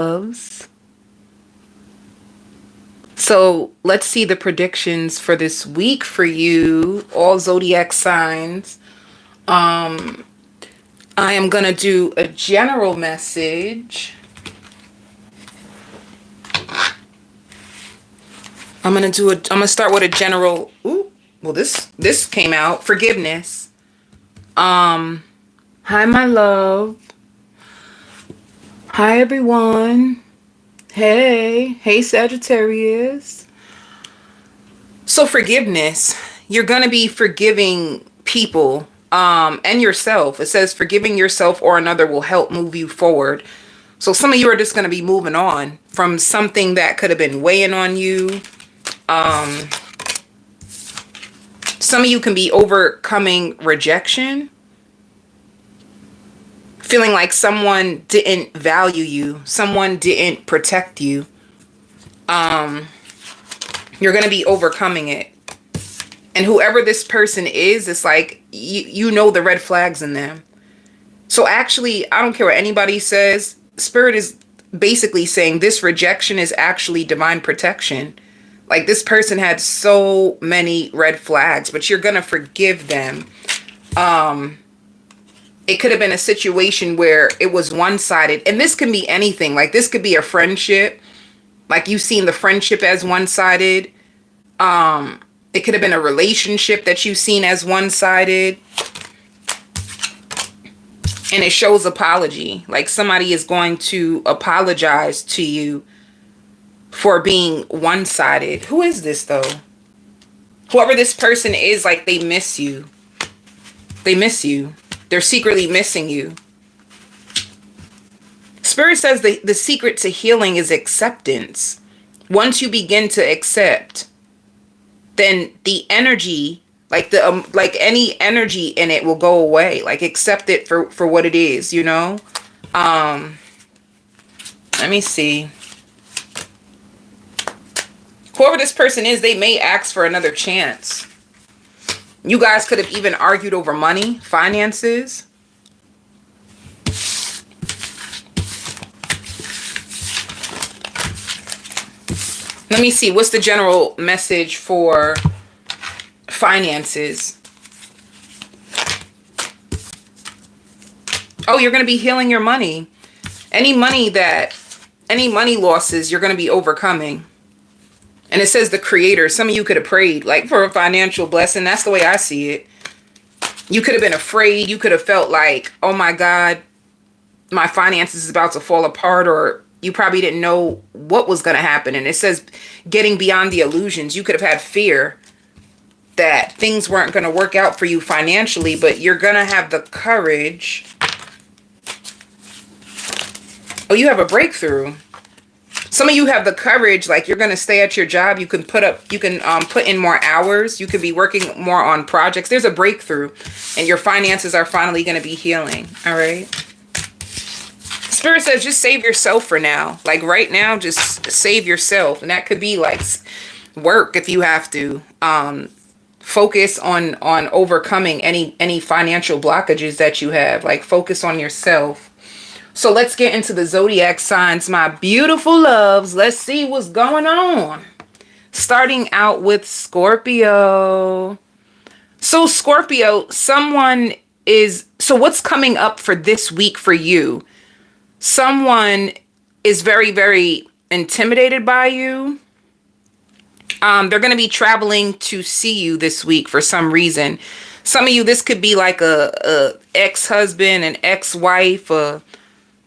loves. So let's see the predictions for this week for you, all zodiac signs. I am gonna do a general message. I'm gonna start with a general. Ooh, well, this came out. Forgiveness. Hi, my love. Hi, everyone. Hey, Sagittarius. So forgiveness. You're gonna be forgiving people, and yourself. It says forgiving yourself or another will help move you forward. So some of you are just gonna be moving on from something that could have been weighing on you. Some of you can be overcoming rejection, feeling like someone didn't value you, someone didn't protect you. You're going to be overcoming it. And whoever this person is, it's like you know the red flags in them. So actually, I don't care what anybody says. Spirit is basically saying this rejection is actually divine protection. Like this person had so many red flags, but you're going to forgive them. It could have been a situation where it was one-sided. And this can be anything. Like this could be a friendship. Like you've seen the friendship as one-sided. It could have been a relationship that you've seen as one-sided. And it shows apology. Like somebody is going to apologize to you for being one-sided. Who is this though? Whoever this person is, like they miss you. They miss you. They're secretly missing you. Spirit says the secret to healing is acceptance. Once you begin to accept, then the energy, like any energy in it will go away. Like accept it for what it is, you know? Let me see. Whoever this person is, they may ask for another chance. You guys could have even argued over money, finances. Let me see. What's the general message for finances? Oh, you're going to be healing your money. Any money losses, you're going to be overcoming. And it says the creator. Some of you could have prayed like for a financial blessing. That's the way I see it. You could have been afraid. You could have felt like, oh my God, my finances is about to fall apart. Or you probably didn't know what was going to happen. And it says getting beyond the illusions. You could have had fear that things weren't going to work out for you financially. But you're going to have the courage. Oh, you have a breakthrough. Some of you have the courage, like you're going to stay at your job. You can put in more hours. You could be working more on projects. There's a breakthrough and your finances are finally going to be healing. All right. Spirit says just save yourself for now. Like right now, just save yourself. And that could be like work if you have to. Focus on overcoming any financial blockages that you have. Like focus on yourself. So let's get into the zodiac signs, my beautiful loves. Let's see what's going on. Starting out with Scorpio. So Scorpio, so what's coming up for this week for you? Someone is very, very intimidated by you. They're going to be traveling to see you this week for some reason. Some of you, this could be like a ex-husband, an ex-wife,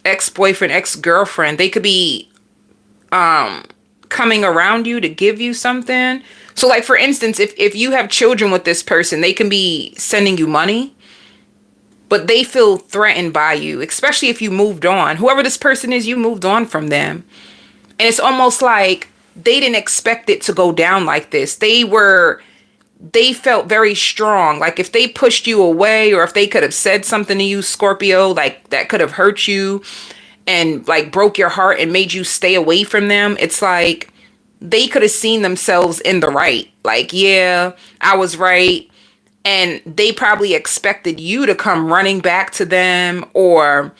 ex-boyfriend, ex-girlfriend. They could be coming around you to give you something. So like for instance, if you have children with this person, they can be sending you money, but they feel threatened by you, especially if you moved on. Whoever this person is, you moved on from them. And it's almost like they didn't expect it to go down like this. They felt very strong. Like if they pushed you away or if they could have said something to you, Scorpio, like that could have hurt you and like broke your heart and made you stay away from them. It's like they could have seen themselves in the right. Like, yeah, I was right. And they probably expected you to come running back to them or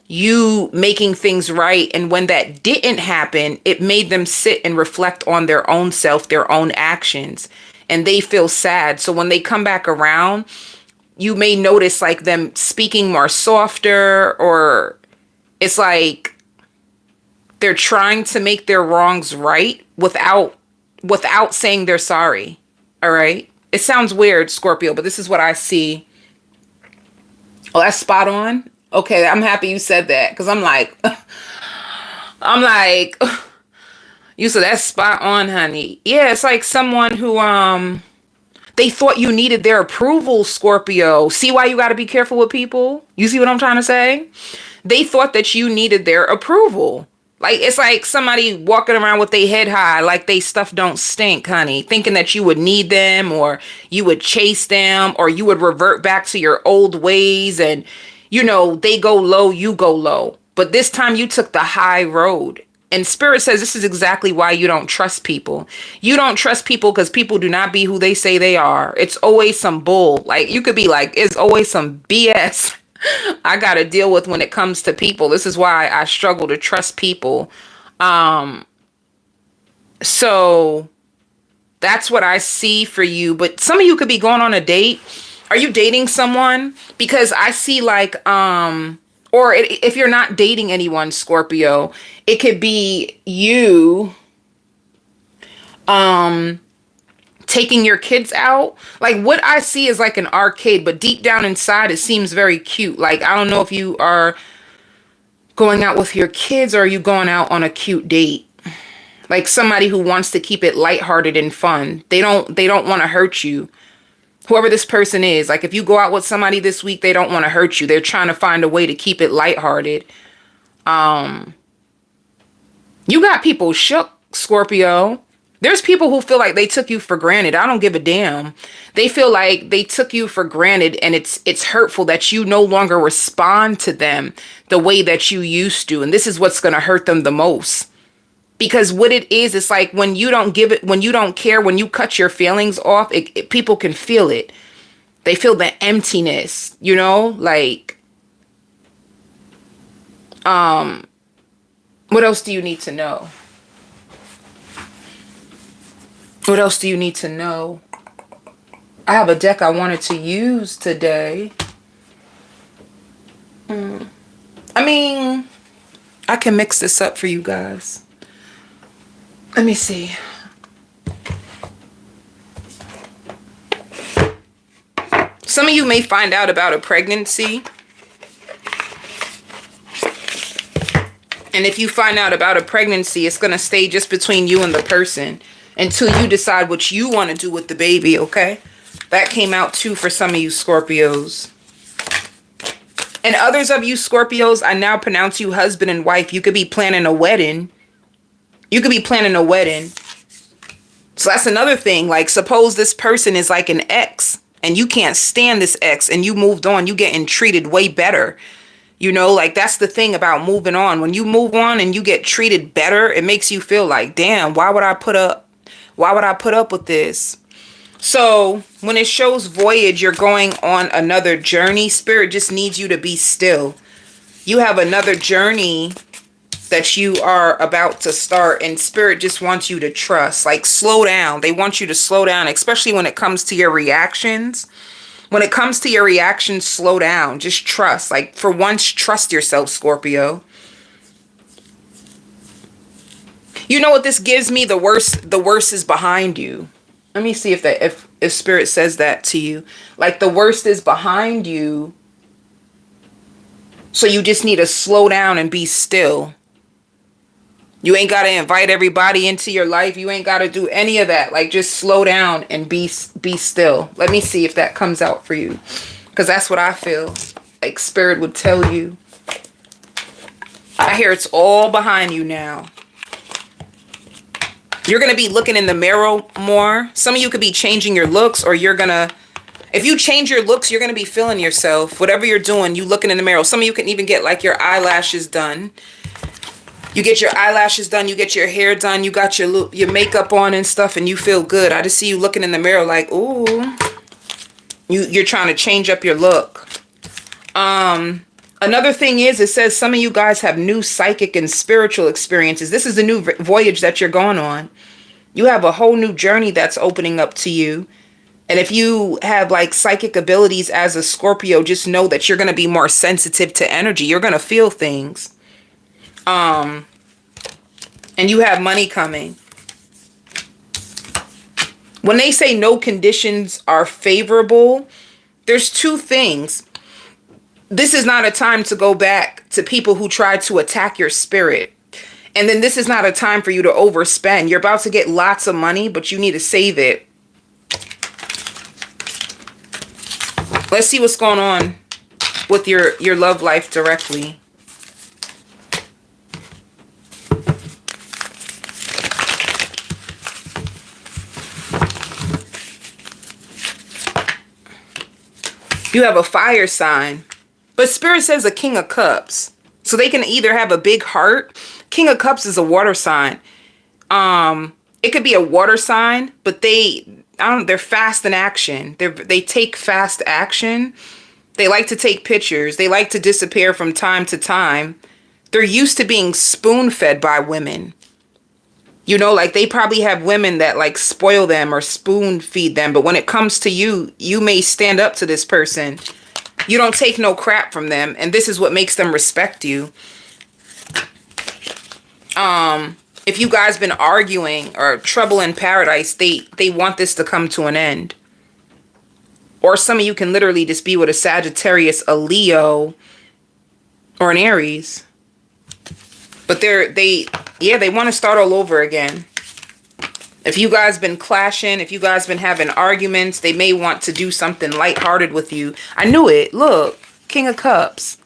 you making things right. And when that didn't happen, it made them sit and reflect on their own self, their own actions, and they feel sad. So when they come back around, you may notice like them speaking more softer, or it's like they're trying to make their wrongs right without saying they're sorry. All right. It sounds weird, Scorpio, but this is what I see. Oh, that's spot on. Okay, I'm happy you said that, because I'm like, you said that's spot on, honey. Yeah, it's like someone who they thought you needed their approval, Scorpio. See why you got to be careful with people? You see what I'm trying to say? They thought that you needed their approval. Like, it's like somebody walking around with their head high, like they stuff don't stink, honey, thinking that you would need them, or you would chase them, or you would revert back to your old ways, and, you know, they go low, you go low. But this time you took the high road. And Spirit says this is exactly why you don't trust people. You don't trust people because people do not be who they say they are. It's always some bull. Like, you could be like, it's always some BS I got to deal with when it comes to people. This is why I struggle to trust people. So that's what I see for you. But some of you could be going on a date. Are you dating someone? Because I see like, if you're not dating anyone, Scorpio, it could be you, taking your kids out. Like, what I see is like an arcade, but deep down inside it seems very cute. Like, I don't know if you are going out with your kids, or are you going out on a cute date? Like somebody who wants to keep it lighthearted and fun. They don't want to hurt you. Whoever this person is, like if you go out with somebody this week, they don't want to hurt you. They're trying to find a way to keep it lighthearted. You got people shook, Scorpio. There's people who feel like they took you for granted. I don't give a damn. They feel like they took you for granted, and it's hurtful that you no longer respond to them the way that you used to. And this is what's going to hurt them the most. Because what it is, it's like when you don't give it, when you don't care, when you cut your feelings off, people can feel it. They feel the emptiness, you know, like, what else do you need to know? What else do you need to know? I have a deck I wanted to use today. I mean, I can mix this up for you guys. Let me see. Some of you may find out about a pregnancy. And if you find out about a pregnancy, it's going to stay just between you and the person until you decide what you want to do with the baby, okay? That came out too for some of you Scorpios. And others of you Scorpios, I now pronounce you husband and wife. You could be planning a wedding. You could be planning a wedding. So that's another thing. Like, suppose this person is like an ex and you can't stand this ex and you moved on. You getting treated way better. You know, like that's the thing about moving on. When you move on and you get treated better, it makes you feel like, damn, why would I put up with this? So when it shows voyage, you're going on another journey. Spirit just needs you to be still. You have another journey that you are about to start, and Spirit just wants you to trust. Like, slow down. They want you to slow down, especially when it comes to your reactions. When it comes to your reactions, slow down. Just trust. Like, for once, trust yourself, Scorpio. You know what this gives me? The worst is behind you. Let me see if Spirit says that to you. Like, the worst is behind you. So you just need to slow down and be still. You ain't got to invite everybody into your life. You ain't got to do any of that. Like, just slow down and be still. Let me see if that comes out for you. Because that's what I feel like Spirit would tell you. I hear it's all behind you now. You're going to be looking in the mirror more. Some of you could be changing your looks, or you're going to, if you change your looks, you're going to be feeling yourself. Whatever you're doing, you looking in the mirror. Some of you can even get like your eyelashes done. You get your eyelashes done, you get your hair done, you got your makeup on and stuff, and you feel good. I just see you looking in the mirror like, ooh. You're trying to change up your look. Another thing is, it says some of you guys have new psychic and spiritual experiences. This is a new voyage that you're going on. You have a whole new journey that's opening up to you. And if you have like psychic abilities as a Scorpio, just know that you're going to be more sensitive to energy. You're going to feel things. And you have money coming. When they say no conditions are favorable, there's two things. This is not a time to go back to people who tried to attack your spirit. And then this is not a time for you to overspend. You're about to get lots of money, but you need to save it. Let's see what's going on with your love life directly. You have a fire sign. But Spirit says a King of Cups. So they can either have a big heart. King of Cups is a water sign. It could be a water sign, but they're fast in action. They take fast action. They like to take pictures. They like to disappear from time to time. They're used to being spoon-fed by women. You know, like they probably have women that like spoil them or spoon feed them. But when it comes to you, you may stand up to this person. You don't take no crap from them. And this is what makes them respect you. If you guys been arguing or trouble in paradise, they want this to come to an end. Or some of you can literally just be with a Sagittarius, a Leo, or an Aries. But they want to start all over again. If you guys been clashing, if you guys been having arguments, they may want to do something lighthearted with you. I knew it. Look, King of Cups.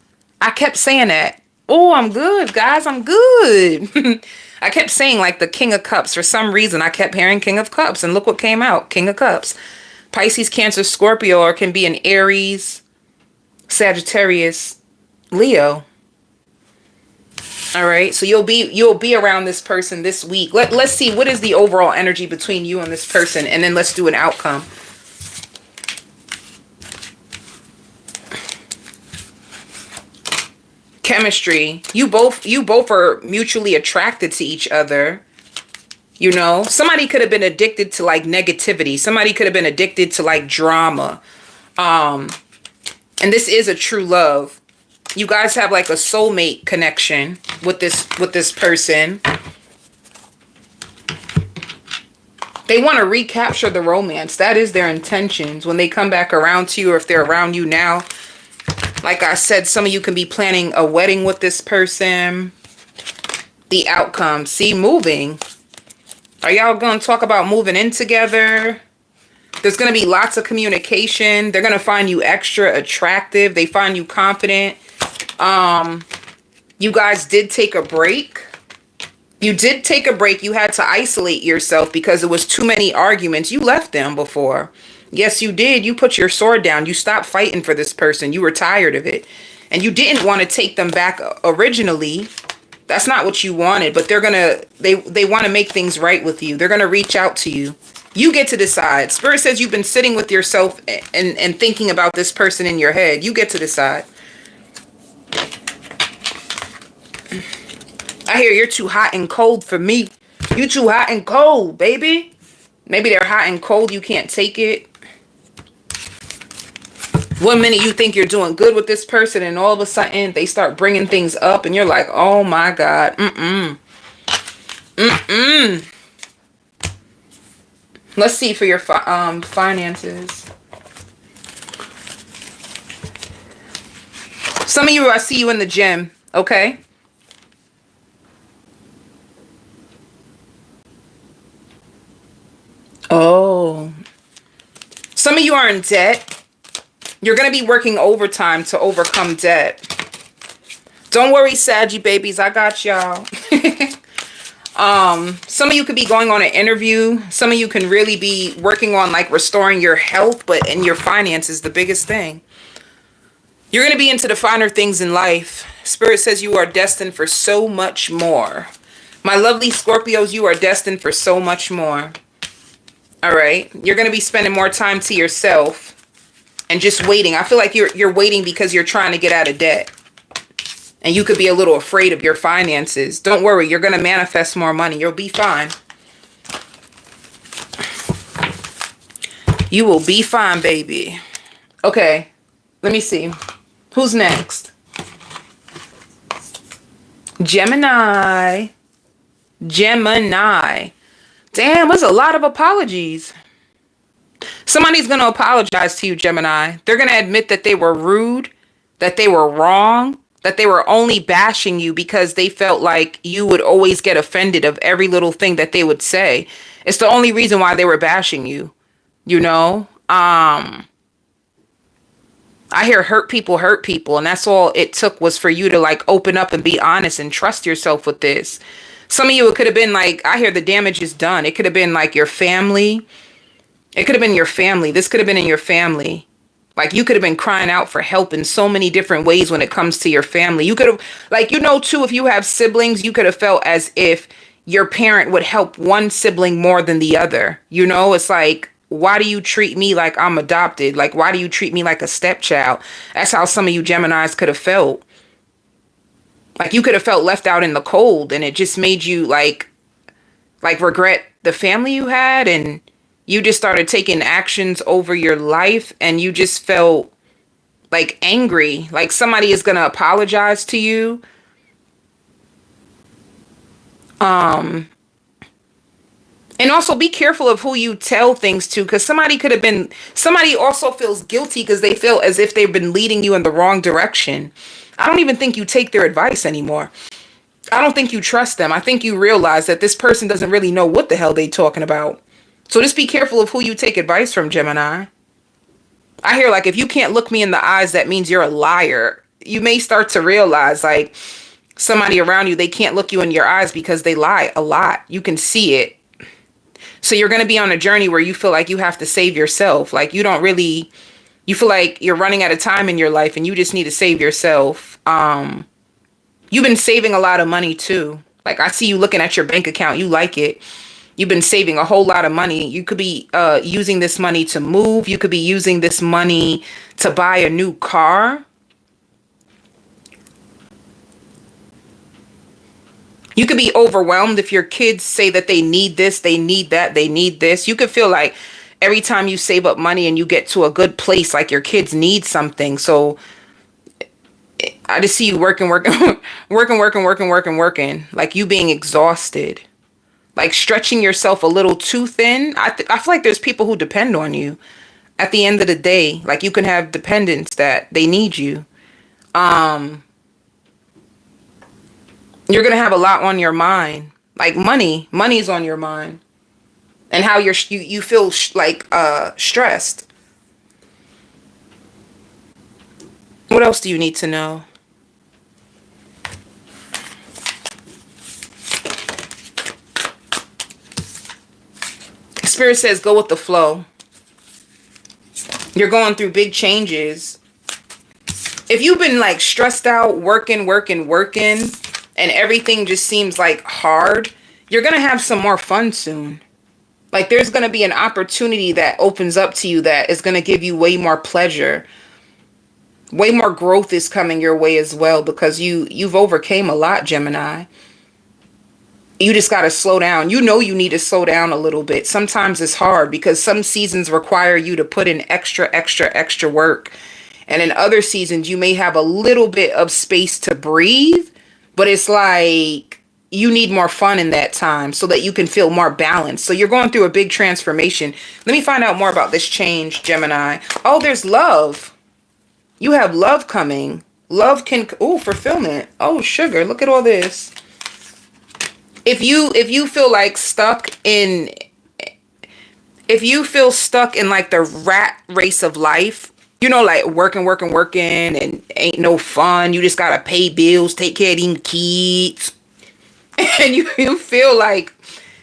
I kept saying that. Oh, I'm good, guys. I'm good. I kept saying like the King of Cups. For some reason, I kept hearing King of Cups. And look what came out. King of Cups. Pisces, Cancer, Scorpio, or can be an Aries, Sagittarius, Leo. All right, so you'll be around this person this week. Let's see what is the overall energy between you and this person, and then let's do an outcome. Chemistry. You both are mutually attracted to each other. You know, somebody could have been addicted to like negativity. Somebody could have been addicted to like drama. And this is a true love. You guys have like a soulmate connection with this person. They want to recapture the romance. That is their intentions when they come back around to you, or if they're around you now. Like I said, some of you can be planning a wedding with this person. The outcome. See, moving. Are y'all going to talk about moving in together? There's going to be lots of communication. They're going to find you extra attractive. They find you confident. You guys did take a break. You did take a break. You had to isolate yourself because it was too many arguments. You left them before. Yes, you did. You put your sword down. You stopped fighting for this person. You were tired of it. And you didn't want to take them back originally. That's not what you wanted, but they want to make things right with you. They're going to reach out to you. You get to decide. Spirit says you've been sitting with yourself and thinking about this person in your head. You get to decide. I hear you're too hot and cold for me. You too hot and cold, baby. Maybe they're hot and cold. You can't take it. One minute you think you're doing good with this person, and all of a sudden they start bringing things up, and you're like, oh my God. Let's see for your finances. Some of you, I see you in the gym, okay? Oh. Some of you are in debt. You're going to be working overtime to overcome debt. Don't worry, Saggy babies. I got y'all. Some of you could be going on an interview. Some of you can really be working on like restoring your health, but in your finances, the biggest thing. You're going to be into the finer things in life. Spirit says you are destined for so much more. My lovely Scorpios, you are destined for so much more. All right. You're going to be spending more time to yourself and just waiting. I feel like you're waiting because you're trying to get out of debt. And you could be a little afraid of your finances. Don't worry, you're going to manifest more money. You'll be fine. You will be fine, baby. Okay, let me see. Who's next? Gemini. Gemini. Damn, there's a lot of apologies. Somebody's going to apologize to you, Gemini. They're going to admit that they were rude, that they were wrong, that they were only bashing you because they felt like you would always get offended of every little thing that they would say. It's the only reason why they were bashing you, you know? I hear hurt people, and that's all it took was for you to like open up and be honest and trust yourself with this. Some of you, it could have been like, I hear the damage is done. It could have been like your family. It could have been your family. This could have been in your family. Like you could have been crying out for help in so many different ways when it comes to your family. You could have, like, you know, too, if you have siblings, you could have felt as if your parent would help one sibling more than the other. You know, it's like, why do you treat me like I'm adopted? Like, why do you treat me like a stepchild? That's how some of you Geminis could have felt. Like you could have felt left out in the cold, and it just made you like regret the family you had, and you just started taking actions over your life, and you just felt like angry, like somebody is going to apologize to you. And also be careful of who you tell things to, because somebody also feels guilty because they feel as if they've been leading you in the wrong direction. I don't even think you take their advice anymore. I don't think you trust them. I think you realize that this person doesn't really know what the hell they're talking about. So just be careful of who you take advice from, Gemini. I hear like, if you can't look me in the eyes, that means you're a liar. You may start to realize like somebody around you, they can't look you in your eyes because they lie a lot. You can see it. So you're going to be on a journey where you feel like you have to save yourself. Like you feel like you're running out of time in your life and you just need to save yourself. You've been saving a lot of money too. Like I see you looking at your bank account. You like it. You've been saving a whole lot of money. You could be using this money to move. You could be using this money to buy a new car. You could be overwhelmed if your kids say that they need this, they need that, they need this. You could feel like every time you save up money and you get to a good place, like your kids need something. So I just see you working, like you being exhausted, like stretching yourself a little too thin. I feel like there's people who depend on you at the end of the day. Like you can have dependents that they need you. You're going to have a lot on your mind, like money's on your mind, and how you feel stressed. What else do you need to know? Spirit says go with the flow. You're going through big changes. If you've been like stressed out, working, and everything just seems like hard, you're going to have some more fun soon. Like there's going to be an opportunity that opens up to you that is going to give you way more pleasure. Way more growth is coming your way as well, because you've overcame a lot, Gemini. You just got to slow down. You know you need to slow down a little bit. Sometimes it's hard because some seasons require you to put in extra work. And in other seasons, you may have a little bit of space to breathe, but it's like you need more fun in that time so that you can feel more balanced. So you're going through a big transformation. Let me find out more about this change, Gemini. Oh, there's love. You have love coming. Love can, fulfillment. Oh, sugar, look at all this. If you feel like stuck in like the rat race of life, you know, like working and ain't no fun. You just got to pay bills, take care of them kids. And you feel like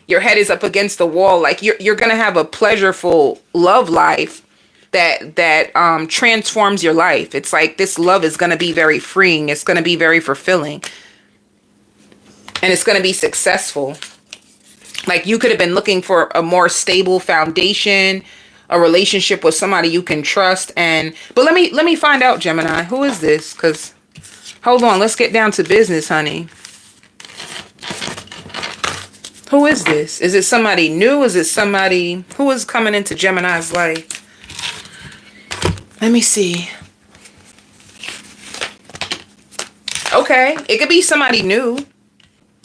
your head is up against the wall. Like you're going to have a pleasureful love life that transforms your life. It's like this love is going to be very freeing. It's going to be very fulfilling. And it's going to be successful. Like you could have been looking for a more stable foundation, a relationship with somebody you can trust. But let me find out, Gemini, who is this? Because Hold on, let's get down to business, honey. Who is this? Is it somebody new? Is it somebody who is coming into Gemini's life? Let me see. Okay, it could be somebody new.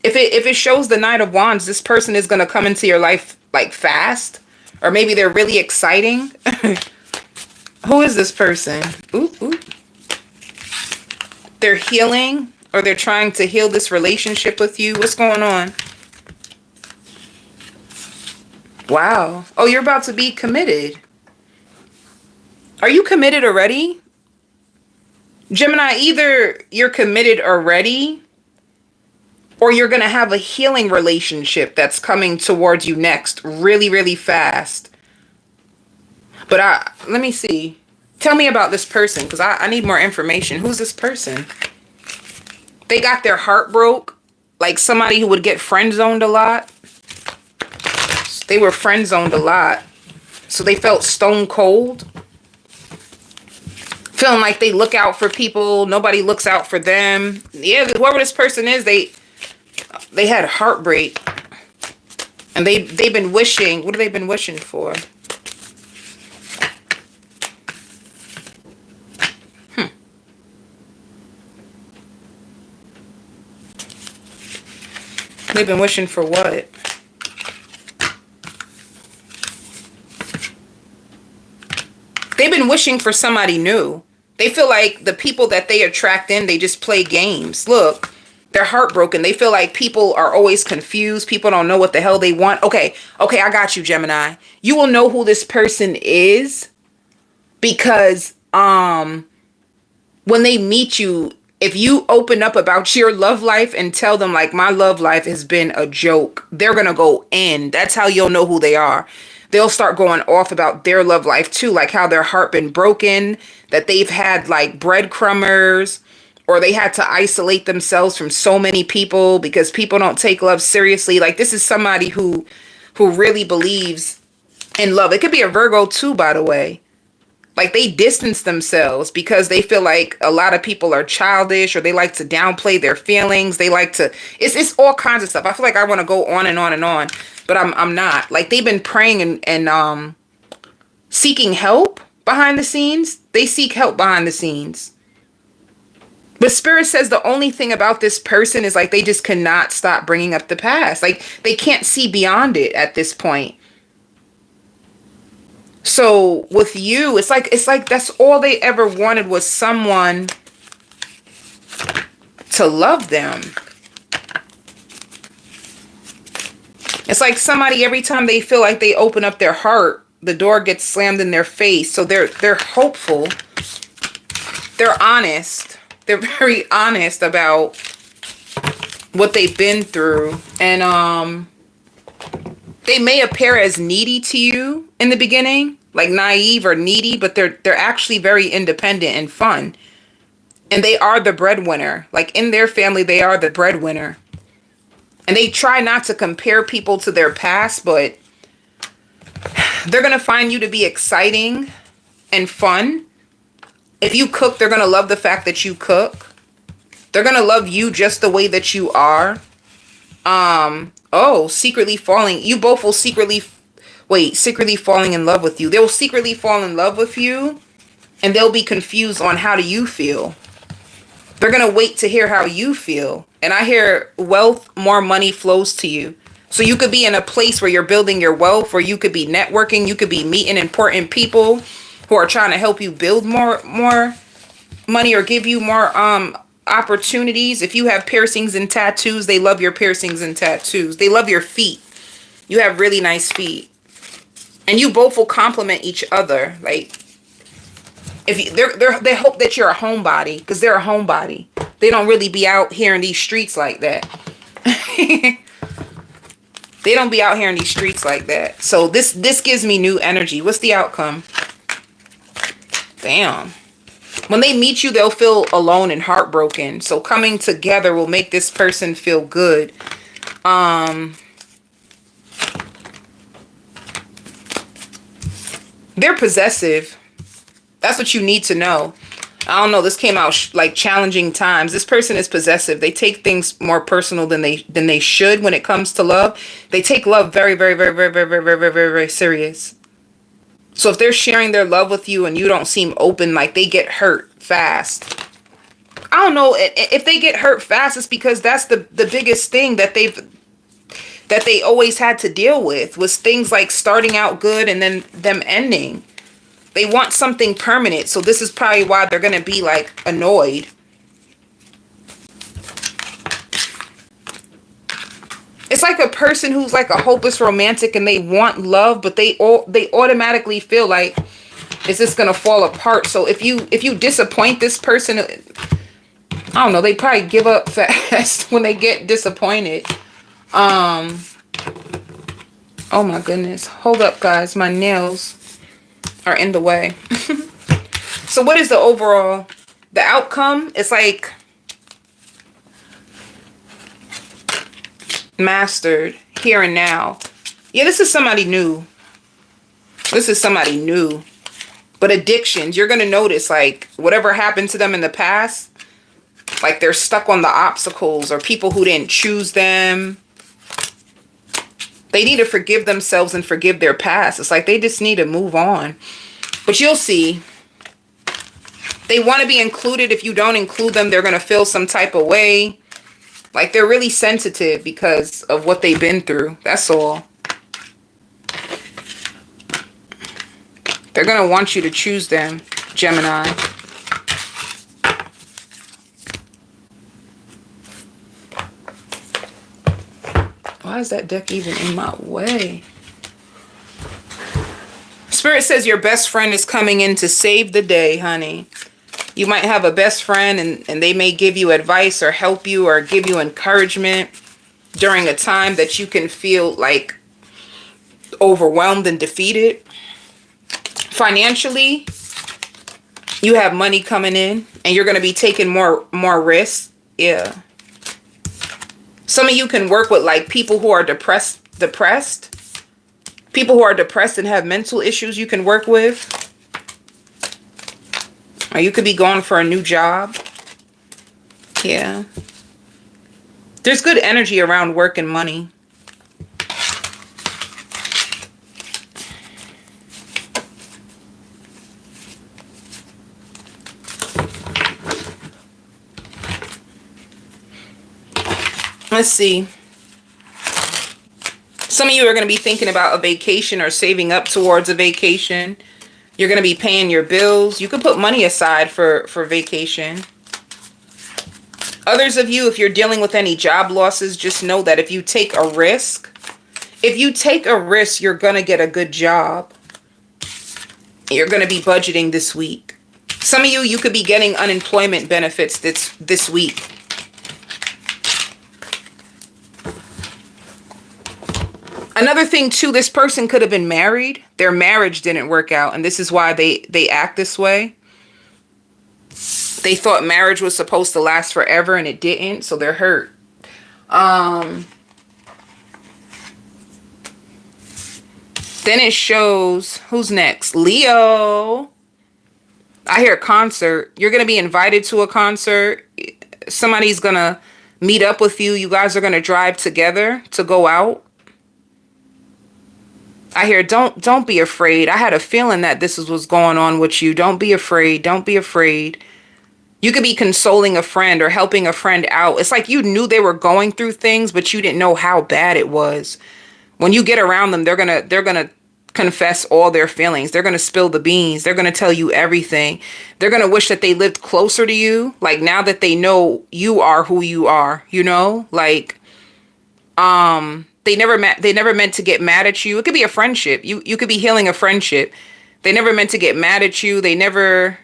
If it shows the Knight of Wands, this person is going to come into your life like fast, or maybe they're really exciting. Who is this person? Ooh, ooh. They're healing, or they're trying to heal this relationship with you. What's going on? Wow. Oh, you're about to be committed. Are you committed already? Gemini, either you're committed already, or you're going to have a healing relationship that's coming towards you next really, really fast. But let me see. Tell me about this person, because I need more information. Who's this person? They got their heart broke, like somebody who would get friend zoned a lot. They were friend zoned a lot, so they felt stone cold. Feeling like they look out for people, nobody looks out for them. Yeah, whoever this person is, they had heartbreak, and they've been wishing. What have they been wishing for? They've been wishing for what? They've been wishing for somebody new. They feel like the people that they attract in, they just play games. Look, they're heartbroken. They feel like people are always confused. People don't know what the hell they want. Okay, I got you, Gemini. You will know who this person is because when they meet you, if you open up about your love life and tell them like my love life has been a joke, they're going to go in. That's how you'll know who they are. They'll start going off about their love life too, like how their heart been broken, that they've had like breadcrumbers, or they had to isolate themselves from so many people because people don't take love seriously. Like this is somebody who really believes in love. It could be a Virgo too, by the way. Like they distance themselves because they feel like a lot of people are childish, or they like to downplay their feelings. They like to, it's all kinds of stuff. I feel like I want to go on and on and on, but I'm not. Like they've been praying and seeking help behind the scenes. They seek help behind the scenes. But Spirit says the only thing about this person is like they just cannot stop bringing up the past. Like they can't see beyond it at this point. So with you, it's like that's all they ever wanted was someone to love them. It's like somebody, every time they feel like they open up their heart, the door gets slammed in their face. So they're hopeful. They're honest. They're very honest about what they've been through. And they may appear as needy to you in the beginning, like naive or needy, but they're actually very independent and fun. And they are the breadwinner. Like in their family, they are the breadwinner. And they try not to compare people to their past, but they're going to find you to be exciting and fun. If you cook, they're going to love the fact that you cook. They're going to love you just the way that you are. Oh, secretly falling. You both will secretly falling in love with you. They will secretly fall in love with you, and they'll be confused on how do you feel. They're going to wait to hear how you feel. And I hear wealth, more money flows to you. So you could be in a place where you're building your wealth, or you could be networking. You could be meeting important people who are trying to help you build more money or give you more opportunities. If you have piercings and tattoos, they love your piercings and tattoos. They love your feet. You have really nice feet. And you both will complement each other. Like, if you, they hope that you're a homebody, because they're a homebody. They don't really be out here in these streets like that. They don't be out here in these streets like that. So this gives me new energy. What's the outcome? Damn. When they meet you, they'll feel alone and heartbroken. So coming together will make this person feel good. They're possessive. That's what you need to know. I don't know. This came out like challenging times. This person is possessive. They take things more personal than they should when it comes to love. They take love very, very, very, very, very, very, very, very, very, very serious. So if they're sharing their love with you and you don't seem open, like they get hurt fast. I don't know if they get hurt fast. It's because that's the biggest thing that they always had to deal with, was things like starting out good and then them ending. They want something permanent. So this is probably why they're going to be like annoyed. It's like a person who's like a hopeless romantic and they want love, but they automatically feel like, is this going to fall apart? So if you disappoint this person, I don't know, they probably give up fast when they get disappointed. Oh my goodness. Hold up, guys. My nails are in the way. So what is the overall, the outcome? It's like mastered, here and now. Yeah, this is somebody new. This is somebody new. But addictions, you're going to notice like whatever happened to them in the past, like they're stuck on the obstacles or people who didn't choose them. They need to forgive themselves and forgive their past. It's like they just need to move on. But you'll see. They want to be included. If you don't include them, they're going to feel some type of way. Like they're really sensitive because of what they've been through. That's all. They're going to want you to choose them, Gemini. Why is that deck even in my way? Spirit says your best friend is coming in to save the day, honey. You might have a best friend and they may give you advice or help you or give you encouragement during a time that you can feel like overwhelmed and defeated. Financially, you have money coming in and you're going to be taking more risks. Yeah. Some of you can work with like people who are depressed. People who are depressed and have mental issues you can work with. Or you could be going for a new job. Yeah. There's good energy around work and money. Let's see. Some of you are going to be thinking about a vacation or saving up towards a vacation. You're going to be paying your bills. You can put money aside for vacation. Others of you, if you're dealing with any job losses, just know that if you take a risk, you're going to get a good job. You're going to be budgeting this week. Some of you could be getting unemployment benefits this week. Another thing too, this person could have been married. Their marriage didn't work out. And this is why they act this way. They thought marriage was supposed to last forever and it didn't. So they're hurt. Then it shows, who's next? Leo. I hear concert. You're going to be invited to a concert. Somebody's going to meet up with you. You guys are going to drive together to go out. I hear, don't be afraid. I had a feeling that this is what's going on with you. Don't be afraid. Don't be afraid. You could be consoling a friend or helping a friend out. It's like you knew they were going through things, but you didn't know how bad it was. When you get around them, they're gonna confess all their feelings. They're gonna spill the beans. They're gonna tell you everything. They're gonna wish that they lived closer to you. Like now that they know you are who you are, you know, like, They never meant to get mad at you. It could be a friendship. You could be healing a friendship. They never meant to get mad at you. They never,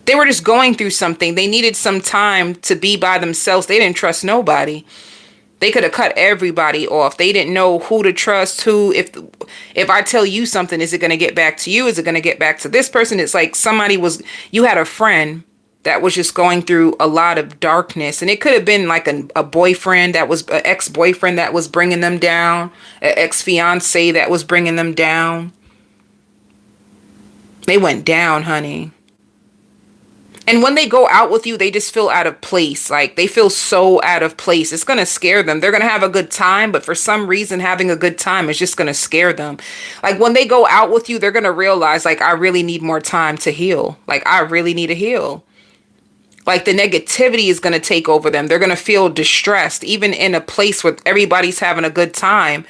they were just going through something. They needed some time to be by themselves. They didn't trust nobody. They could have cut everybody off. They didn't know who to trust, who, if I tell you something, is it going to get back to you? Is it going to get back to this person? It's like you had a friend that was just going through a lot of darkness. And it could have been like a boyfriend that was an ex-boyfriend that was bringing them down, an ex-fiance that was bringing them down. They went down, honey. And when they go out with you, they just feel out of place. Like, they feel so out of place. It's going to scare them. They're going to have a good time, but for some reason, having a good time is just going to scare them. Like, when they go out with you, they're going to realize, like, I really need more time to heal. Like, I really need to heal. Like, the negativity is going to take over them. They're going to feel distressed. Even in a place where everybody's having a good time,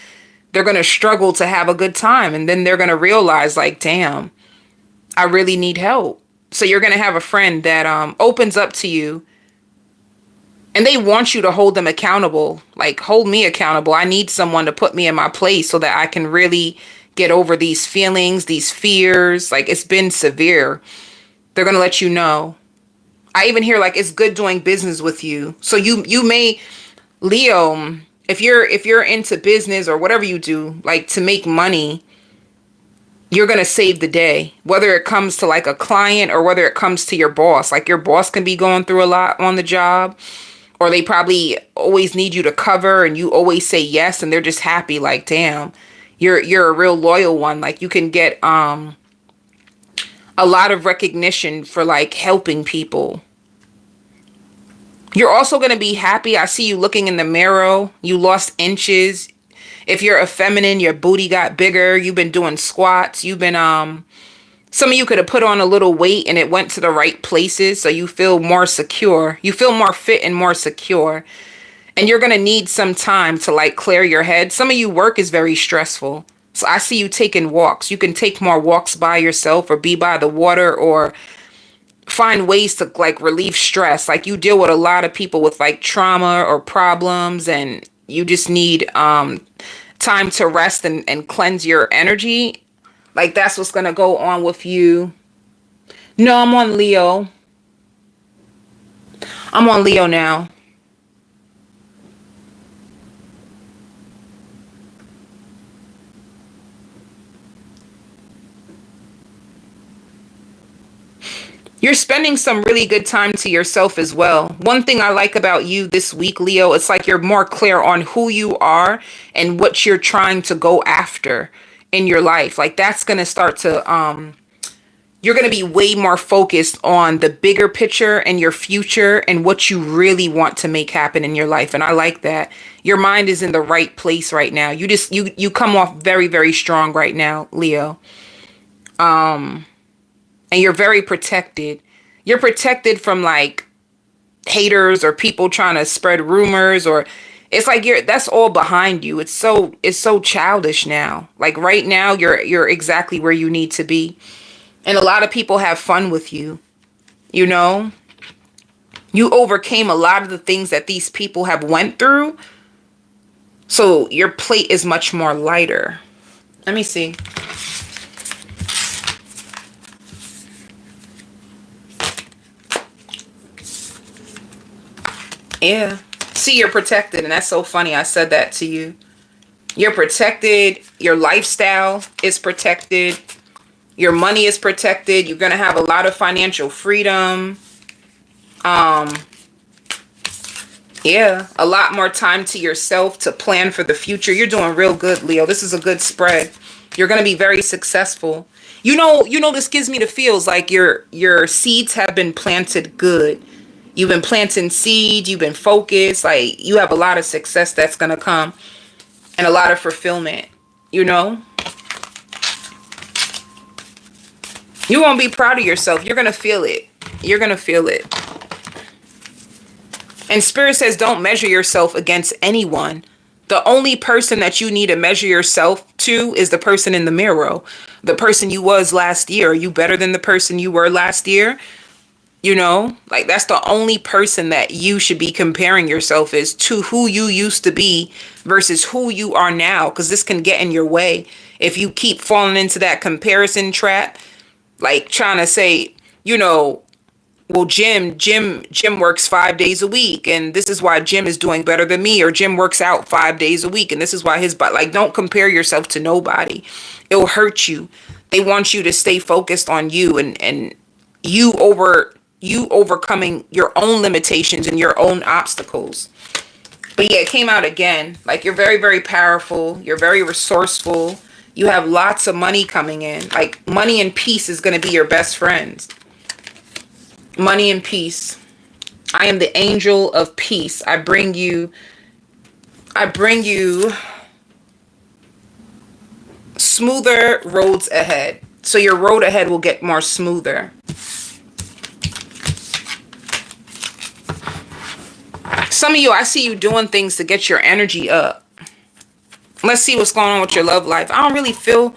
they're going to struggle to have a good time. And then they're going to realize, like, damn, I really need help. So you're going to have a friend that opens up to you, and they want you to hold them accountable. Like, hold me accountable. I need someone to put me in my place so that I can really get over these feelings, these fears. Like, it's been severe. They're going to let you know. I even hear, like, it's good doing business with you. So you may, Leo, if you're into business or whatever you do, like, to make money, you're going to save the day, whether it comes to like a client or whether it comes to your boss. Like, your boss can be going through a lot on the job, or they probably always need you to cover and you always say yes. And they're just happy. Like, damn, you're a real loyal one. Like, you can get a lot of recognition for like helping people. You're also going to be happy. I see you looking in the mirror. You lost inches. If you're a feminine, your booty got bigger. You've been doing squats. You've been, some of you could have put on a little weight and it went to the right places. So you feel more secure. You feel more fit and more secure. And you're going to need some time to like clear your head. Some of you work is very stressful. So I see you taking walks. You can take more walks by yourself or be by the water or find ways to like relieve stress. Like, you deal with a lot of people with like trauma or problems, and you just need time to rest and cleanse your energy. Like, that's what's going to go on with you. No, I'm on Leo. I'm on Leo now. You're spending some really good time to yourself as well. One thing I like about you this week, Leo, it's like you're more clear on who you are and what you're trying to go after in your life. Like, that's going to start to, you're going to be way more focused on the bigger picture and your future and what you really want to make happen in your life. And I like that. Your mind is in the right place right now. You come off very, very strong right now, Leo. And you're very protected. You're protected from like haters or people trying to spread rumors, or it's like that's all behind you. It's so childish now. Like, right now you're exactly where you need to be. And a lot of people have fun with you. You know, you overcame a lot of the things that these people have went through. So your plate is much more lighter. Let me see. Yeah. See, you're protected. And that's so funny. I said that to you. You're protected. Your lifestyle is protected. Your money is protected. You're going to have a lot of financial freedom. Yeah. A lot more time to yourself to plan for the future. You're doing real good, Leo. This is a good spread. You're going to be very successful. You know, this gives me the feels like your seeds have been planted good. You've been planting seed. You've been focused. Like, you have a lot of success that's going to come and a lot of fulfillment, you know. You won't be proud of yourself. You're going to feel it. You're going to feel it. And Spirit says don't measure yourself against anyone. The only person that you need to measure yourself to is the person in the mirror. The person you was last year. Are you better than the person you were last year? You know, like, that's the only person that you should be comparing yourself is to, who you used to be versus who you are now. Because this can get in your way if you keep falling into that comparison trap, like trying to say, you know, well, Jim works 5 days a week, and this is why Jim is doing better than me, or Jim works out 5 days a week, and this is why his butt. Like, don't compare yourself to nobody. It'll hurt you. They want you to stay focused on you and you overcoming your own limitations and your own obstacles. But yeah, it came out again. Like, you're very, very powerful. You're very resourceful. You have lots of money coming in. Like, money and peace is going to be your best friends. Money and peace. I am the angel of peace. I bring you smoother roads ahead. So your road ahead will get more smoother. Some of you, I see you doing things to get your energy up. Let's see what's going on with your love life. I don't really feel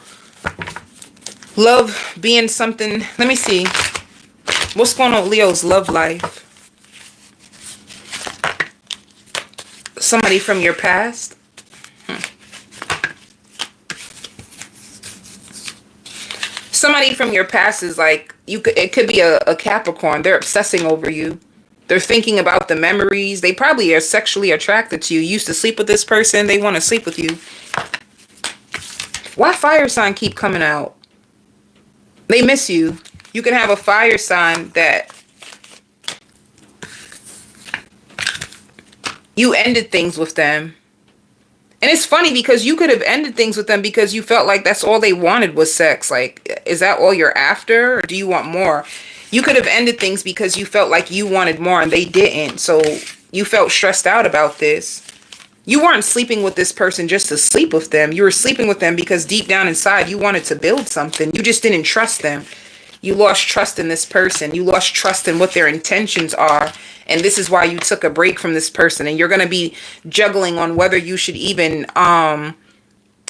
love being something. Let me see. What's going on with Leo's love life? Somebody from your past? Somebody from your past is like, it could be a Capricorn. They're obsessing over you. They're thinking about the memories. They probably are sexually attracted to you. You used to sleep with this person. They want to sleep with you. Why fire sign keep coming out? They miss you. You can have a fire sign that you ended things with them. And it's funny because you could have ended things with them because you felt like that's all they wanted was sex. Like, is that all you're after? Or do you want more? You could have ended things because you felt like you wanted more and they didn't. So you felt stressed out about this. You weren't sleeping with this person just to sleep with them. You were sleeping with them because deep down inside you wanted to build something. You just didn't trust them. You lost trust in this person. You lost trust in what their intentions are. And this is why you took a break from this person. And you're going to be juggling on whether you should even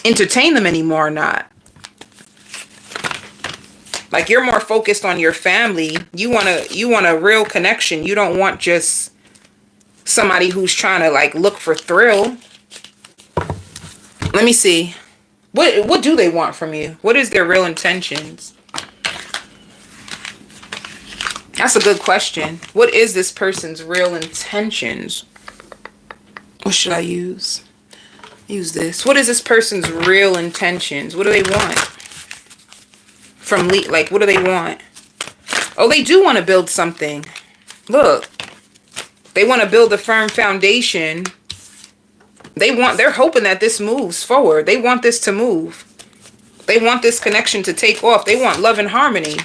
entertain them anymore or not. Like, you're more focused on your family. You want a real connection. You don't want just somebody who's trying to like look for thrill. Let me see. What do they want from you? What is their real intentions? That's a good question. What is this person's real intentions? What should I use? Use this. What is this person's real intentions? What do they want? Like, what do they want? Oh, they do want to build something. Look. They want to build a firm foundation. They're hoping that this moves forward. They want this to move. They want this connection to take off. They want love and harmony.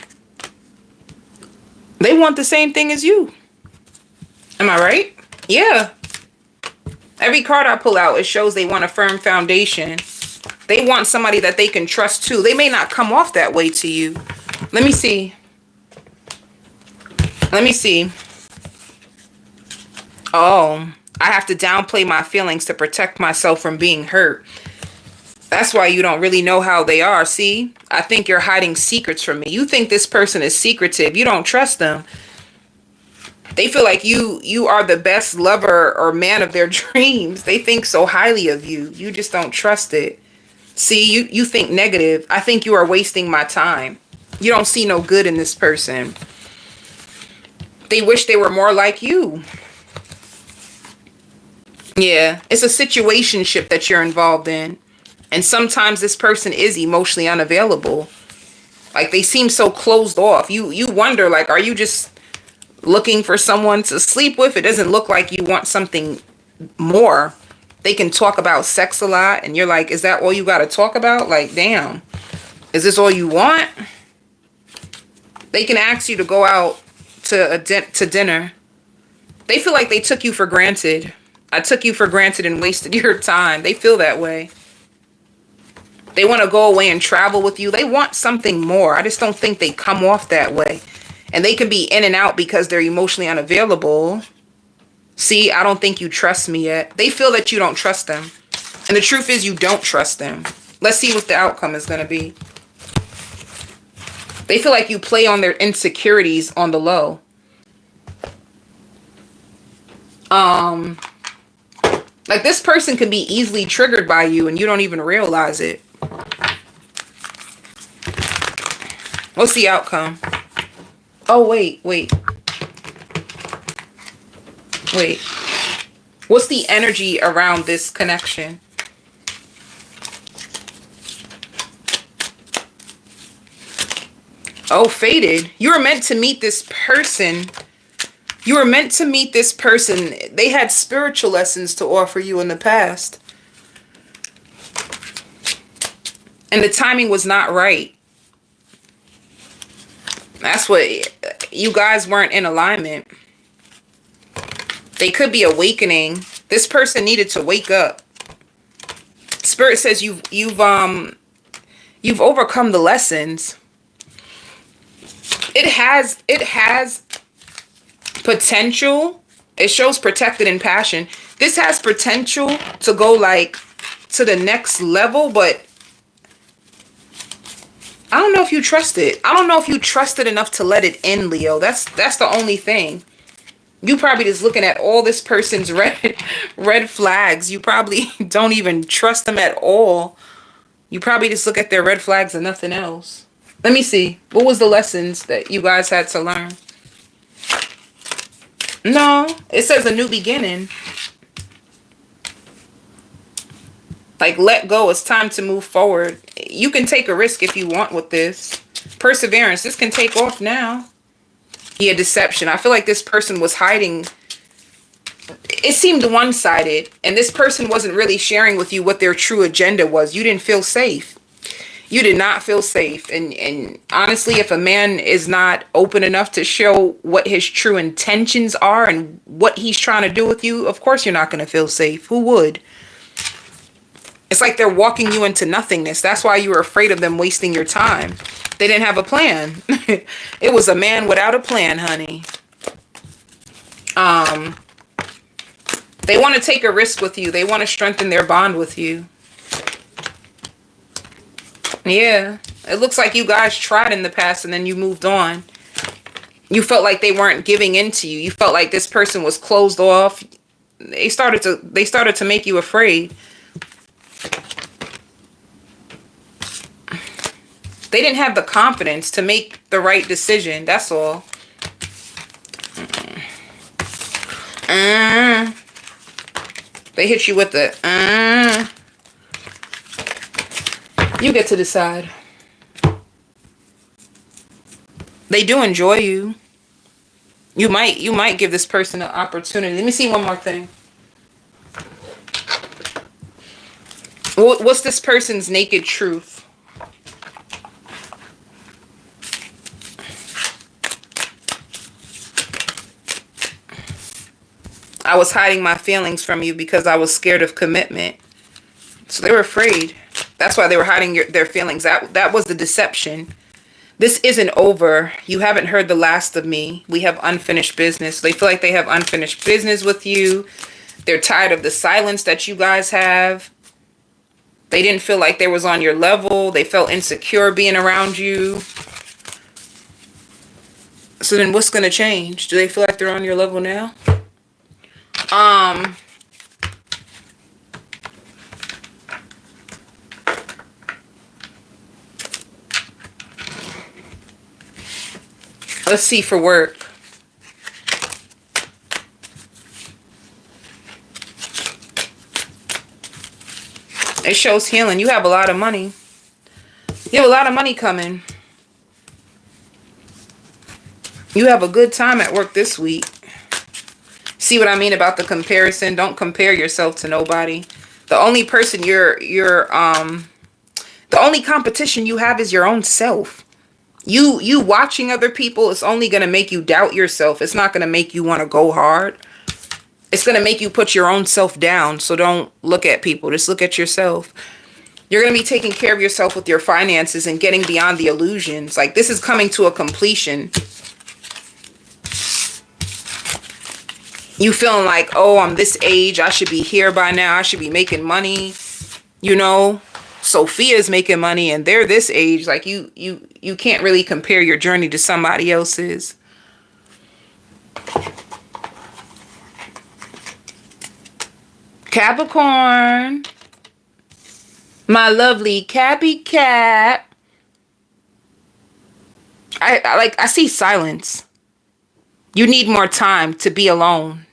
They want the same thing as you. Am I right? Yeah. Every card I pull out, it shows they want a firm foundation. They want somebody that they can trust too. They may not come off that way to you. Let me see. Let me see. Oh, I have to downplay my feelings to protect myself from being hurt. That's why you don't really know how they are. See, I think you're hiding secrets from me. You think this person is secretive. You don't trust them. They feel like you are the best lover or man of their dreams. They think so highly of you. You just don't trust it. See, you think negative. I think you are wasting my time. You don't see no good in this person. They wish they were more like you. Yeah, it's a situationship that you're involved in. And sometimes this person is emotionally unavailable. Like, they seem so closed off. You wonder, like, are you just looking for someone to sleep with? It doesn't look like you want something more. They can talk about sex a lot. And you're like, is that all you got to talk about? Like, damn. Is this all you want? They can ask you to go out to dinner. They feel like they took you for granted. I took you for granted and wasted your time. They feel that way. They want to go away and travel with you. They want something more. I just don't think they come off that way. And they can be in and out because they're emotionally unavailable. See, I don't think you trust me yet. They feel that you don't trust them. And the truth is you don't trust them. Let's see what the outcome is going to be. They feel like you play on their insecurities on the low. Like, this person can be easily triggered by you and you don't even realize it. What's the outcome? Oh, wait. What's the energy around this connection? Oh, fated. You were meant to meet this person. You were meant to meet this person. They had spiritual lessons to offer you in the past. And the timing was not right. That's what, you guys weren't in alignment. They could be awakening. This person needed to wake up. Spirit says you've overcome the lessons. It has potential. It shows protected in passion. This has potential to go like to the next level, but I don't know if you trust it. I don't know if you trust it enough to let it in, Leo. That's the only thing. You probably just looking at all this person's red flags. You probably don't even trust them at all. You probably just look at their red flags and nothing else. Let me see. What was the lessons that you guys had to learn? No, it says a new beginning. Like, let go. It's time to move forward. You can take a risk if you want with this. Perseverance. This can take off now. Yeah, deception. I feel like this person was hiding. It seemed one-sided, and this person wasn't really sharing with you what their true agenda was. You didn't feel safe. You did not feel safe. And honestly, if a man is not open enough to show what his true intentions are and what he's trying to do with you, of course you're not going to feel safe. Who would? It's like they're walking you into nothingness. That's why you were afraid of them wasting your time. They didn't have a plan. It was a man without a plan, honey. They want to take a risk with you. They want to strengthen their bond with you. Yeah. It looks like you guys tried in the past and then you moved on. You felt like they weren't giving in to you. You felt like this person was closed off. They started to make you afraid. They didn't have the confidence to make the right decision. That's all. They hit you with the You get to decide. They do enjoy you. You might give this person an opportunity. Let me see one more thing. What's this person's naked truth? I was hiding my feelings from you because I was scared of commitment. So they were afraid. That's why they were hiding their feelings. That was the deception. This isn't over. You haven't heard the last of me. We have unfinished business. They feel like they have unfinished business with you. They're tired of the silence that you guys have. They didn't feel like they was on your level. They felt insecure being around you. So then what's going to change? Do they feel like they're on your level now? Let's see for work. It shows healing. You have a lot of money. You have a lot of money coming. You have a good time at work this week. See what I mean about the comparison? Don't compare yourself to nobody. The only person the only competition you have is your own self. You watching other people is only going to make you doubt yourself. It's not going to make you want to go hard. It's going to make you put your own self down. So don't look at people. Just look at yourself. You're going to be taking care of yourself with your finances and getting beyond the illusions. Like, this is coming to a completion. You feeling like, oh, I'm this age. I should be here by now. I should be making money. You know, Sophia's making money and they're this age. Like, you can't really compare your journey to somebody else's. Capricorn. My lovely Cappy Cat. I see silence. You need more time to be alone.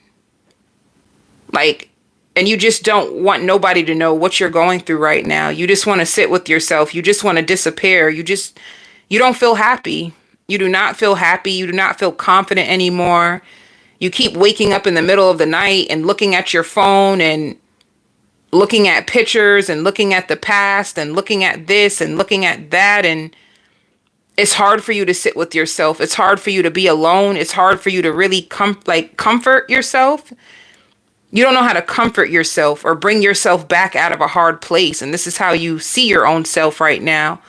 Like, and you just don't want nobody to know what you're going through right now. You just want to sit with yourself. You just want to disappear. You don't feel happy. You do not feel happy. You do not feel confident anymore. You keep waking up in the middle of the night and looking at your phone, and looking at pictures and looking at the past and looking at this and looking at that, and it's hard for you to sit with yourself. It's hard for you to be alone. It's hard for you to really comfort yourself. You don't know how to comfort yourself or bring yourself back out of a hard place. And this is how you see your own self right now.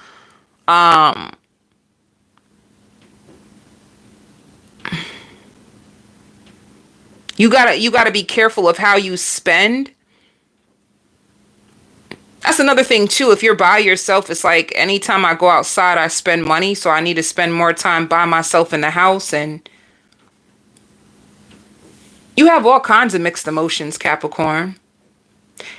You gotta be careful of how you spend. That's another thing too. If you're by yourself, it's like anytime I go outside, I spend money. So I need to spend more time by myself in the house. And you have all kinds of mixed emotions, Capricorn.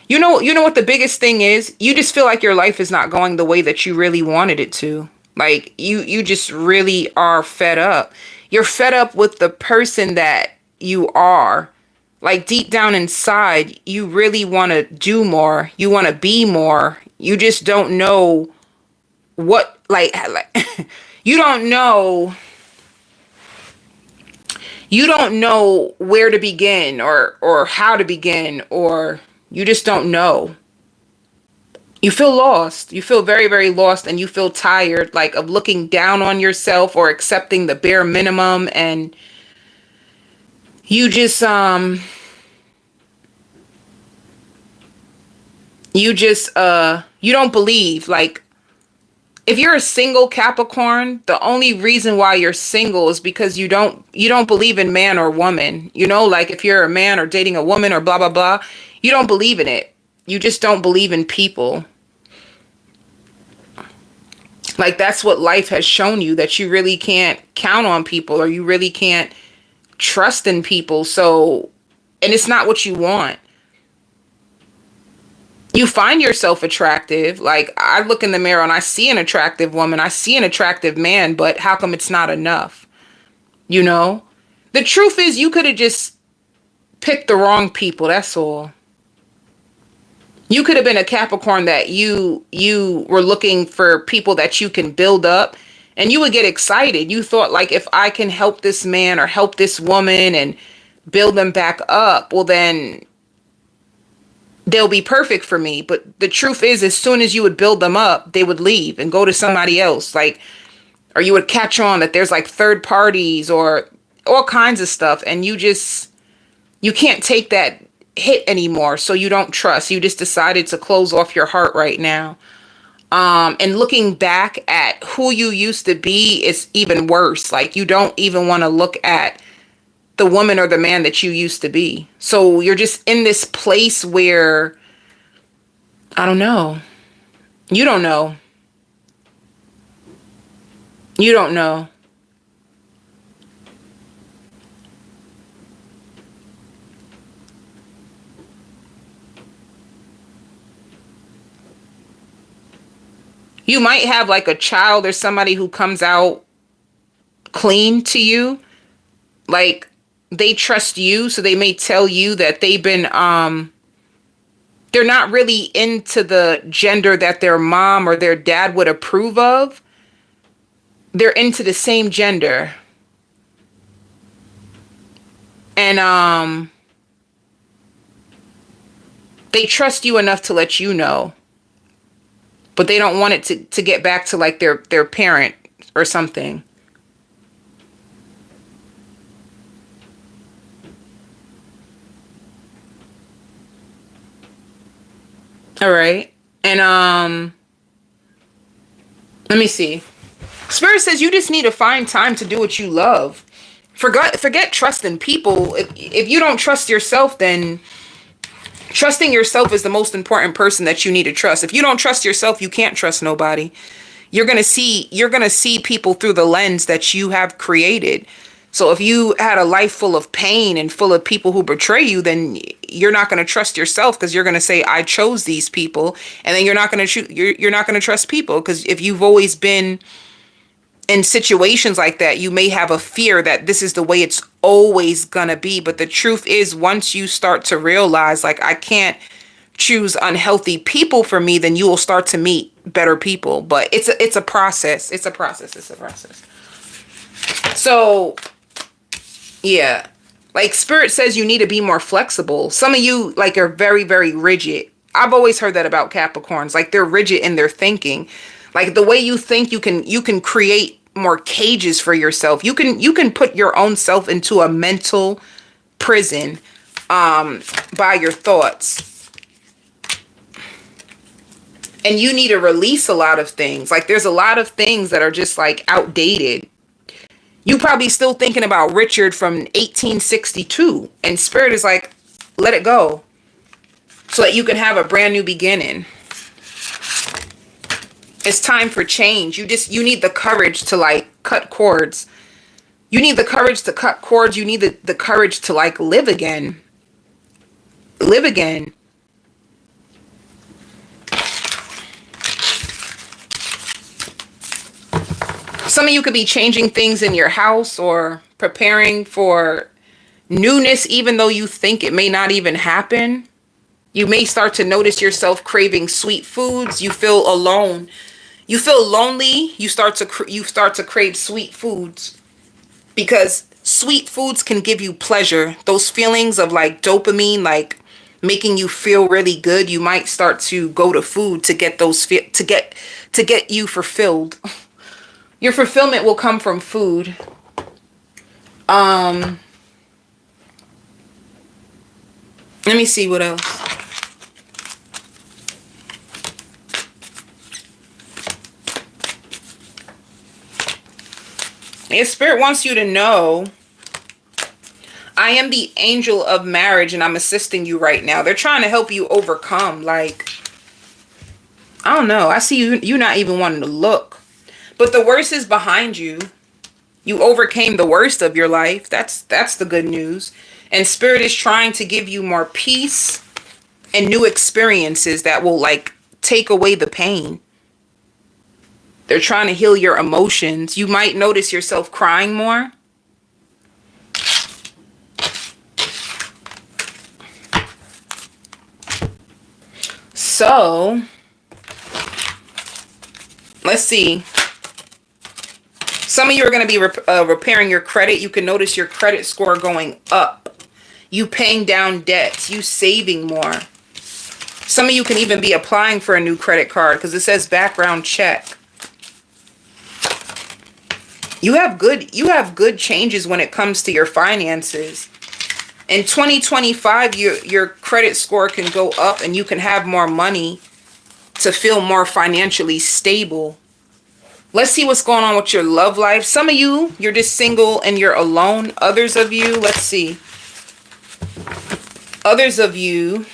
You know what the biggest thing is? You just feel like your life is not going the way that you really wanted it to. Like you just really are fed up. You're fed up with the person that you are. Like deep down inside, you really want to do more. You want to be more. You just don't know what, like you don't know where to begin or how to begin, or you just don't know. You feel lost. You feel very, very lost, and you feel tired, like of looking down on yourself or accepting the bare minimum, and you just you don't believe. Like if you're a single Capricorn, the only reason why you're single is because you don't believe in man or woman. You know, like if you're a man or dating a woman or blah blah blah, you don't believe in it. You just don't believe in people. Like that's what life has shown you, that you really can't count on people, or you really can't trust in people. So, and it's not what you want. You find yourself attractive. Like I look in the mirror and I see an attractive woman, I see an attractive man, but how come it's not enough? You know, the truth is you could have just picked the wrong people. That's all. You could have been a Capricorn that you were looking for people that you can build up, and you would get excited. You thought, like, if I can help this man or help this woman and build them back up, well, then they'll be perfect for me. But the truth is, as soon as you would build them up, they would leave and go to somebody else. Like, or you would catch on that there's like third parties or all kinds of stuff. And you can't take that hit anymore. So you don't trust. You just decided to close off your heart right now. And looking back at who you used to be is even worse. Like you don't even want to look at the woman or the man that you used to be. So you're just in this place where, I don't know. You don't know. You don't know. You might have like a child or somebody who comes out clean to you. Like they trust you, so they may tell you that they've been they're not really into the gender that their mom or their dad would approve of. They're into the same gender. And they trust you enough to let you know. But they don't want it to get back to like their parent or something. All right. And let me see. Spirit says you just need to find time to do what you love. Forget trusting people. If you don't trust yourself, then trusting yourself is the most important person that you need to trust. If you don't trust yourself, you can't trust nobody. You're going to see people through the lens that you have created. So if you had a life full of pain and full of people who betray you, then you're not going to trust yourself, because you're going to say, I chose these people. And then you're not going to trust people, because if you've always been in situations like that, you may have a fear that this is the way it's always going to be. But the truth is, once you start to realize, like, I can't choose unhealthy people for me, then you will start to meet better people. But it's a process. It's a process. So, yeah, like Spirit says you need to be more flexible. Some of you like are very, very rigid. I've always heard that about Capricorns. Like they're rigid in their thinking. Like the way you think, you can create more cages for yourself. You can put your own self into a mental prison by your thoughts. And you need to release a lot of things. Like there's a lot of things that are just like outdated. You probably still thinking about Richard from 1862, and Spirit is like, let it go so that you can have a brand new beginning. It's time for change. You need the courage to like cut cords. You need the courage to cut cords. You need the courage to like live again. Live again. Some of you could be changing things in your house or preparing for newness, even though you think it may not even happen. You may start to notice yourself craving sweet foods. You feel alone. You feel lonely. You start to crave sweet foods, because sweet foods can give you pleasure. Those feelings of like dopamine, like making you feel really good. You might start to go to food to get those to get you fulfilled. Your fulfillment will come from food. Let me see what else. Your spirit wants you to know, I am the angel of marriage and I'm assisting you right now. They're trying to help you overcome. Like, I don't know. I see you not even wanting to look. But the worst is behind you. You overcame the worst of your life. That's the good news. And Spirit is trying to give you more peace and new experiences that will like take away the pain. They're trying to heal your emotions. You might notice yourself crying more. So, let's see. Some of you are going to be repairing your credit. You can notice your credit score going up. You paying down debts. You saving more. Some of you can even be applying for a new credit card because it says background check. You have good changes when it comes to your finances. In 2025, your credit score can go up and you can have more money to feel more financially stable. Let's see what's going on with your love life. Some of you, you're just single and you're alone. Others of you, let's see. Others of you,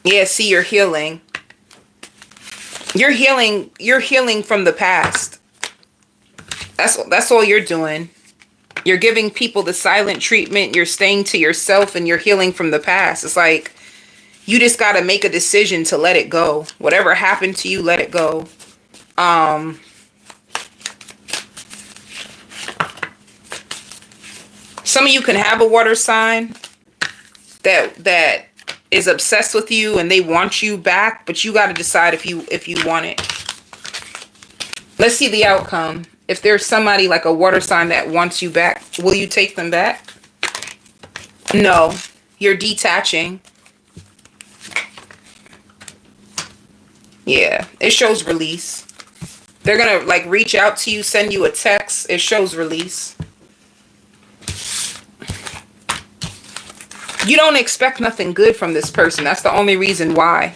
yeah, see, you're healing. You're healing from the past. That's all you're doing. You're giving people the silent treatment. You're staying to yourself and you're healing from the past. It's like you just got to make a decision to let it go. Whatever happened to you, let it go. Some of you can have a water sign that is obsessed with you and they want you back, but you got to decide if you want it. Let's see the outcome. If there's somebody like a water sign that wants you back, will you take them back? No, you're detaching. Yeah, it shows release. They're going to like reach out to you, send you a text. It shows release. You don't expect nothing good from this person. That's the only reason why.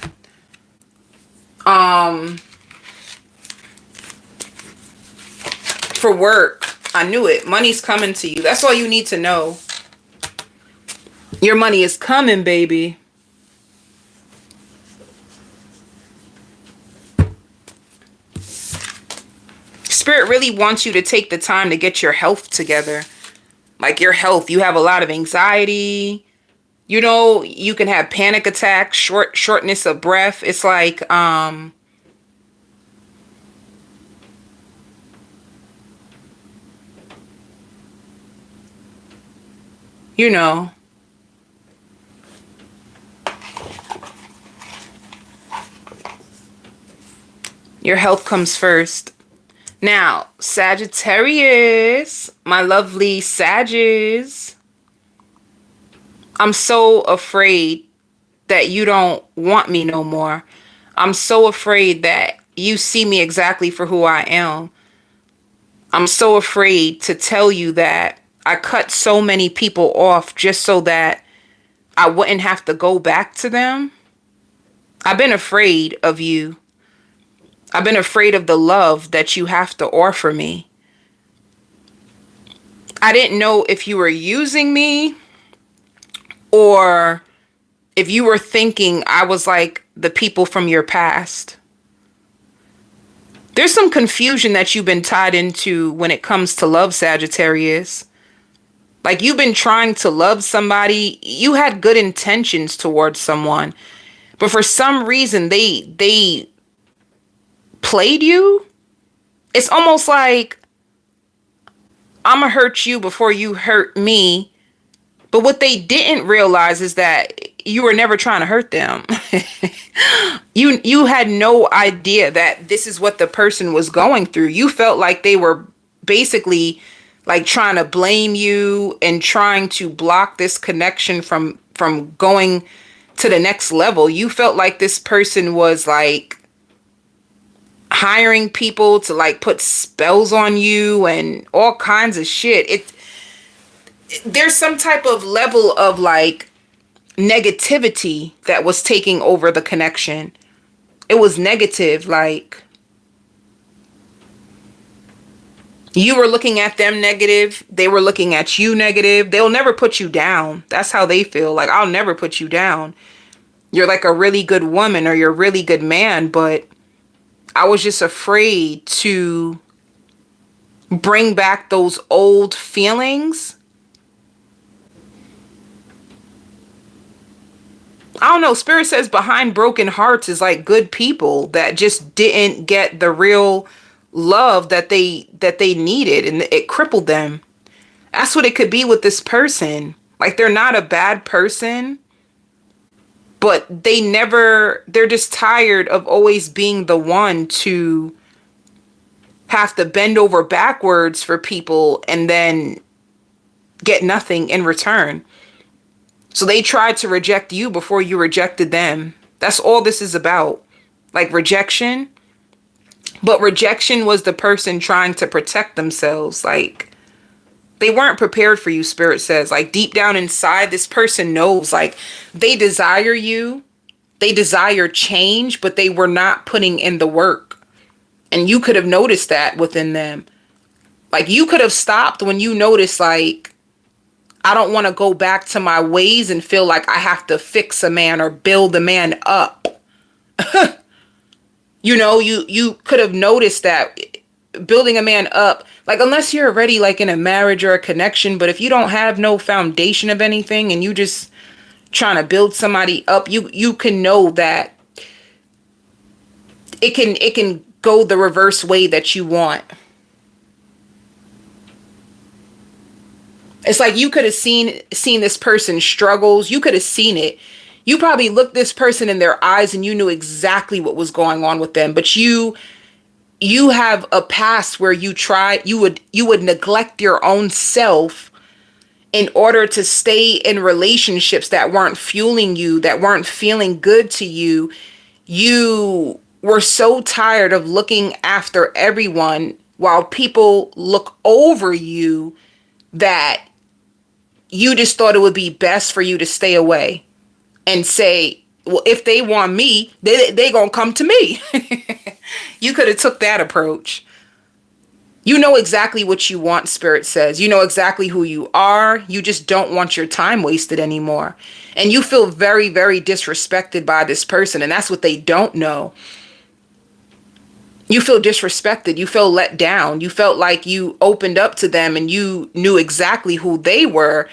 For work, I knew it. Money's coming to you. That's all you need to know. Your money is coming, baby. Spirit really wants you to take the time to get your health together. Like your health, you have a lot of anxiety. You know, you can have panic attacks, shortness of breath. It's like, you know, your health comes first. Now, Sagittarius, my lovely Saggies. I'm so afraid that you don't want me no more. I'm so afraid that you see me exactly for who I am. I'm so afraid to tell you that I cut so many people off just so that I wouldn't have to go back to them. I've been afraid of you. I've been afraid of the love that you have to offer me. I didn't know if you were using me or if you were thinking I was like the people from your past. There's some confusion that you've been tied into when it comes to love, Sagittarius. Like you've been trying to love somebody. You had good intentions towards someone, but for some reason they played you. It's almost like I'm gonna hurt you before you hurt me. But what they didn't realize is that you were never trying to hurt them. You had no idea that this is what the person was going through. You felt like they were basically like trying to blame you and trying to block this connection from going to the next level. You felt like this person was like hiring people to like put spells on you and all kinds of shit. There's some type of level of like negativity that was taking over the connection. It was negative. Like you were looking at them negative. They were looking at you negative. They'll never put you down. That's how they feel. Like, I'll never put you down. You're like a really good woman or you're a really good man. But I was just afraid to bring back those old feelings. I don't know. Spirit says behind broken hearts is like good people that just didn't get the real love that they needed, and it crippled them. That's what it could be with this person. Like they're not a bad person, but they're just tired of always being the one to have to bend over backwards for people and then get nothing in return. So they tried to reject you before you rejected them. That's all this is about. Like rejection. But rejection was the person trying to protect themselves. Like they weren't prepared for you, Spirit says. Like deep down inside, this person knows like they desire you. They desire change, but they were not putting in the work. And you could have noticed that within them. Like you could have stopped when you noticed like, I don't want to go back to my ways and feel like I have to fix a man or build a man up. You know, you could have noticed that building a man up, like unless you're already like in a marriage or a connection, but if you don't have no foundation of anything and you just trying to build somebody up, you can know that it can go the reverse way that you want. It's like you could have seen this person's struggles. You could have seen it. You probably looked this person in their eyes and you knew exactly what was going on with them. But you have a past where you would neglect your own self in order to stay in relationships that weren't fueling you, that weren't feeling good to you. You were so tired of looking after everyone while people look over you that you just thought it would be best for you to stay away and say, well, if they want me, they gonna come to me. You could have took that approach. You know exactly what you want, Spirit says. You know exactly who you are. You just don't want your time wasted anymore. And you feel very, very disrespected by this person. And that's what they don't know. You feel disrespected. You feel let down. You felt like you opened up to them and you knew exactly who they were.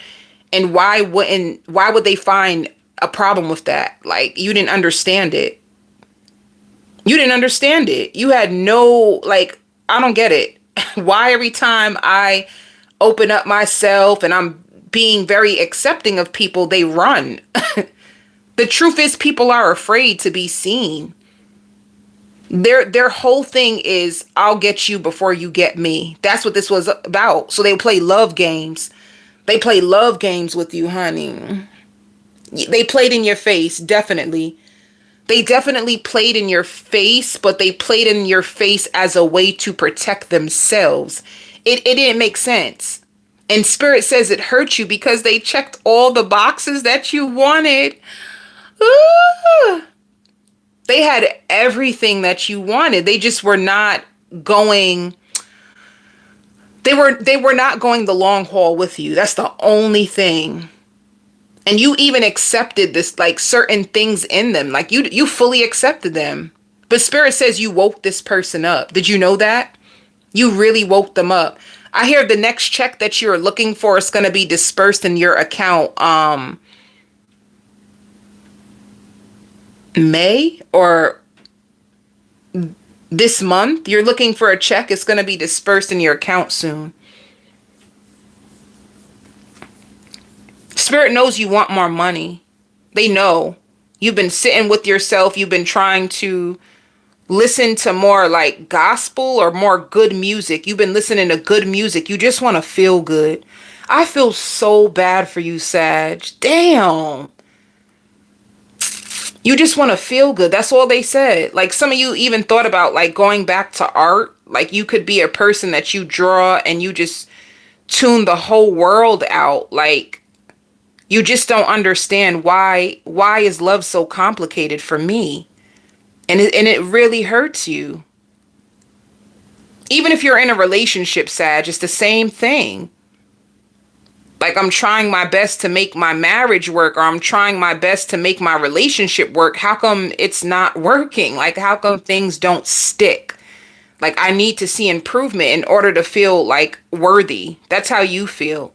And why would they find a problem with that? Like, you didn't understand it. You didn't understand it. You had no, like, I don't get it. Why every time I open up myself and I'm being very accepting of people, they run. The truth is, people are afraid to be seen. Their whole thing is, I'll get you before you get me. That's what this was about. So they play love games. They play love games with you, honey. They played in your face, definitely. They definitely played in your face, but they played in your face as a way to protect themselves. It didn't make sense. And Spirit says it hurt you because they checked all the boxes that you wanted. Ooh. They had everything that you wanted. They just were not going they were not going the long haul with you. That's the only thing. And you even accepted this, like certain things in them. Like you fully accepted them. But Spirit says you woke this person up. Did you know that? You really woke them up. I hear the next check that you're looking for is going to be dispersed in your account May or this month. You're looking for a check. It's going to be dispersed in your account soon. Spirit knows you want more money. They know. You've been sitting with yourself. You've been trying to listen to more like gospel or more good music. You've been listening to good music. You just want to feel good. I feel so bad for you, Sag. Damn. You just want to feel good. That's all they said. Like some of you even thought about like going back to art. Like you could be a person that you draw and you just tune the whole world out. Like you just don't understand why is love so complicated for me? And it really hurts you. Even if you're in a relationship, Sag, it's the same thing. Like I'm trying my best to make my marriage work, or I'm trying my best to make my relationship work. How come it's not working? Like how come things don't stick? Like I need to see improvement in order to feel like worthy. That's how you feel.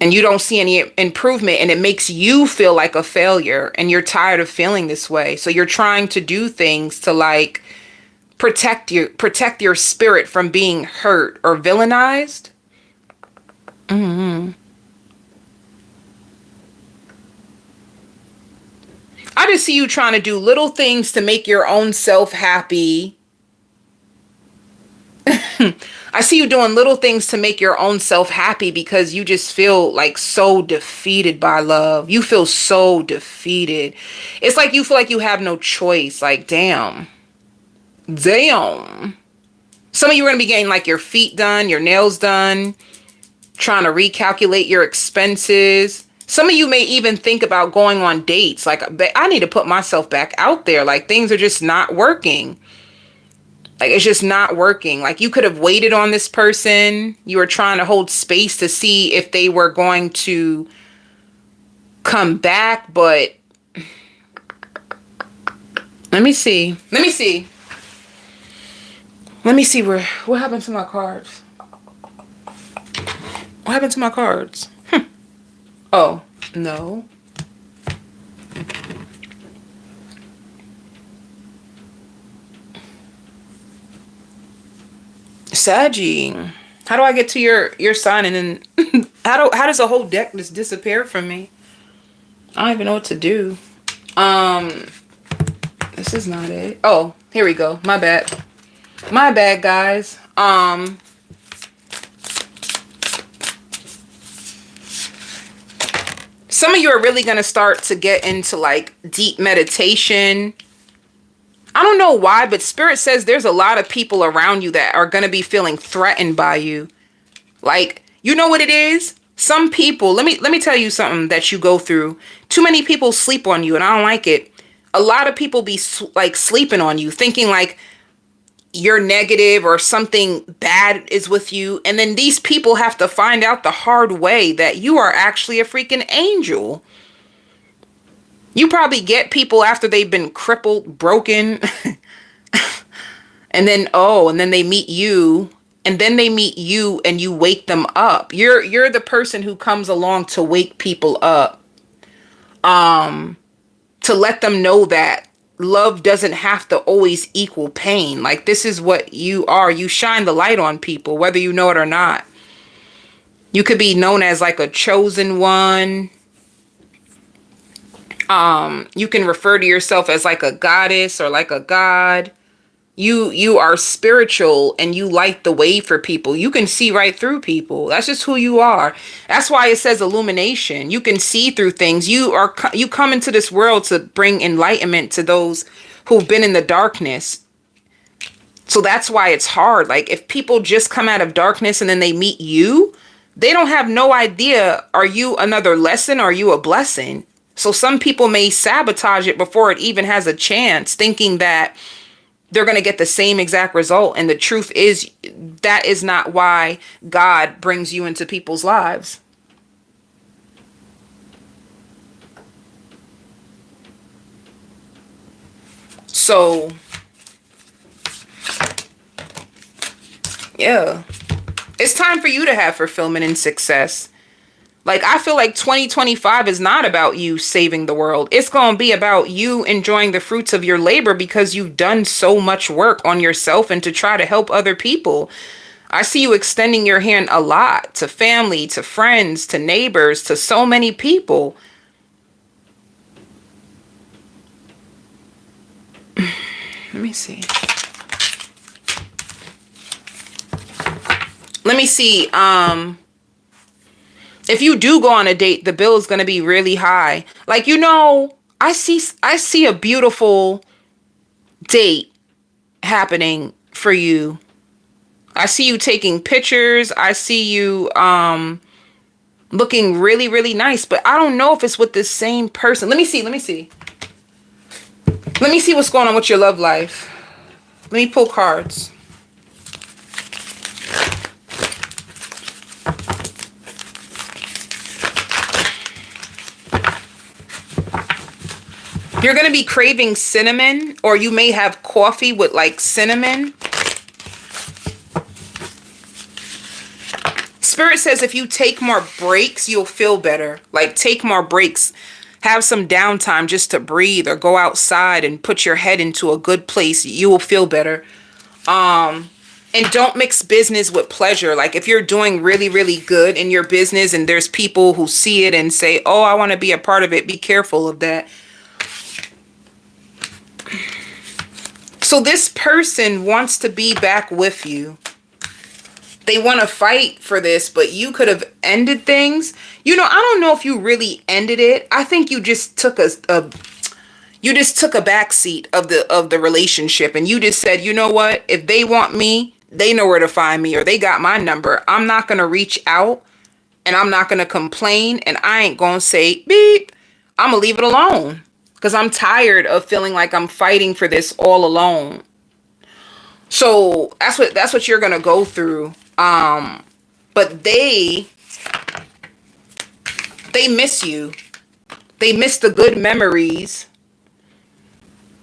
And you don't see any improvement, and it makes you feel like a failure, and you're tired of feeling this way. So you're trying to do things to like protect your spirit from being hurt or villainized. I just see you trying to do little things to make your own self happy. I see you doing little things to make your own self happy because you just feel like so defeated by love. You feel so defeated. It's like you feel like you have no choice. Like, damn. Damn. Some of you are going to be getting like your feet done, your nails done, trying to recalculate your expenses. Some of you may even think about going on dates. Like, I need to put myself back out there. Like, things are just not working. Like, it's just not working. Like, you could have waited on this person. You were trying to hold space to see if they were going to come back. But let me see. What happened to my cards? What happened to my cards? Oh, no. Saggy, how do I get to your sign, and then how does the whole deck just disappear from me? I don't even know what to do. This is not it. Oh, here we go. My bad, guys. Some of you are really gonna start to get into like deep meditation. I don't know why, but Spirit says there's a lot of people around you that are going to be feeling threatened by you. Like, you know what it is? Some people, let me tell you something that you go through. Too many people sleep on you, and I don't like it. A lot of people be like sleeping on you, thinking like you're negative or something bad is with you. And then these people have to find out the hard way that you are actually a freaking angel. You probably get people after they've been crippled, broken, and then they meet you, and you wake them up. You're the person who comes along to wake people up, to let them know that love doesn't have to always equal pain. Like, this is what you are. You shine the light on people, whether you know it or not. You could be known as like a chosen one. You can refer to yourself as like a goddess or like a god. You are spiritual and you light the way for people. You can see right through people. That's just who you are. That's why it says illumination. You can see through things. You come into this world to bring enlightenment to those who've been in the darkness. So that's why it's hard. Like if people just come out of darkness and then they meet you, they don't have no idea, are you another lesson or are you a blessing? So some people may sabotage it before it even has a chance, thinking that they're going to get the same exact result. And the truth is, that is not why God brings you into people's lives. So, yeah, it's time for you to have fulfillment and success. Like, I feel like 2025 is not about you saving the world. It's going to be about you enjoying the fruits of your labor because you've done so much work on yourself and to try to help other people. I see you extending your hand a lot to family, to friends, to neighbors, to so many people. Let me see. Let me see. If you do go on a date, the bill is going to be really high. Like, I see a beautiful date happening for you. I see you taking pictures. I see you looking really, really nice, but I don't know if it's with the same person. Let me see. Let me see what's going on with your love life. Let me pull cards. You're going to be craving cinnamon, or you may have coffee with like cinnamon. Spirit says if you take more breaks, you'll feel better. Like, take more breaks. Have some downtime just to breathe, or go outside and put your head into a good place. You will feel better. And don't mix business with pleasure. Like, if you're doing really, really good in your business and there's people who see it and say, oh, I want to be a part of it, be careful of that. So this person wants to be back with you. They want to fight for this, but you could have ended things. I don't know if you really ended it. I think you just took a backseat of the relationship, and you just said, you know what? If they want me, they know where to find me, or they got my number. I'm not going to reach out, and I'm not going to complain, and I ain't going to say beep. I'm going to leave it alone. Because I'm tired of feeling like I'm fighting for this all alone. So that's what you're gonna go through. But they miss you. They miss the good memories.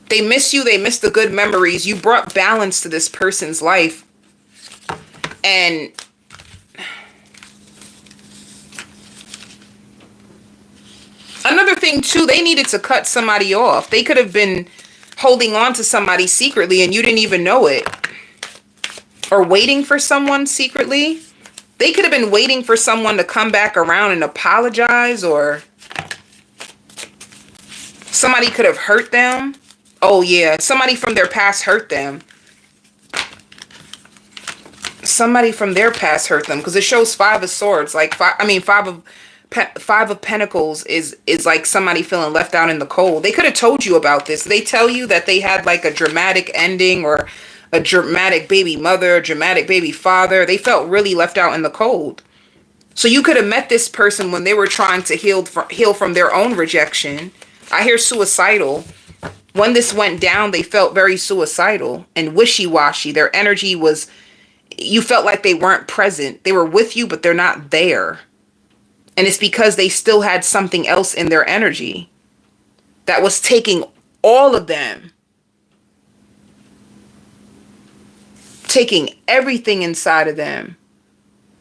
They miss you. They miss the good memories. You brought balance to this person's life. And another thing too, they needed to cut somebody off. They could have been holding on to somebody secretly and you didn't even know it. Or waiting for someone secretly. They could have been waiting for someone to come back around and apologize, or somebody could have hurt them. Oh yeah, somebody from their past hurt them. Somebody from their past hurt them, because it shows 5 of swords. Like, Five of Pentacles is like somebody feeling left out in the cold. They could have told you about this. They tell you that they had like a dramatic ending, or a dramatic baby mother, a dramatic baby father. They felt really left out in the cold. So you could have met this person when they were trying to heal from their own rejection. I hear suicidal. When this went down, they felt very suicidal and wishy-washy. Their energy was, you felt like they weren't present. They were with you, but they're not there. And it's because they still had something else in their energy that was taking all of them. Taking everything inside of them.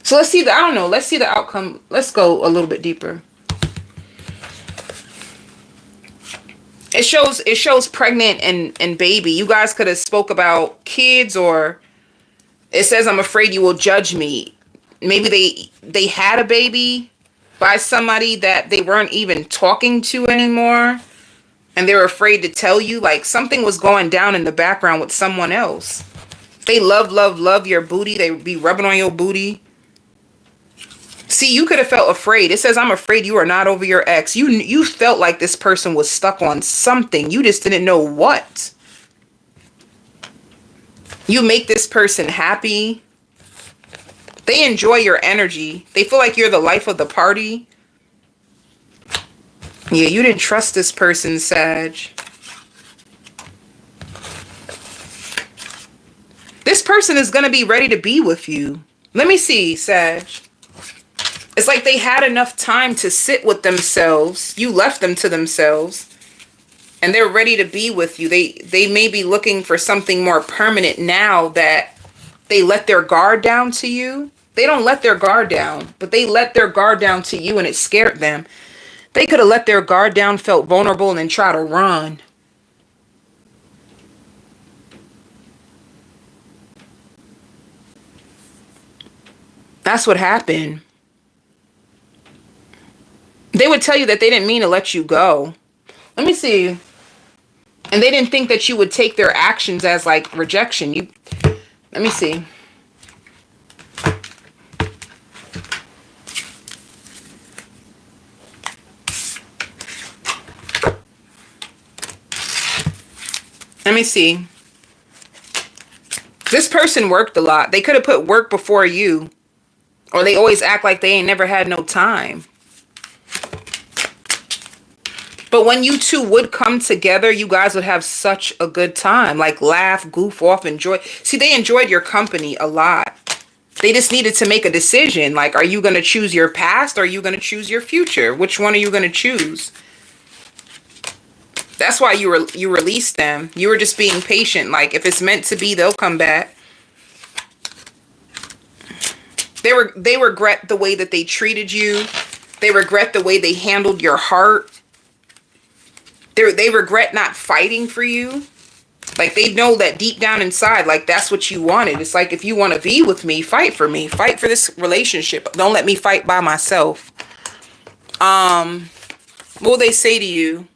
So let's see let's see the outcome. Let's go a little bit deeper. It shows pregnant and baby. You guys could have spoke about kids, or it says, I'm afraid you will judge me. Maybe they had a baby by somebody that they weren't even talking to anymore. And they're afraid to tell you, like something was going down in the background with someone else. They love your booty. They be rubbing on your booty. See, you could have felt afraid. It says, I'm afraid you are not over your ex. You felt like this person was stuck on something. You just didn't know what. You make this person happy. They enjoy your energy. They feel like you're the life of the party. Yeah, you didn't trust this person, Sag. This person is going to be ready to be with you. Let me see, Sag. It's like they had enough time to sit with themselves. You left them to themselves. And they're ready to be with you. They may be looking for something more permanent now that they let their guard down to you. They don't let their guard down, but they let their guard down to you and it scared them. They could have let their guard down, felt vulnerable, and then try to run. That's what happened. They would tell you that they didn't mean to let you go. Let me see. And they didn't think that you would take their actions as like rejection. Let me see. Let me see. This person worked a lot. They could have put work before you. Or they always act like they ain't never had no time. But when you two would come together, you guys would have such a good time. Like laugh, goof off, enjoy. See, they enjoyed your company a lot. They just needed to make a decision. Like, are you going to choose your past or are you going to choose your future? Which one are you going to choose? That's why you released them. You were just being patient. Like, if it's meant to be, they'll come back. They regret the way that they treated you. They regret the way they handled your heart. They regret not fighting for you. Like, they know that deep down inside, like, that's what you wanted. It's like, if you want to be with me, fight for me. Fight for this relationship. Don't let me fight by myself. What will they say to you?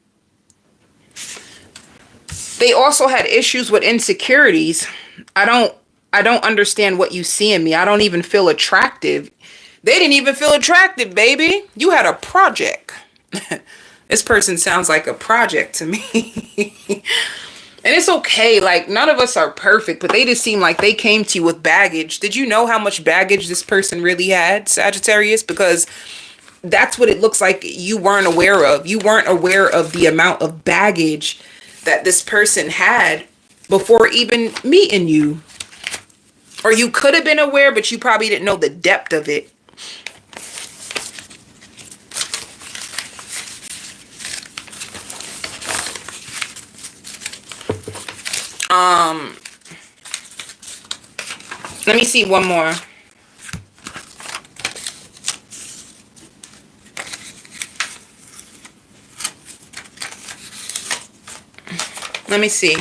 They also had issues with insecurities. I don't understand what you see in me. I don't even feel attractive. They didn't even feel attractive, baby. You had a project. This person sounds like a project to me. And it's okay. Like, none of us are perfect, but they just seem like they came to you with baggage. Did you know how much baggage this person really had, Sagittarius? Because that's what it looks like you weren't aware of. You weren't aware of the amount of baggage that this person had before even meeting you. Or you could have been aware, but you probably didn't know the depth of it. Let me see one more. Let me see.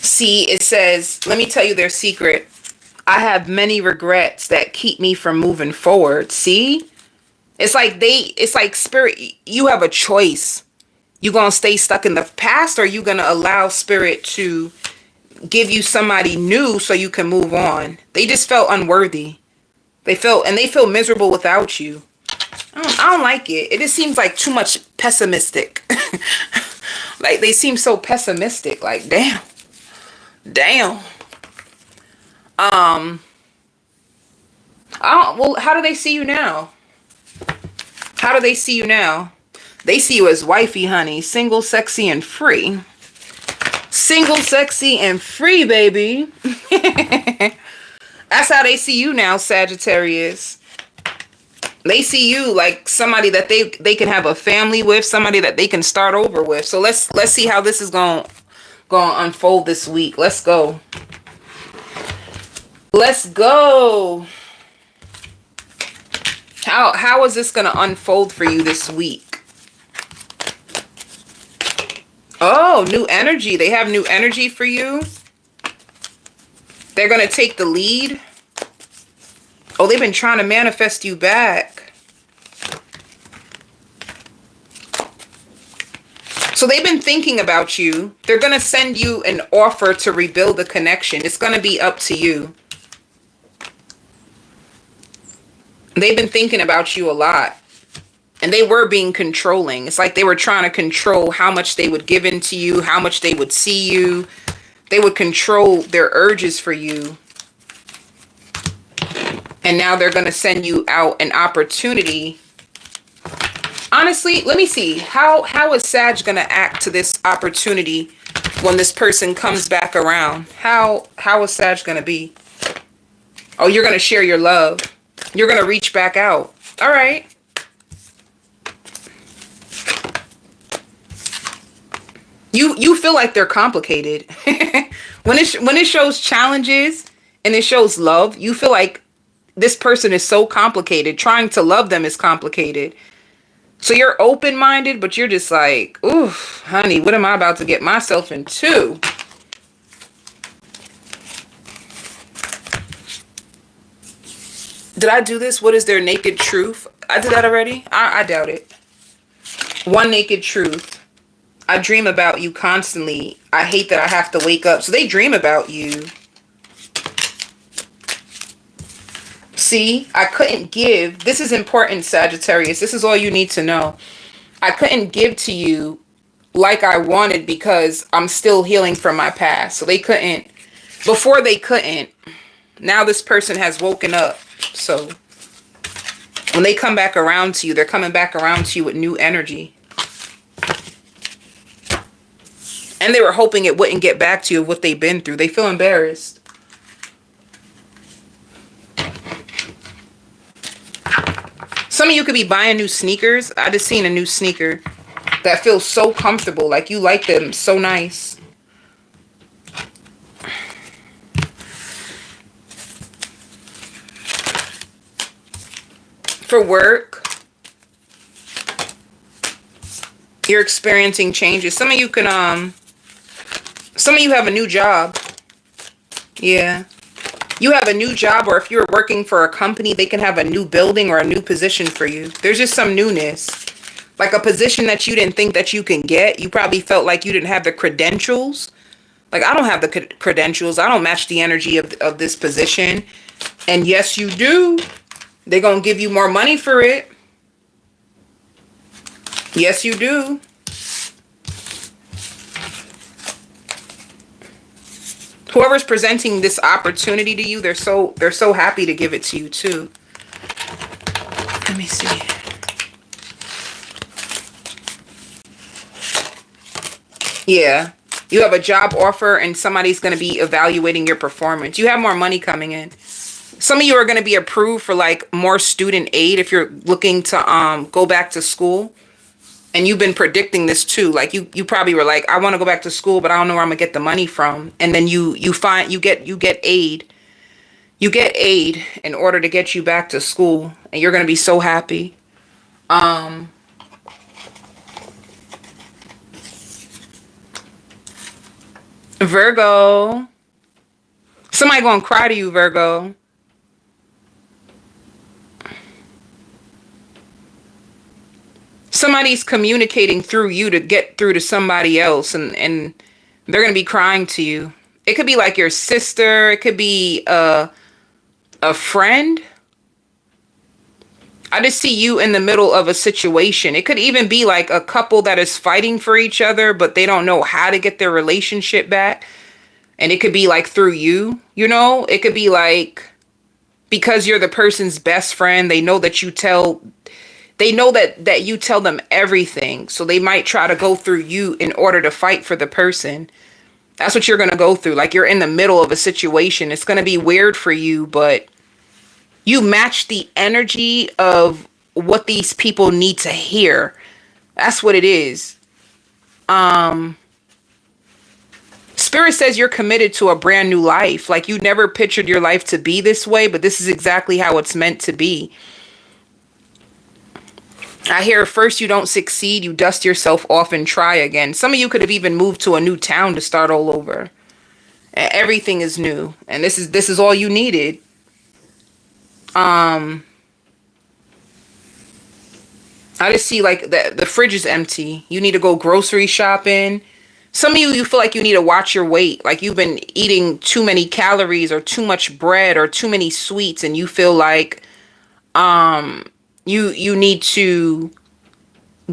See, it says, let me tell you their secret. I have many regrets that keep me from moving forward. See? It's like spirit, you have a choice. You gonna stay stuck in the past, or you gonna allow spirit to give you somebody new so you can move on? They just felt unworthy. They feel miserable without you. I don't like it. It just seems like too much pessimistic. Like, they seem so pessimistic. Like, damn. Well, how do they see you now? How do they see you now? They see you as wifey, honey. Single, sexy, and free. Single, sexy, and free, baby. That's how they see you now, Sagittarius. They see you like somebody that they can have a family with, somebody that they can start over with. So let's see how this is going to unfold this week. Let's go. Let's go. How is this going to unfold for you this week? Oh, new energy. They have new energy for you. They're going to take the lead. Oh, they've been trying to manifest you back. So they've been thinking about you. They're going to send you an offer to rebuild the connection. It's going to be up to you. They've been thinking about you a lot. And they were being controlling. It's like they were trying to control how much they would give into you, how much they would see you. They would control their urges for you. And now they're going to send you out an opportunity. Honestly, let me see. How is Sag going to act to this opportunity when this person comes back around? How is Sag going to be? Oh, you're going to share your love. You're going to reach back out. All right. You feel like they're complicated. when it shows challenges and it shows love, you feel like this person is so complicated. Trying to love them is complicated. So you're open-minded, but you're just like, ooh, honey, what am I about to get myself into? Did I do this? What is their naked truth? I did that already? I doubt it. One naked truth. I dream about you constantly. I hate that I have to wake up. So they dream about you. See, I couldn't give. This is important, Sagittarius. This is all you need to know. I couldn't give to you like I wanted because I'm still healing from my past. So they couldn't. Before they couldn't. Now this person has woken up. So when they come back around to you, they're coming back around to you with new energy. And they were hoping it wouldn't get back to you of what they've been through. They feel embarrassed. Some of you could be buying new sneakers. I just seen a new sneaker that feels so comfortable. Like you like them so nice. For work, you're experiencing changes. Some of you can, some of you have a new job. Yeah. You have a new job, or if you're working for a company, they can have a new building or a new position for you. There's just some newness. Like a position that you didn't think that you can get. You probably felt like you didn't have the credentials. Like, I don't have the credentials. I don't match the energy of this position. And yes, you do. They're going to give you more money for it. Yes, you do. Whoever's presenting this opportunity to you, they're so happy to give it to you too. Let me see. Yeah. You have a job offer and somebody's going to be evaluating your performance. You have more money coming in. Some of you are going to be approved for like more student aid if you're looking to go back to school. And you've been predicting this too. Like you probably were like, I want to go back to school, but I don't know where I'm gonna get the money from. And then you get aid. You get aid in order to get you back to school, and you're gonna be so happy. Virgo. Somebody gonna cry to you, Virgo. Somebody's communicating through you to get through to somebody else, and they're going to be crying to you. It could be like your sister. It could be a friend. I just see you in the middle of a situation. It could even be like a couple that is fighting for each other, but they don't know how to get their relationship back. And it could be like through you, you know? It could be like because you're the person's best friend, they know that you tell... They know that you tell them everything. So they might try to go through you in order to fight for the person. That's what you're going to go through. Like you're in the middle of a situation. It's going to be weird for you, but you match the energy of what these people need to hear. That's what it is. Spirit says you're committed to a brand new life. Like you never pictured your life to be this way, but this is exactly how it's meant to be. I hear first you don't succeed, you dust yourself off and try again. Some of you could have even moved to a new town to start all over. Everything is new. And this is all you needed. I I just see like the fridge is empty. You need to go grocery shopping. Some of you, you feel like you need to watch your weight. Like you've been eating too many calories or too much bread or too many sweets, and you feel like you need to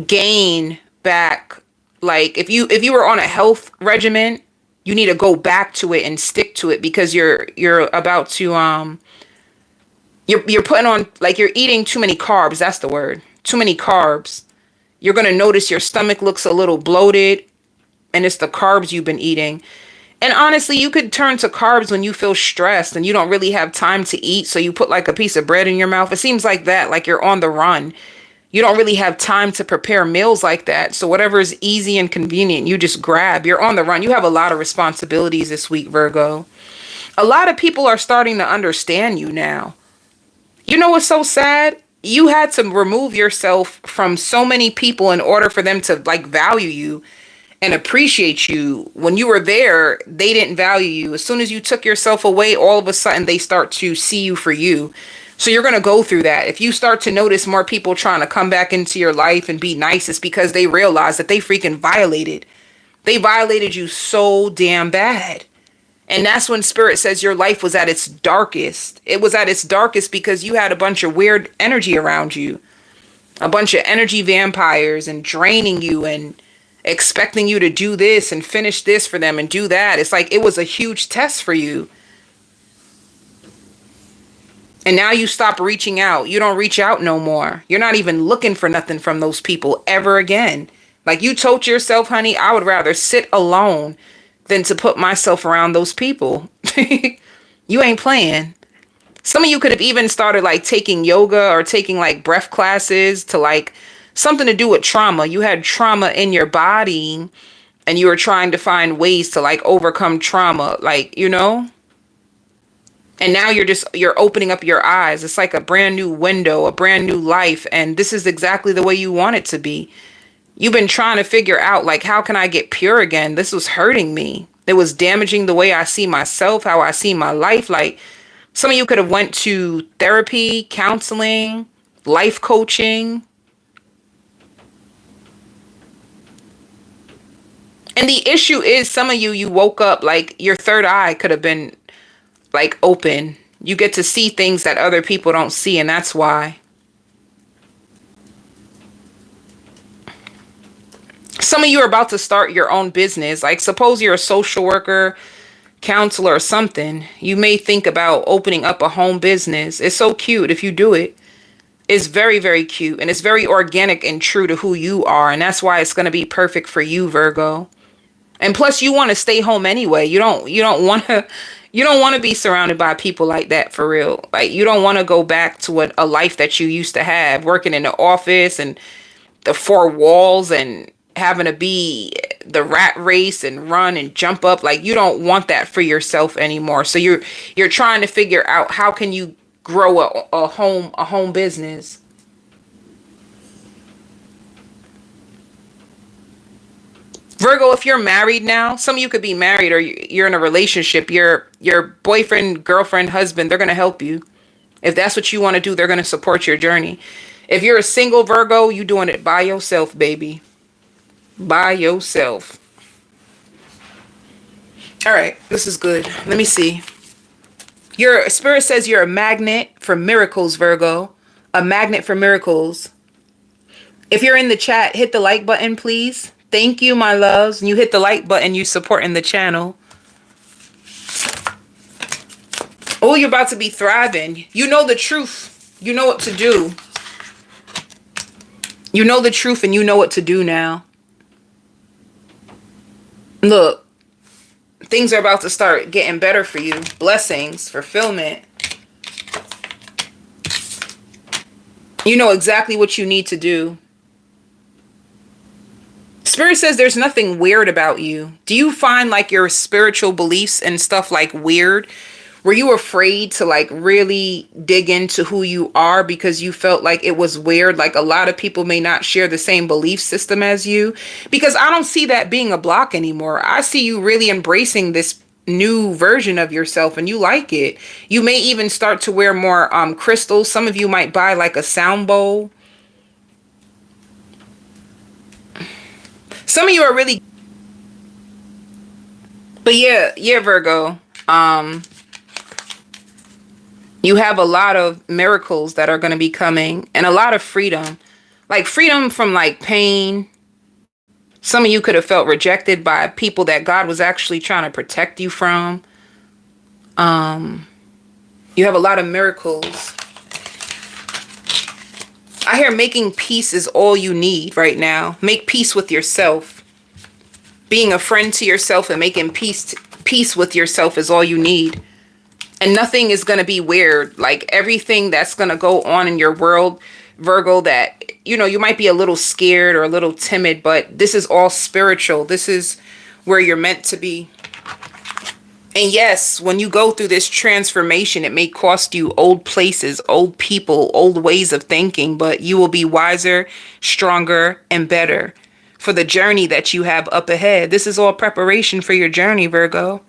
gain back. Like if you were on a health regimen, you need to go back to it and stick to it, because you're about to you're putting on, like, you're eating too many carbs. That's the word. Too many carbs. You're going to notice your stomach looks a little bloated, and it's the carbs you've been eating. And honestly, you could turn to carbs when you feel stressed and you don't really have time to eat. So you put like a piece of bread in your mouth. It seems like that, like you're on the run. You don't really have time to prepare meals like that. So whatever is easy and convenient, you just grab. You're on the run. You have a lot of responsibilities this week, Virgo. A lot of people are starting to understand you now. You know what's so sad? You had to remove yourself from so many people in order for them to like value you and appreciate you. When you were there, they didn't value you. As soon as you took yourself away, all of a sudden they start to see you for you. So you're going to go through that. If you start to notice more people trying to come back into your life and be nice, it's because they realize that they freaking violated. They violated you so damn bad. And that's when Spirit says your life was at its darkest. It was at its darkest because you had a bunch of weird energy around you. A bunch of energy vampires and draining you and expecting you to do this and finish this for them and do that. It's like it was a huge test for you. And now you stop reaching out. You don't reach out no more. You're not even looking for nothing from those people ever again. Like you told yourself, honey, I would rather sit alone than to put myself around those people. You ain't playing. Some of you could have even started like taking yoga or taking like breath classes to like something to do with trauma. You had trauma in your body and you were trying to find ways to like overcome trauma, like, you know? And now you're opening up your eyes. It's like a brand new window, a brand new life. And this is exactly the way you want it to be. You've been trying to figure out, like, how can I get pure again? This was hurting me. It was damaging the way I see myself, how I see my life. Like, some of you could have went to therapy, counseling, life coaching. And the issue is some of you woke up, like, your third eye could have been, like, open. You get to see things that other people don't see, and that's why. Some of you are about to start your own business. Like suppose you're a social worker, counselor, or something. You may think about opening up a home business. It's so cute if you do it. It's very, very cute. And it's very organic and true to who you are. And that's why it's going to be perfect for you, Virgo. And plus you want to stay home anyway. You don't want to be surrounded by people like that for real. Like you don't want to go back to a life that you used to have, working in the office and the four walls and having to be the rat race and run and jump up. Like you don't want that for yourself anymore. So you're trying to figure out how can you grow a home business. Virgo, if you're married now, some of you could be married or you're in a relationship, your boyfriend, girlfriend, husband, they're going to help you. If that's what you want to do, they're going to support your journey. If you're a single Virgo, you're doing it by yourself, baby. By yourself. All right, this is good. Let me see. Your spirit says you're a magnet for miracles, Virgo. A magnet for miracles. If you're in the chat, hit the like button, please. Thank you, my loves. And you hit the like button, you supporting the channel. Oh, you're about to be thriving. You know the truth. You know what to do. You know the truth and you know what to do now. Look, things are about to start getting better for you. Blessings, fulfillment. You know exactly what you need to do. Spirit says there's nothing weird about you. Do you find like your spiritual beliefs and stuff like weird? Were you afraid to like really dig into who you are because you felt like it was weird? Like a lot of people may not share the same belief system as you, because I don't see that being a block anymore. I see you really embracing this new version of yourself and you like it. You may even start to wear more crystals. Some of you might buy like a sound bowl. Some of you are really, but yeah, Virgo. You have a lot of miracles that are going to be coming and a lot of freedom. Like freedom from like pain. Some of you could have felt rejected by people that God was actually trying to protect you from. You have a lot of miracles. I hear making peace is all you need right now. Make peace with yourself. Being a friend to yourself and making peace with yourself is all you need. And nothing is going to be weird. Like everything that's going to go on in your world, Virgo, that, you know, you might be a little scared or a little timid, but this is all spiritual. This is where you're meant to be. And yes, when you go through this transformation, it may cost you old places, old people, old ways of thinking, but you will be wiser, stronger, and better for the journey that you have up ahead. This is all preparation for your journey, Virgo.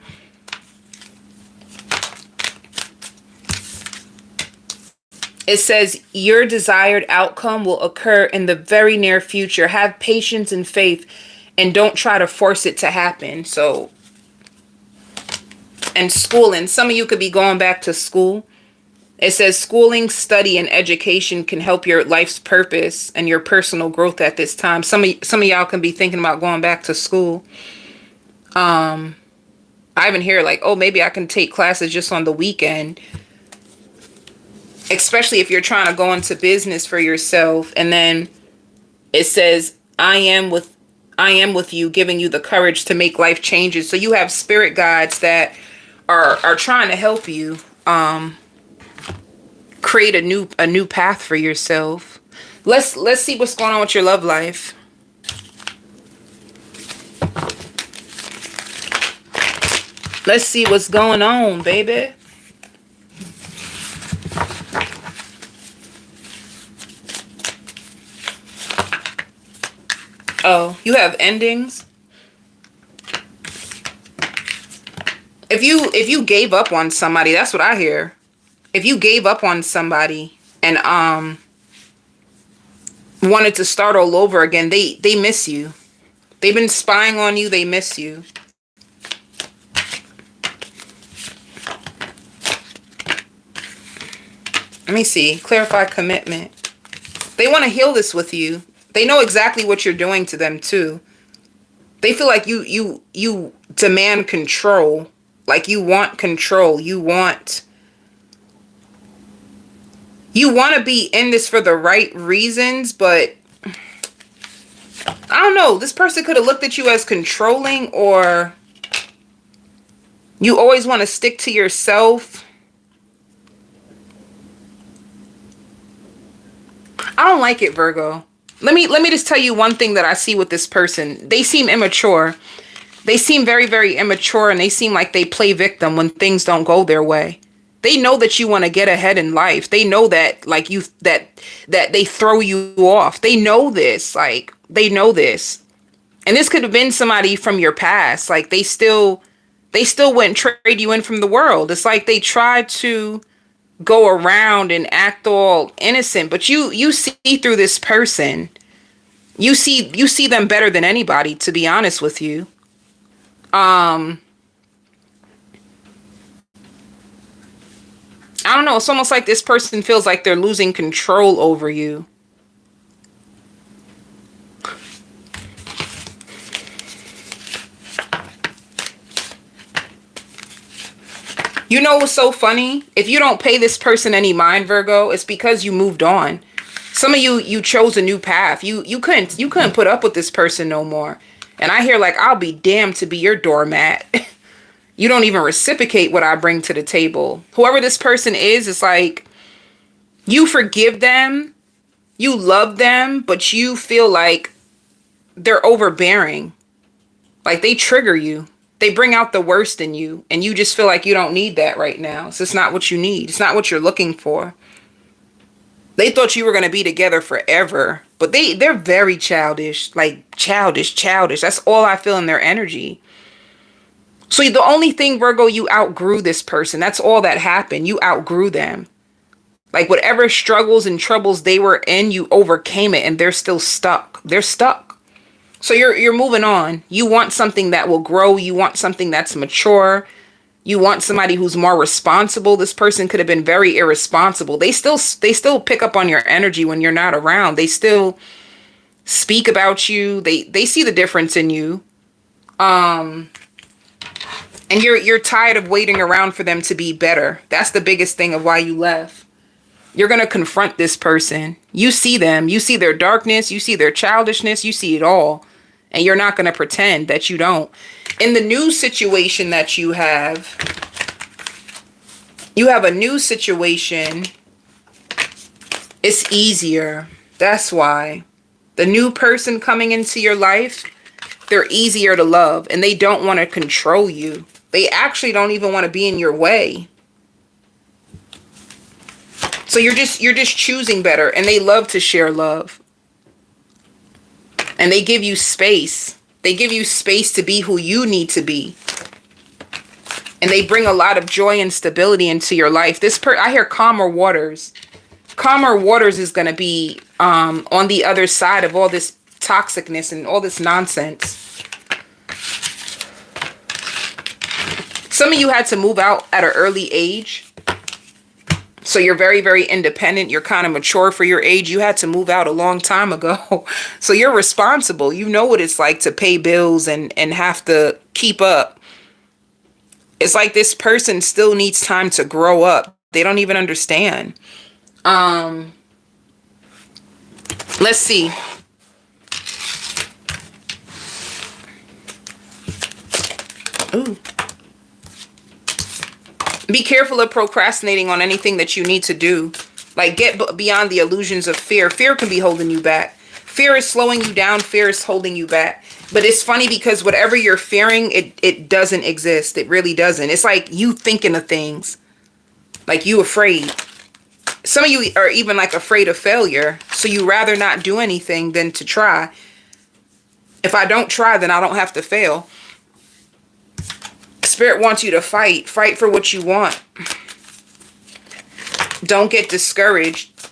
It says your desired outcome will occur in the very near future. Have patience and faith and don't try to force it to happen. So, and schooling. Some of you could be going back to school. It says schooling, study, and education can help your life's purpose and your personal growth at this time. Some of y'all can be thinking about going back to school. I even hear like, oh, maybe I can take classes just on the weekend. Especially if you're trying to go into business for yourself. And then it says, I am with you, giving you the courage to make life changes. So you have spirit guides that are trying to help you create a new path for yourself. Let's see what's going on with your love life. Let's see what's going on, baby. Oh, you have endings. If you gave up on somebody, that's what I hear. If you gave up on somebody and wanted to start all over again, they miss you. They've been spying on you, they miss you. Let me see. Clarify commitment. They want to heal this with you. They know exactly what you're doing to them too. They feel like you demand control. Like you want control. You want to be in this for the right reasons, but I don't know. This person could have looked at you as controlling, or you always want to stick to yourself. I don't like it, Virgo. Let me just tell you one thing that I see with this person. They seem immature. They seem very, very immature, and they seem like they play victim when things don't go their way. They know that you want to get ahead in life. They know that like that they throw you off. They know this. Like they know this. And this could have been somebody from your past. Like they still wouldn't trade you in from the world. It's like they tried to go around and act all innocent, but you see through this person. You see them better than anybody, to be honest with you. I don't know, it's almost like this person feels like they're losing control over you. You know what's so funny? If you don't pay this person any mind, Virgo, it's because you moved on. Some of you chose a new path. You couldn't put up with this person no more. And I hear like, I'll be damned to be your doormat. You don't even reciprocate what I bring to the table. Whoever this person is, it's like you forgive them, you love them, but you feel like they're overbearing. Like they trigger you. They bring out the worst in you, and you just feel like you don't need that right now. So it's not what you need. It's not what you're looking for. They thought you were going to be together forever, but they're very childish, like childish. That's all I feel in their energy. So the only thing, Virgo, you outgrew this person. That's all that happened. You outgrew them. Like whatever struggles and troubles they were in, you overcame it, and they're still stuck. They're stuck. So you're moving on. You want something that will grow. You want something that's mature. You want somebody who's more responsible. This person could have been very irresponsible. They still pick up on your energy when you're not around. They still speak about you. They see the difference in you. And you're tired of waiting around for them to be better. That's the biggest thing of why you left. You're going to confront this person. You see them. You see their darkness. You see their childishness. You see it all. And you're not going to pretend that you don't. In the new situation that you have a new situation. It's easier. That's why. The new person coming into your life, they're easier to love. And they don't want to control you. They actually don't even want to be in your way. So you're just choosing better. And they love to share love. And they give you space. They give you space to be who you need to be. And they bring a lot of joy and stability into your life. I hear calmer waters. Calmer waters is going to be on the other side of all this toxicness and all this nonsense. Some of you had to move out at an early age. So you're very, very independent. You're kind of mature for your age. You had to move out a long time ago. So you're responsible. You know what it's like to pay bills and have to keep up. It's like this person still needs time to grow up. They don't even understand. Let's see. Ooh. Be careful of procrastinating on anything that you need to do. Like, get beyond the illusions of fear. Fear can be holding you back. Fear is slowing you down. Fear is holding you back. But it's funny because whatever you're fearing, it doesn't exist. It really doesn't. It's like you thinking of things. Like you afraid. Some of you are even like afraid of failure. So you rather not do anything than to try. If I don't try, then I don't have to fail. Spirit wants you to fight. Fight for what you want. Don't get discouraged.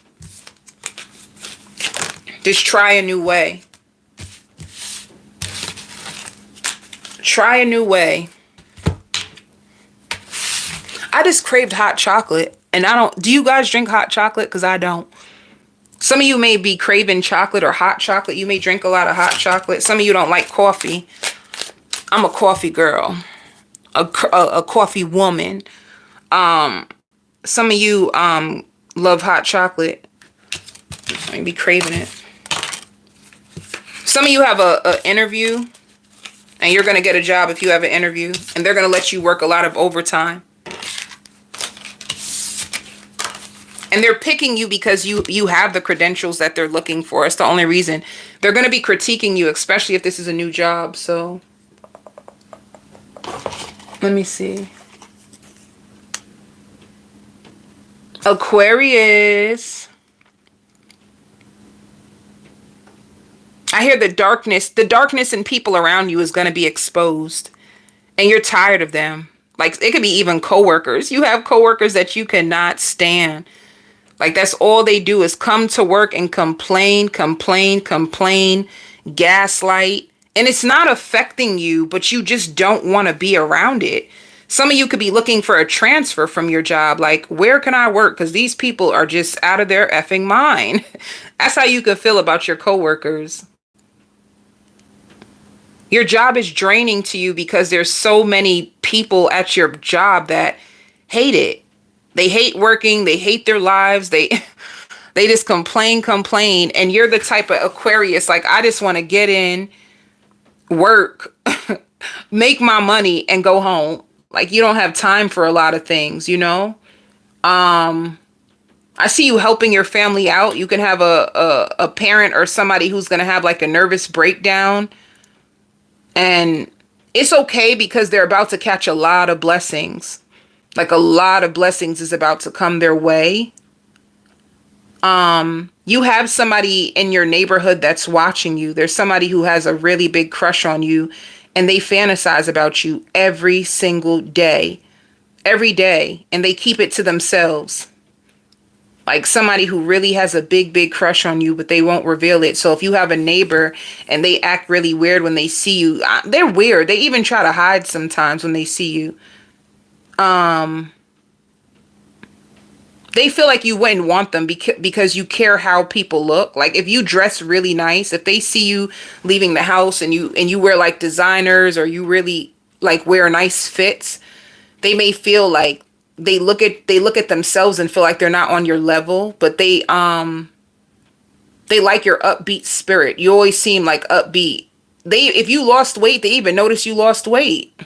Just try a new way. Try a new way. I just craved hot chocolate. And do you guys drink hot chocolate? Because I don't. Some of you may be craving chocolate or hot chocolate. You may drink a lot of hot chocolate. Some of you don't like coffee. I'm a coffee girl. A coffee woman. Some of you love hot chocolate. I be craving it. Some of you have a interview, and you're gonna get a job if you have an interview, and they're gonna let you work a lot of overtime. And they're picking you because you have the credentials that they're looking for. It's the only reason. They're gonna be critiquing you, especially if this is a new job. So let me see. Aquarius. I hear the darkness in people around you is going to be exposed. And you're tired of them. Like, it could be even coworkers. You have coworkers that you cannot stand. Like, that's all they do is come to work and complain, gaslight. And it's not affecting you, but you just don't want to be around it. Some of you could be looking for a transfer from your job. Like, where can I work? Because these people are just out of their effing mind. That's how you could feel about your coworkers. Your job is draining to you because there's so many people at your job that hate it. They hate working. They hate their lives. They just complain. And you're the type of Aquarius, like, I just want to get in, work, make my money, and go home. Like, you don't have time for a lot of things, you know? I see you helping your family out. You can have a parent or somebody who's going to have like a nervous breakdown. And it's okay because they're about to catch a lot of blessings. Like, a lot of blessings is about to come their way. You have somebody in your neighborhood that's watching you. There's somebody who has a really big crush on you. And they fantasize about you every single day. Every day. And they keep it to themselves. Like somebody who really has a big, big crush on you, but they won't reveal it. So if you have a neighbor and they act really weird when they see you, they're weird. They even try to hide sometimes when they see you. They feel like you wouldn't want them because you care how people look. Like if you dress really nice, if they see you leaving the house and you wear like designers, or you really like wear nice fits, they may feel like they look at themselves and feel like they're not on your level, but they like your upbeat spirit. You always seem like upbeat. If you lost weight, they even notice you lost weight.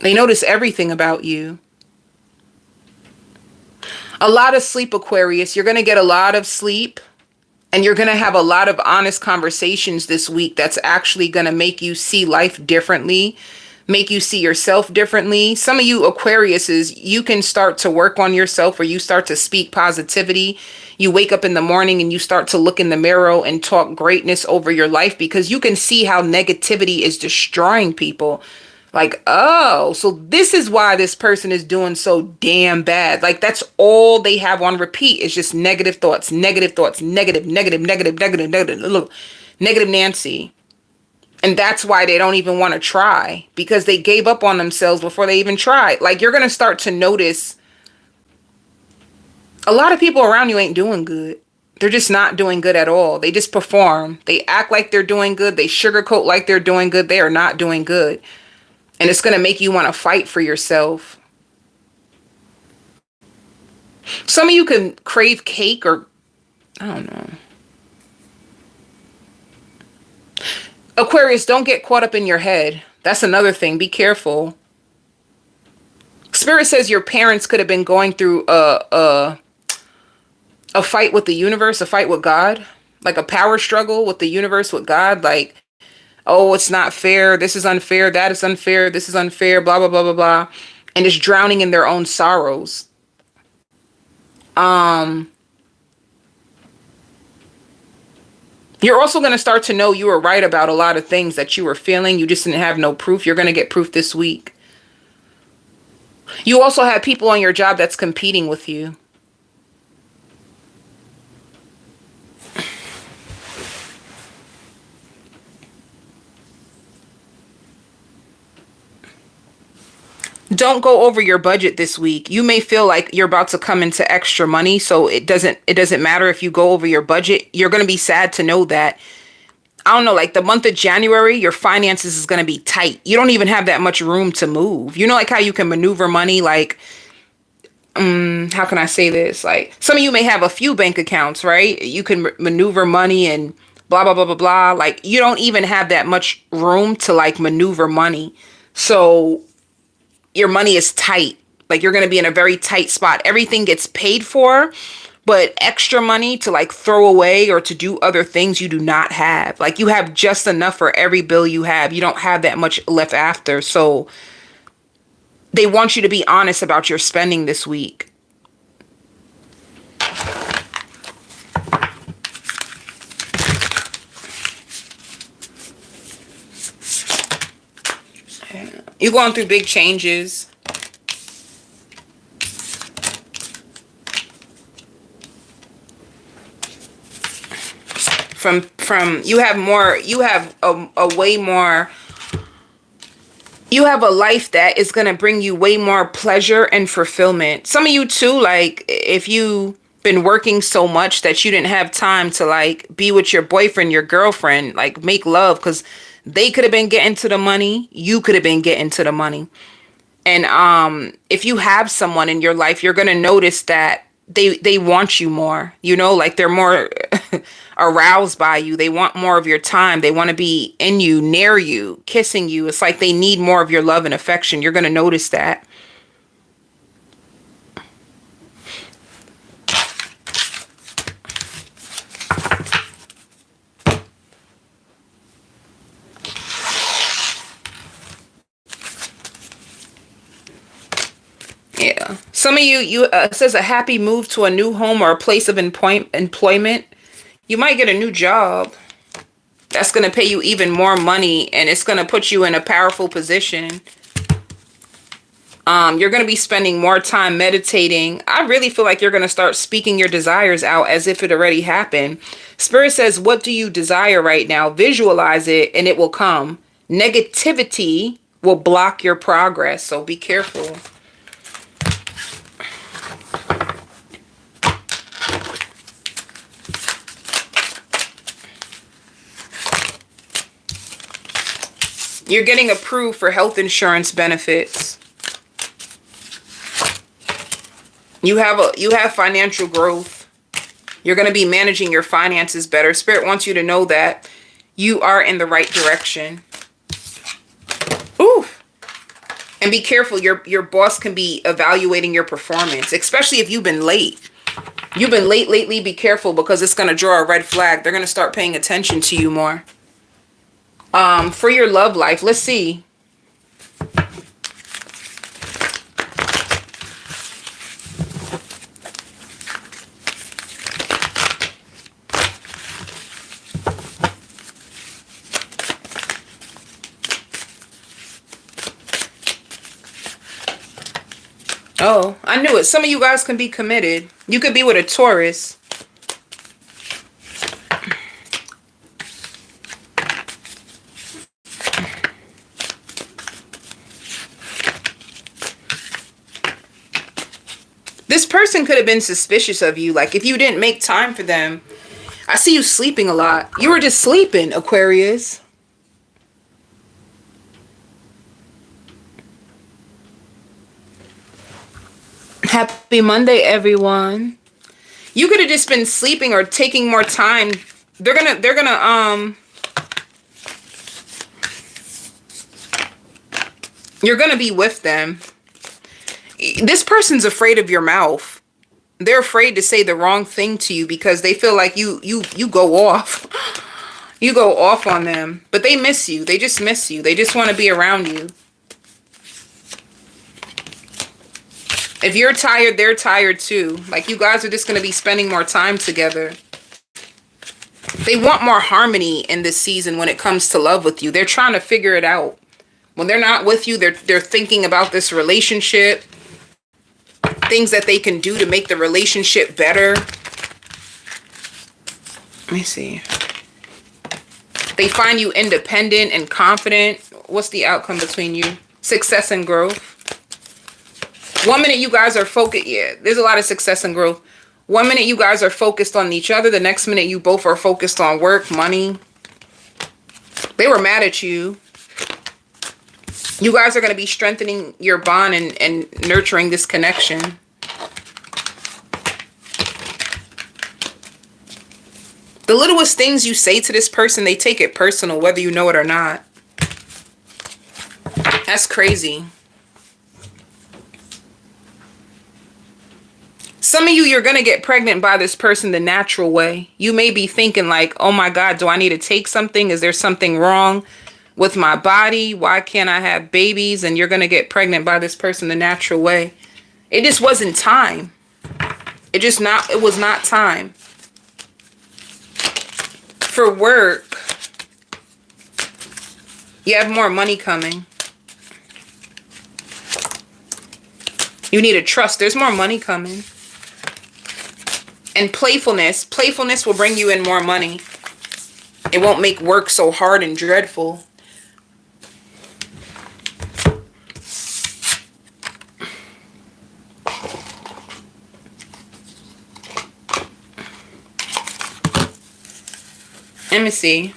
They notice everything about you. A lot of sleep, Aquarius. You're going to get a lot of sleep, and you're going to have a lot of honest conversations this week that's actually going to make you see life differently, make you see yourself differently. Some of you Aquariuses, you can start to work on yourself, or you start to speak positivity. You wake up in the morning and you start to look in the mirror and talk greatness over your life, because you can see how negativity is destroying people. Like, oh, so this is why this person is doing so damn bad. Like, that's all they have on repeat is just negative thoughts, negative thoughts, negative Nancy. And that's why they don't even want to try, because they gave up on themselves before they even tried. Like, you're going to start to notice a lot of people around you ain't doing good. They're just not doing good at all. They just perform. They act like they're doing good. They sugarcoat like they're doing good. They are not doing good. And it's going to make you want to fight for yourself. Some of you can crave cake, or I don't know. Aquarius, don't get caught up in your head. That's another thing. Be careful. Spirit says your parents could have been going through a fight with the universe, a fight with God, like a power struggle with the universe, with God. Like, oh, it's not fair. This is unfair. That is unfair. This is unfair. Blah, blah, blah, blah, blah. And it's drowning in their own sorrows. You're also going to start to know you were right about a lot of things that you were feeling. You just didn't have no proof. You're going to get proof this week. You also have people on your job that's competing with you. Don't go over your budget this week. You may feel like you're about to come into extra money, so it doesn't matter if you go over your budget. You're going to be sad to know that, I don't know, like the month of January, your finances is going to be tight. You don't even have that much room to move. You know, like how you can maneuver money, like, how can I say this? Like, some of you may have a few bank accounts, right? You can maneuver money and blah, blah, blah, blah, blah. Like, you don't even have that much room to like maneuver money. So your money is tight. Like, you're going to be in a very tight spot. Everything gets paid for, but extra money to like throw away or to do other things you do not have. Like, you have just enough for every bill you have. You don't have that much left after. So they want you to be honest about your spending this week. You're going through big changes. From you have more, you have a way more, you have a life that is going to bring you way more pleasure and fulfillment. Some of you too, like if you been working so much that you didn't have time to like be with your boyfriend, your girlfriend, like make love, because they could have been getting to the money. You could have been getting to the money. And if you have someone in your life, you're going to notice that they want you more, you know, like they're more aroused by you. They want more of your time. They want to be in you, near you, kissing you. It's like they need more of your love and affection. You're going to notice that. Yeah. Some of you, it says a happy move to a new home or a place of employment. You might get a new job that's going to pay you even more money, and it's going to put you in a powerful position. You're going to be spending more time meditating. I really feel like you're going to start speaking your desires out as if it already happened. Spirit says, what do you desire right now? Visualize it and it will come. Negativity will block your progress, so be careful. You're getting approved for health insurance benefits. You have financial growth. You're going to be managing your finances better. Spirit wants you to know that you are in the right direction. Ooh. And be careful. Your boss can be evaluating your performance, especially if you've been late. You've been late lately. Be careful, because it's going to draw a red flag. They're going to start paying attention to you more. For your love life, let's see. Oh, I knew it. Some of you guys can be committed. You could be with a Taurus. This person could have been suspicious of you. Like, if you didn't make time for them. I see you sleeping a lot. You were just sleeping, Aquarius. Happy Monday, everyone. You could have just been sleeping or taking more time. They're gonna you're gonna be with them. This person's afraid of your mouth. They're afraid to say the wrong thing to you because they feel like you go off. You go off on them. But they miss you. They just miss you. They just want to be around you. If you're tired, they're tired too. Like, you guys are just going to be spending more time together. They want more harmony in this season when it comes to love with you. They're trying to figure it out. When they're not with you, they're thinking about this relationship. Things that they can do to make the relationship better. Let me see. They find you independent and confident. What's the outcome between you? Success and growth. 1 minute you guys are focused. Yeah, there's a lot of success and growth. 1 minute you guys are focused on each other. The next minute you both are focused on work, money. They were mad at you. You guys are going to be strengthening your bond and nurturing this connection. The littlest things you say to this person, they take it personal, whether you know it or not. That's crazy. Some of you, you're going to get pregnant by this person the natural way. You may be thinking like, oh my God, do I need to take something? Is there something wrong with my body? Why can't I have babies? And you're going to get pregnant by this person the natural way. It just wasn't time. It was not time. For work, you have more money coming. You need to trust. There's more money coming. And playfulness. Playfulness will bring you in more money. It won't make work so hard and dreadful. Let me see.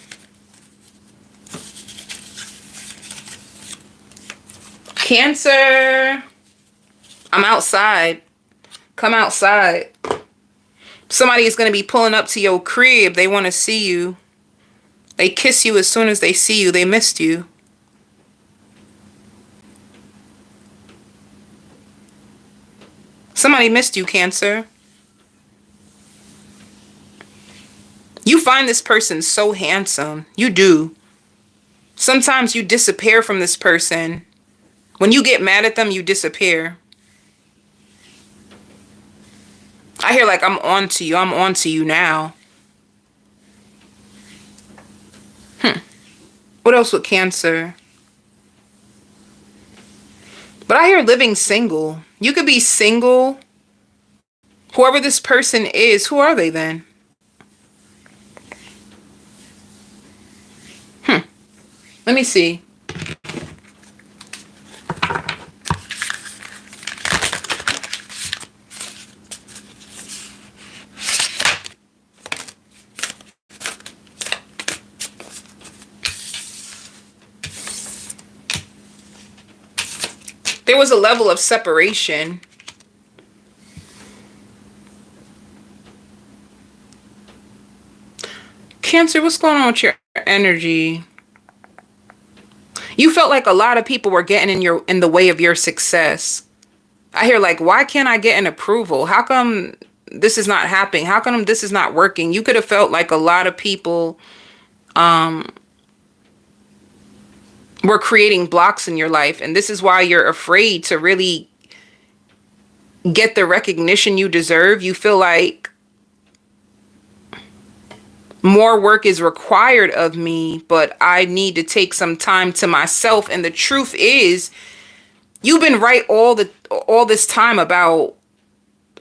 Cancer. I'm outside. Come outside. Somebody is going to be pulling up to your crib. They want to see you. They kiss you as soon as they see you. They missed you. Somebody missed you, Cancer. You find this person so handsome. You do. Sometimes you disappear from this person. When you get mad at them, you disappear. I hear like, I'm on to you. I'm on to you now. What else with Cancer? But I hear living single. You could be single. Whoever this person is, who are they then? Let me see. There was a level of separation. Cancer, what's going on with your energy? You felt like a lot of people were getting in the way of your success. I hear like, why can't I get an approval? How come this is not happening? How come this is not working? You could have felt like a lot of people were creating blocks in your life. And this is why you're afraid to really get the recognition you deserve. You feel like more work is required of me, but I need to take some time to myself. And the truth is, you've been right all this time about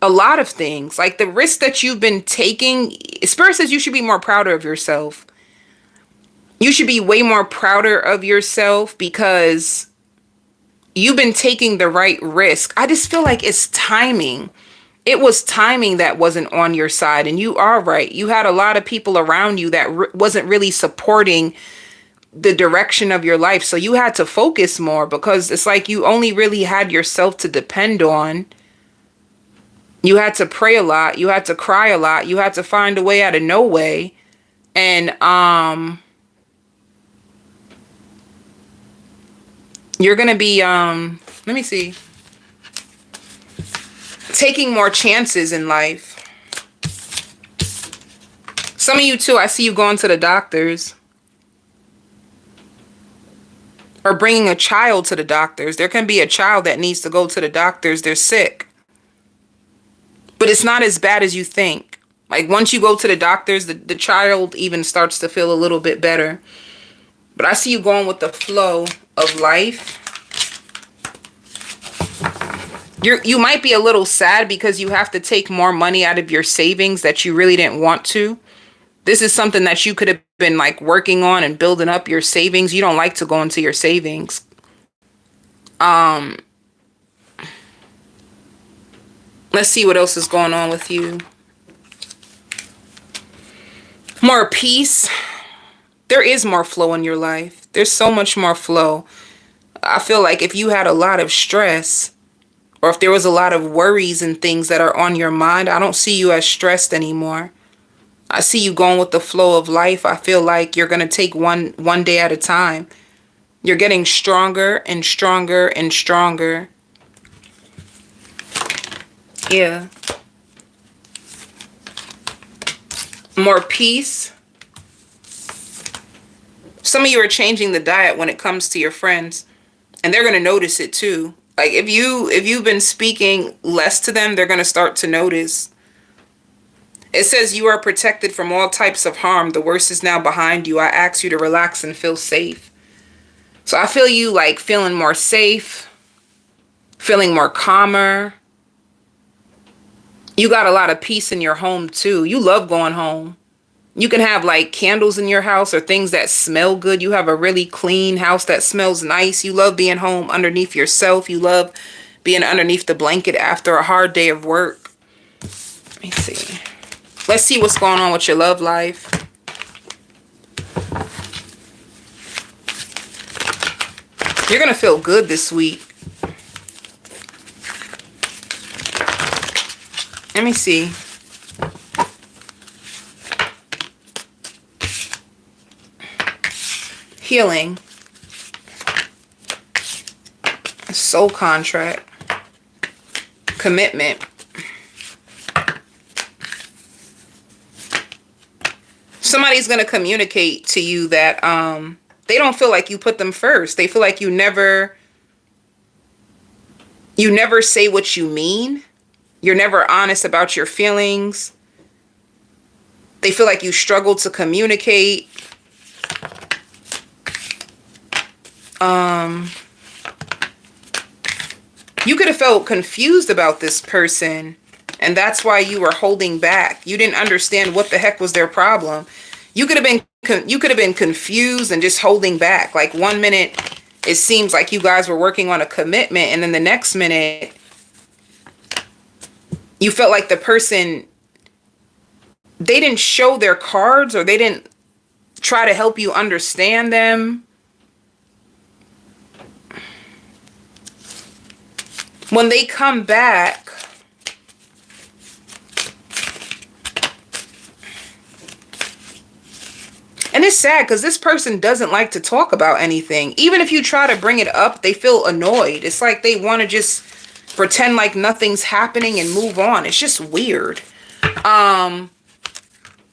a lot of things. Like the risk that you've been taking, Spirit says you should be more prouder of yourself. You should be way more prouder of yourself because you've been taking the right risk. I just feel like it's timing. It was timing that wasn't on your side. And you are right. You had a lot of people around you that wasn't really supporting the direction of your life. So you had to focus more because it's like you only really had yourself to depend on. You had to pray a lot. You had to cry a lot. You had to find a way out of no way. And you're going to be, let me see, taking more chances in life. Some of you too, I see you going to the doctors or bringing a child to the doctors. There can be a child that needs to go to the doctors. They're sick. But it's not as bad as you think. Like once you go to the doctors, the child even starts to feel a little bit better. But I see you going with the flow of life. You might be a little sad because you have to take more money out of your savings that you really didn't want to. This is something that you could have been like working on and building up your savings. You don't like to go into your savings. Let's see what else is going on with you. More peace. There is more flow in your life. There's so much more flow. I feel like if you had a lot of stress, or if there was a lot of worries and things that are on your mind, I don't see you as stressed anymore. I see you going with the flow of life. I feel like you're going to take one day at a time. You're getting stronger and stronger and stronger. Yeah. More peace. Some of you are changing the diet when it comes to your friends, and they're going to notice it too. Like if you've been speaking less to them, they're going to start to notice. It says you are protected from all types of harm. The worst is now behind you. I ask you to relax and feel safe. So I feel you like feeling more safe, feeling more calmer. You got a lot of peace in your home too. You love going home. You can have like candles in your house or things that smell good. You have a really clean house that smells nice. You love being home underneath yourself. You love being underneath the blanket after a hard day of work. Let me see. Let's see what's going on with your love life. You're going to feel good this week. Let me see. Healing. Soul contract. Commitment. Somebody's going to communicate to you that they don't feel like you put them first. They feel like you never say what you mean. You're never honest about your feelings. They feel like you struggle to communicate. You could have felt confused about this person, and that's why you were holding back. You didn't understand what the heck was their problem. You could have been confused and just holding back. Like one minute it seems like you guys were working on a commitment, and then the next minute you felt like the person, they didn't show their cards, or they didn't try to help you understand them. When they come back, and it's sad because this person doesn't like to talk about anything. Even if you try to bring it up, they feel annoyed. It's like they want to just pretend like nothing's happening and move on. It's just weird.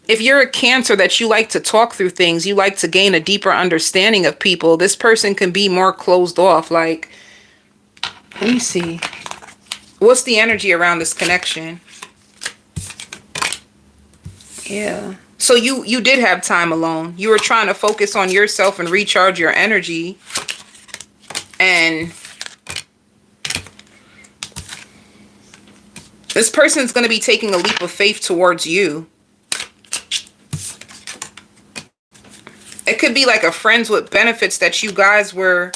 If you're a Cancer that you like to talk through things, you like to gain a deeper understanding of people, this person can be more closed off. Like, let me see. What's the energy around this connection? Yeah. So you did have time alone. You were trying to focus on yourself and recharge your energy. And this person's going to be taking a leap of faith towards you. It could be like a friends with benefits that you guys were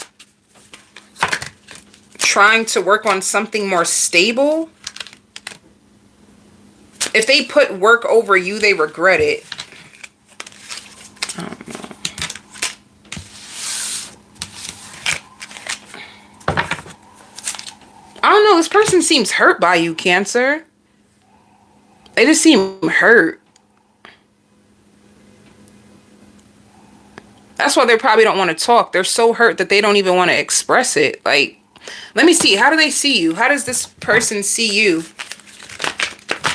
trying to work on something more stable. If they put work over you, they regret it. I don't know. I don't know. This person seems hurt by you, Cancer. They just seem hurt. That's why they probably don't want to talk. They're so hurt that they don't even want to express it. Like, let me see. How do they see you? How does this person see you?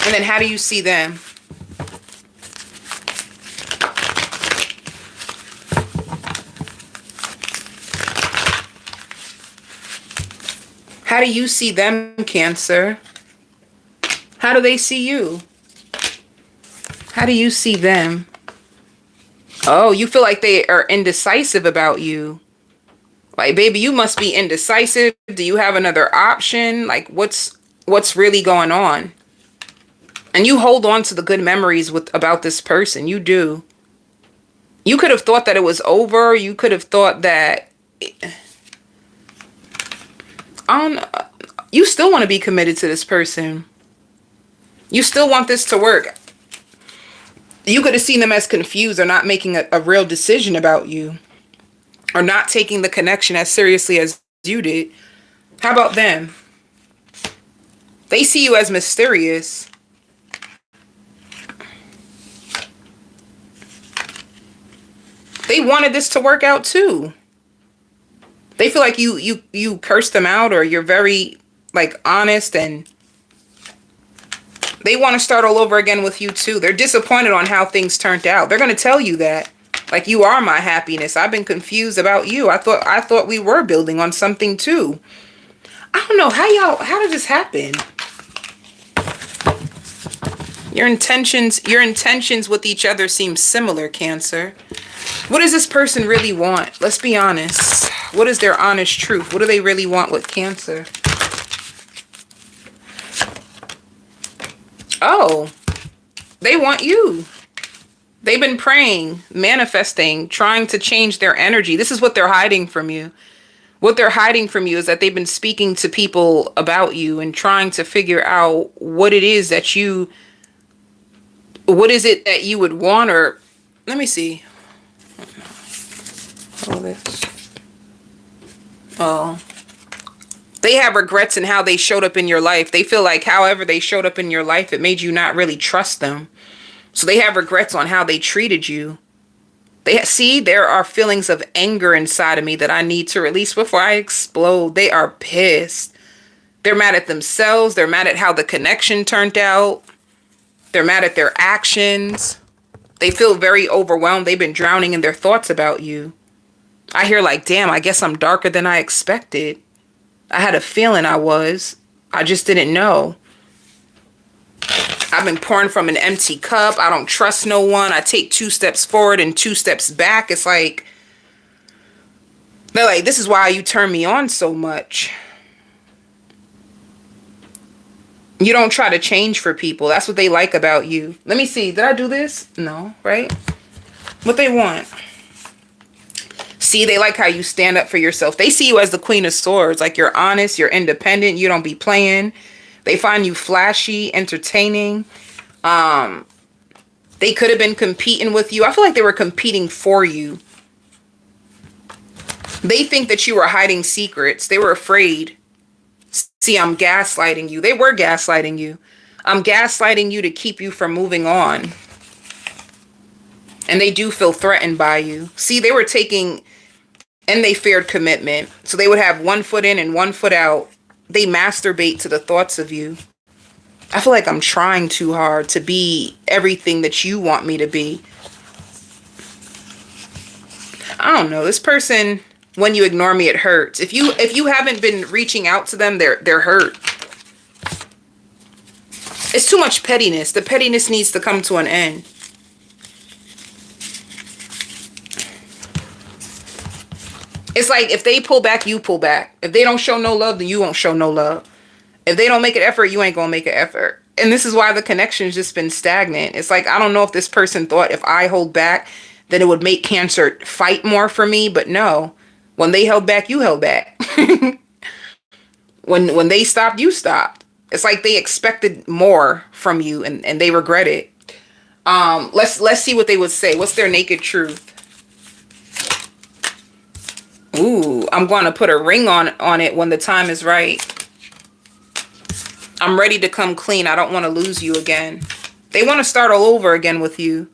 And then how do you see them? How do you see them, Cancer? How do they see you? How do you see them? Oh, you feel like they are indecisive about you. Like, baby, you must be indecisive. Do you have another option? Like, what's really going on? And you hold on to the good memories about this person. You do. You could have thought that it was over. You could have thought that... you still want to be committed to this person. You still want this to work. You could have seen them as confused or not making a real decision about you. Or not taking the connection as seriously as you did. How about them? They see you as mysterious. They wanted this to work out too. They feel like you cursed them out, or you're very like honest, and they want to start all over again with you too. They're disappointed on how things turned out. They're going to tell you that. Like, you are my happiness. I've been confused about you. I thought we were building on something too. I don't know how did this happen? Your intentions with each other seem similar, Cancer. What does this person really want? Let's be honest. What is their honest truth? What do they really want with Cancer? Oh, they want you. They've been praying, manifesting, trying to change their energy. This is what they're hiding from you. What they're hiding from you is that they've been speaking to people about you and trying to figure out what it is that what is it that you would want, or let me see. All this. Oh. They have regrets in how they showed up in your life. They feel like however they showed up in your life, it made you not really trust them. So they have regrets on how they treated you. See, there are feelings of anger inside of me that I need to release before I explode. They are pissed. They're mad at themselves. They're mad at how the connection turned out. They're mad at their actions. They feel very overwhelmed. They've been drowning in their thoughts about you. I hear like, damn, I guess I'm darker than I expected. I had a feeling I was. I just didn't know. I've been pouring from an empty cup. I don't trust no one. I take 2 steps forward and 2 steps back. It's like, they're like, this is why you turn me on so much. You don't try to change for people. That's what they like about you. Let me see. Did I do this? No, right? What they want. See, they like how you stand up for yourself. They see you as the Queen of Swords. Like, you're honest, you're independent, you don't be playing. They find you flashy, entertaining. They could have been competing with you. I feel like they were competing for you. They think that you were hiding secrets. They were afraid. See, I'm gaslighting you. They were gaslighting you. I'm gaslighting you to keep you from moving on. And they do feel threatened by you. See, they were taking, and they feared commitment. So they would have one foot in and one foot out. They masturbate to the thoughts of you. I feel like I'm trying too hard to be everything that you want me to be. I don't know. This person, when you ignore me, it hurts. If you haven't been reaching out to them, they're hurt. It's too much pettiness. The pettiness needs to come to an end. It's like if they pull back, you pull back. If they don't show no love, then you won't show no love. If they don't make an effort, you ain't gonna make an effort. And this is why the connection's just been stagnant. It's like, I don't know if this person thought if I hold back, then it would make Cancer fight more for me. But no, when they held back, you held back. When they stopped, you stopped. It's like they expected more from you and they regret it. Let's see what they would say. What's their naked truth? Ooh, I'm going to put a ring on it when the time is right. I'm ready to come clean. I don't want to lose you again. They want to start all over again with you.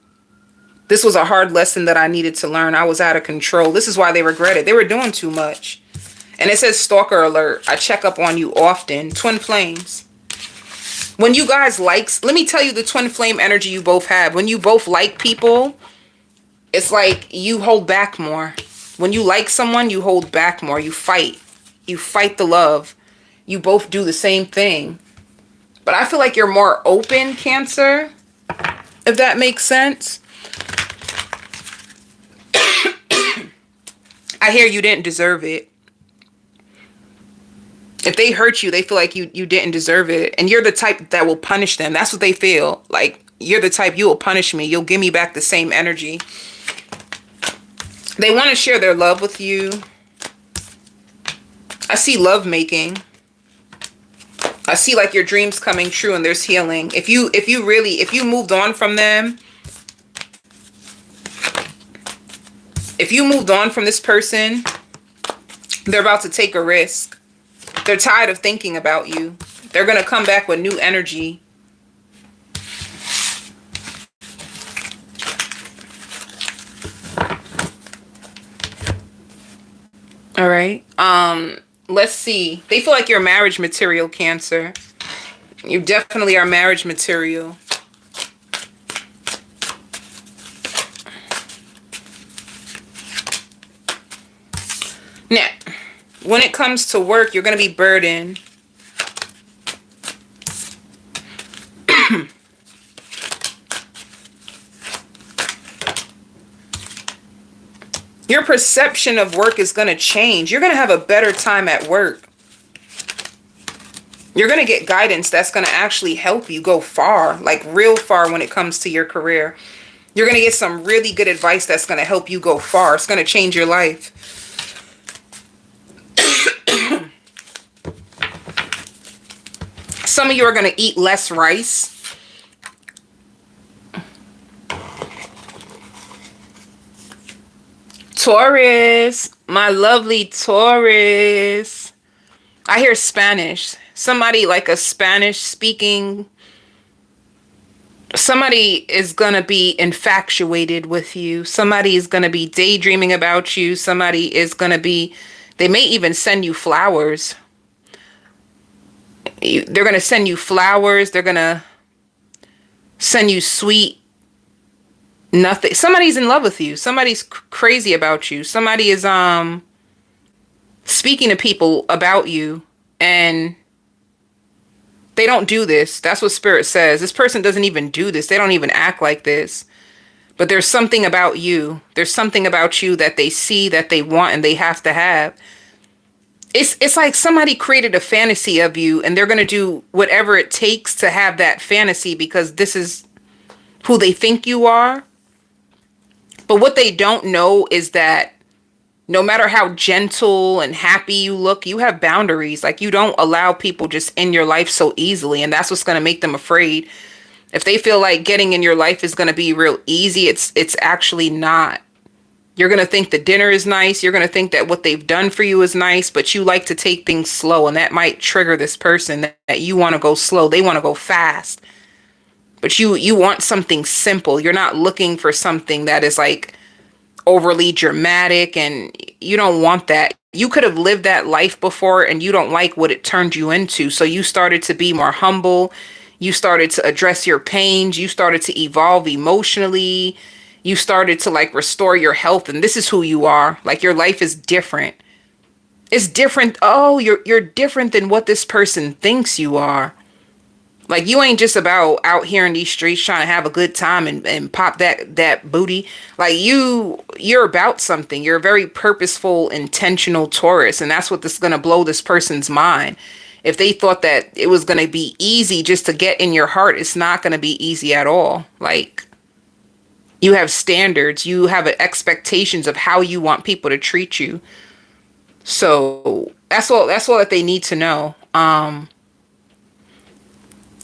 This was a hard lesson that I needed to learn. I was out of control. This is why they regret it. They were doing too much. And it says stalker alert. I check up on you often. Twin flames. When you guys like, let me tell you the twin flame energy you both have. When you both like people, it's like you hold back more. When you like someone, you hold back more. You fight. You fight the love. You both do the same thing. But I feel like you're more open, Cancer, if that makes sense. I hear you didn't deserve it. If they hurt you, they feel like you didn't deserve it. And you're the type that will punish them. That's what they feel. Like, you're the type, you will punish me. You'll give me back the same energy. They want to share their love with you. I see love making. I see like your dreams coming true and there's healing. If you moved on from them, if you moved on from this person, they're about to take a risk. They're tired of thinking about you. They're going to come back with new energy. All right. Let's see. They feel like you're marriage material, Cancer. You definitely are marriage material. Now, when it comes to work, you're going to be burdened. Your perception of work is going to change. You're going to have a better time at work. You're going to get guidance that's going to actually help you go far, like real far when it comes to your career. You're going to get some really good advice that's going to help you go far. It's going to change your life. Some of you are going to eat less rice. Taurus, my lovely Taurus. I hear Spanish. Somebody like a Spanish speaking. Somebody is going to be infatuated with you. Somebody is going to be daydreaming about you. Somebody is going to be, they may even send you flowers. They're going to send you flowers. They're going to send you sweet nothing. Somebody's in love with you. Somebody's crazy about you. Somebody is speaking to people about you, and they don't do this. That's what Spirit says. This person doesn't even do this. They don't even act like this. But there's something about you. There's something about you that they see, that they want, and they have to have. It's like somebody created a fantasy of you and they're going to do whatever it takes to have that fantasy because this is who they think you are. But what they don't know is that no matter how gentle and happy you look, you have boundaries. Like you don't allow people just in your life so easily. And that's what's going to make them afraid. If they feel like getting in your life is going to be real easy, it's actually not. You're going to think the dinner is nice. You're going to think that what they've done for you is nice, but you like to take things slow. And that might trigger this person that you want to go slow. They want to go fast. But you want something simple. You're not looking for something that is like overly dramatic, and you don't want that. You could have lived that life before and you don't like what it turned you into. So you started to be more humble. You started to address your pains. You started to evolve emotionally. You started to like restore your health. And this is who you are. Like your life is different. It's different. Oh, you're different than what this person thinks you are. Like you ain't just about out here in these streets trying to have a good time and pop that booty. Like you're about something. You're a very purposeful, intentional Taurus. And that's what this is going to blow this person's mind. If they thought that it was going to be easy just to get in your heart, it's not going to be easy at all. Like you have standards. You have expectations of how you want people to treat you. So that's all that they need to know.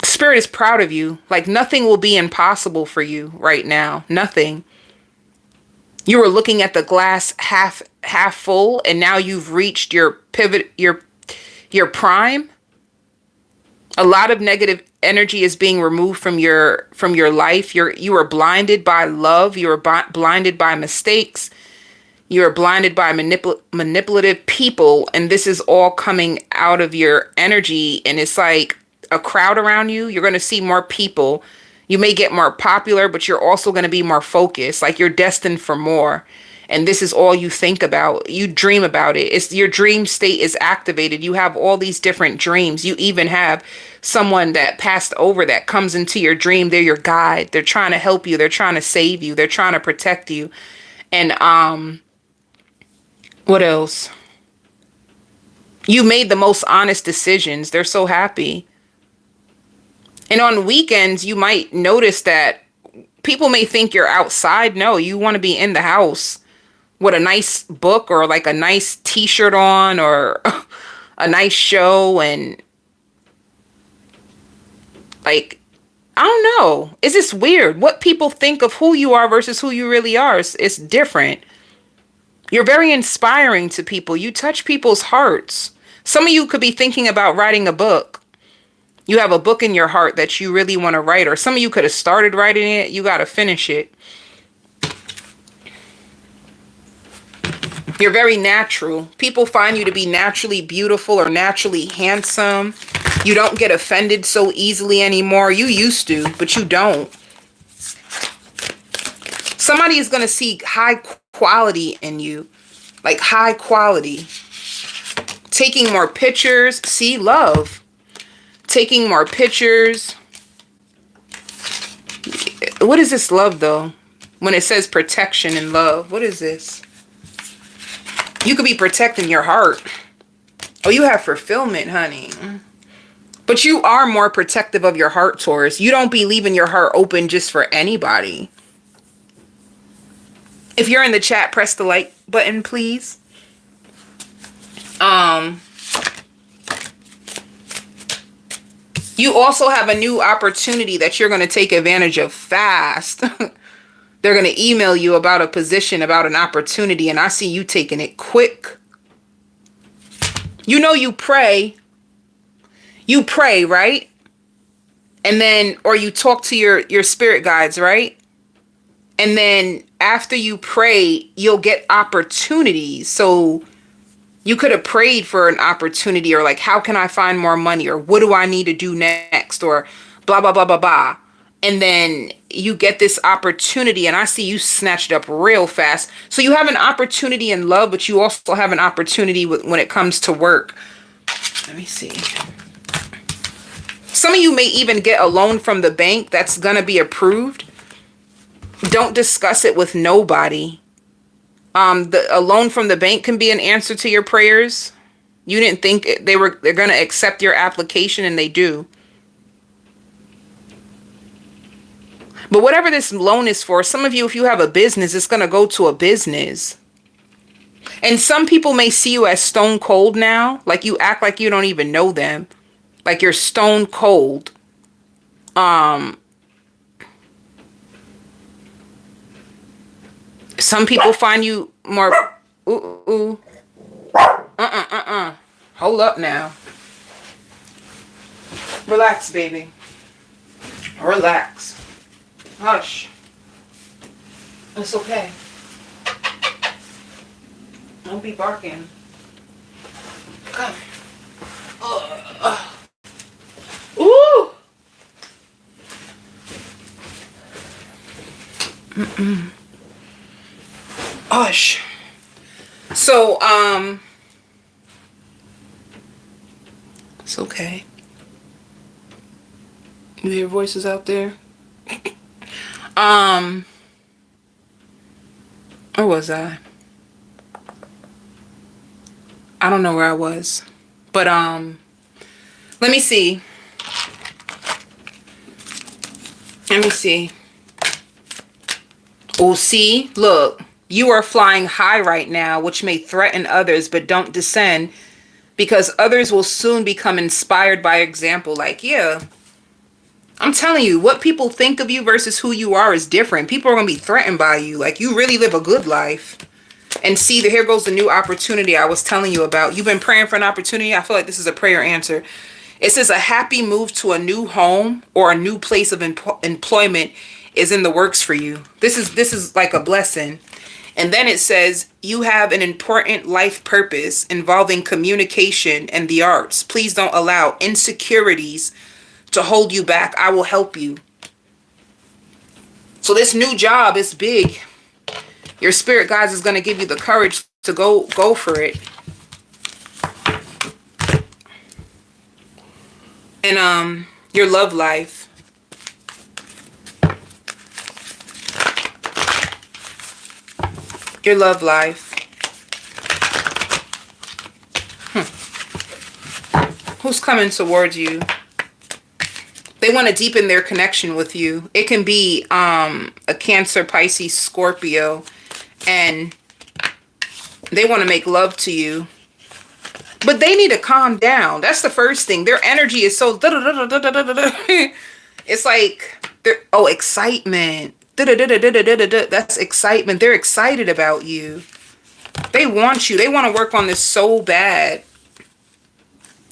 Spirit is proud of you. Like nothing will be impossible for you right now. Nothing. You were looking at the glass half full, and now you've reached your pivot, your prime. A lot of negative energy is being removed from your life. You were blinded by love. You were blinded by mistakes. You are blinded by manipulative people, and this is all coming out of your energy. And it's like a crowd around you. You're going to see more people. You may get more popular, but you're also going to be more focused. Like you're destined for more. And this is all you think about. You dream about it. It's your dream state is activated. You have all these different dreams. You even have someone that passed over that comes into your dream. They're your guide. They're trying to help you. They're trying to save you. They're trying to protect you. And what else? You made the most honest decisions. They're so happy. And on weekends, you might notice that people may think you're outside. No, you want to be in the house with a nice book or like a nice t-shirt on or a nice show. And like, I don't know. It's just weird. What people think of who you are versus who you really are. It's different. You're very inspiring to people. You touch people's hearts. Some of you could be thinking about writing a book. You have a book in your heart that you really want to write, or some of you could have started writing it. You got to finish it. You're very natural. People find you to be naturally beautiful or naturally handsome. You don't get offended so easily anymore. You used to, but you don't. Somebody is going to see high quality in you, like high quality. Taking more pictures. See, love. Taking more pictures. What is this love though? When it says protection and love, what is this? You could be protecting your heart. Oh, you have fulfillment, honey. But you are more protective of your heart, Taurus. You don't be leaving your heart open just for anybody. If you're in the chat, press the like button, please. You also have a new opportunity that you're going to take advantage of fast. They're going to email you about a position, about an opportunity, and I see you taking it quick. You know, you pray. You pray, right? And then, or you talk to your spirit guides, right? And then after you pray, you'll get opportunities. So you could have prayed for an opportunity, or like, how can I find more money? Or what do I need to do next? Or blah, blah, blah, blah, blah. And then you get this opportunity, and I see you snatched up real fast. So you have an opportunity in love, but you also have an opportunity when it comes to work. Let me see. Some of you may even get a loan from the bank that's going to be approved. Don't discuss it with nobody. A loan from the bank can be an answer to your prayers. You didn't think they're going to accept your application, and they do. But whatever this loan is for, some of you, if you have a business, it's going to go to a business. And some people may see you as stone cold now. Like you act like you don't even know them. Like you're stone cold. Some people find you more... Ooh. Hold up now. Relax, baby. Relax. Hush. It's okay. Don't be barking. Come. Ooh. Hush. So, it's okay. You hear voices out there? Where was I? I don't know where I was. But, let me see. Let me see. Oh, see? Look. You are flying high right now, which may threaten others, but don't descend, because others will soon become inspired by example. Like, yeah, I'm telling you, what people think of you versus who you are is different. People are going to be threatened by you. Like, you really live a good life. And see, here goes the new opportunity I was telling you about. You've been praying for an opportunity. I feel like this is a prayer answer. It says a happy move to a new home or a new place of employment is in the works for you. This is like a blessing. And then it says, you have an important life purpose involving communication and the arts. Please don't allow insecurities to hold you back. I will help you. So this new job is big. Your spirit guides is going to give you the courage to go for it. And your love life. Your love life. Who's coming towards you? They want to deepen their connection with you. It can be a Cancer, Pisces, Scorpio, and they want to make love to you. But they need to calm down. That's the first thing. Their energy is so... It's like... excitement. That's excitement. They're excited about you. They want you. They want to work on this so bad.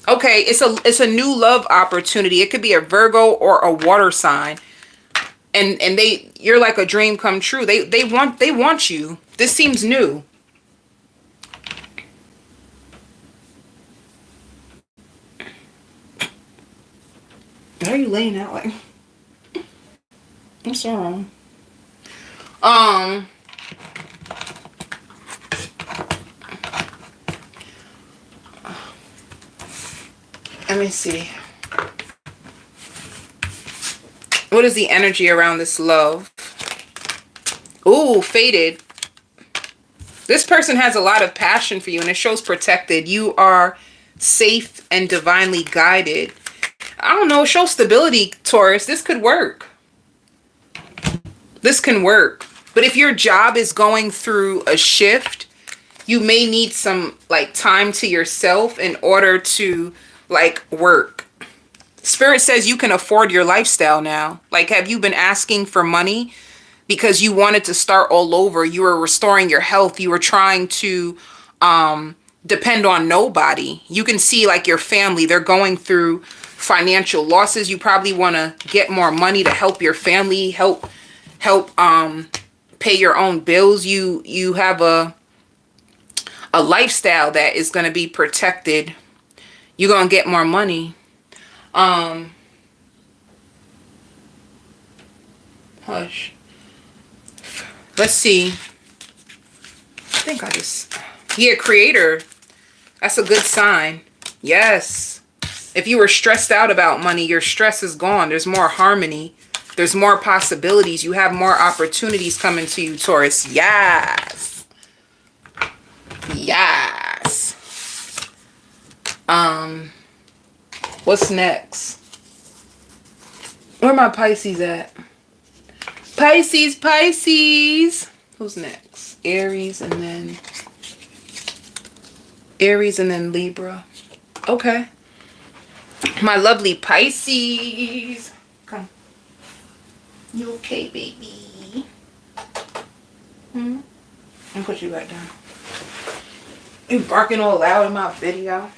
Okay, it's a new love opportunity. It could be a Virgo or a water sign. And you're like a dream come true. They want you. This seems new. Why are you laying out like... What's wrong? Let me see. What is the energy around this love? Ooh, faded. This person has a lot of passion for you, and it shows protected. You are safe and divinely guided. I don't know, it shows stability, Taurus. This could work. This can work. But if your job is going through a shift, you may need some like time to yourself in order to like work. Spirit says you can afford your lifestyle now. Like, have you been asking for money because you wanted to start all over? You were restoring your health. You were trying to depend on nobody. You can see like your family, they're going through financial losses. You probably want to get more money to help your family, help pay your own bills. You have a lifestyle that is going to be protected. You're going to get more money. Hush. Let's see. I think I just... Yeah, creator. That's a good sign. Yes. If you were stressed out about money, your stress is gone. There's more harmony. There's more possibilities. You have more opportunities coming to you, Taurus. Yes. Yes. What's next? Where my Pisces at? Pisces, Pisces. Who's next? Aries and then Libra. Okay. My lovely Pisces. Come. You okay, baby? I'll put you back down. You barking all loud in my video.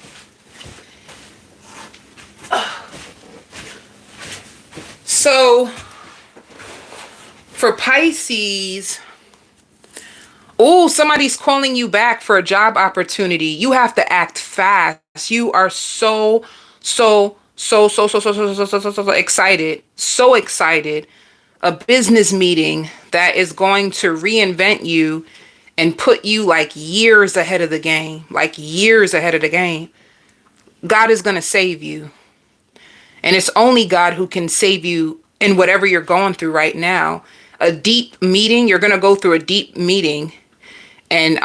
So, for Pisces, oh, somebody's calling you back for a job opportunity. You have to act fast. You are so excited. So excited. A business meeting that is going to reinvent you and put you like years ahead of the game. Like years ahead of the game. God is going to save you. And it's only God who can save you in whatever you're going through right now. A deep meeting, you're going to go through a deep meeting. And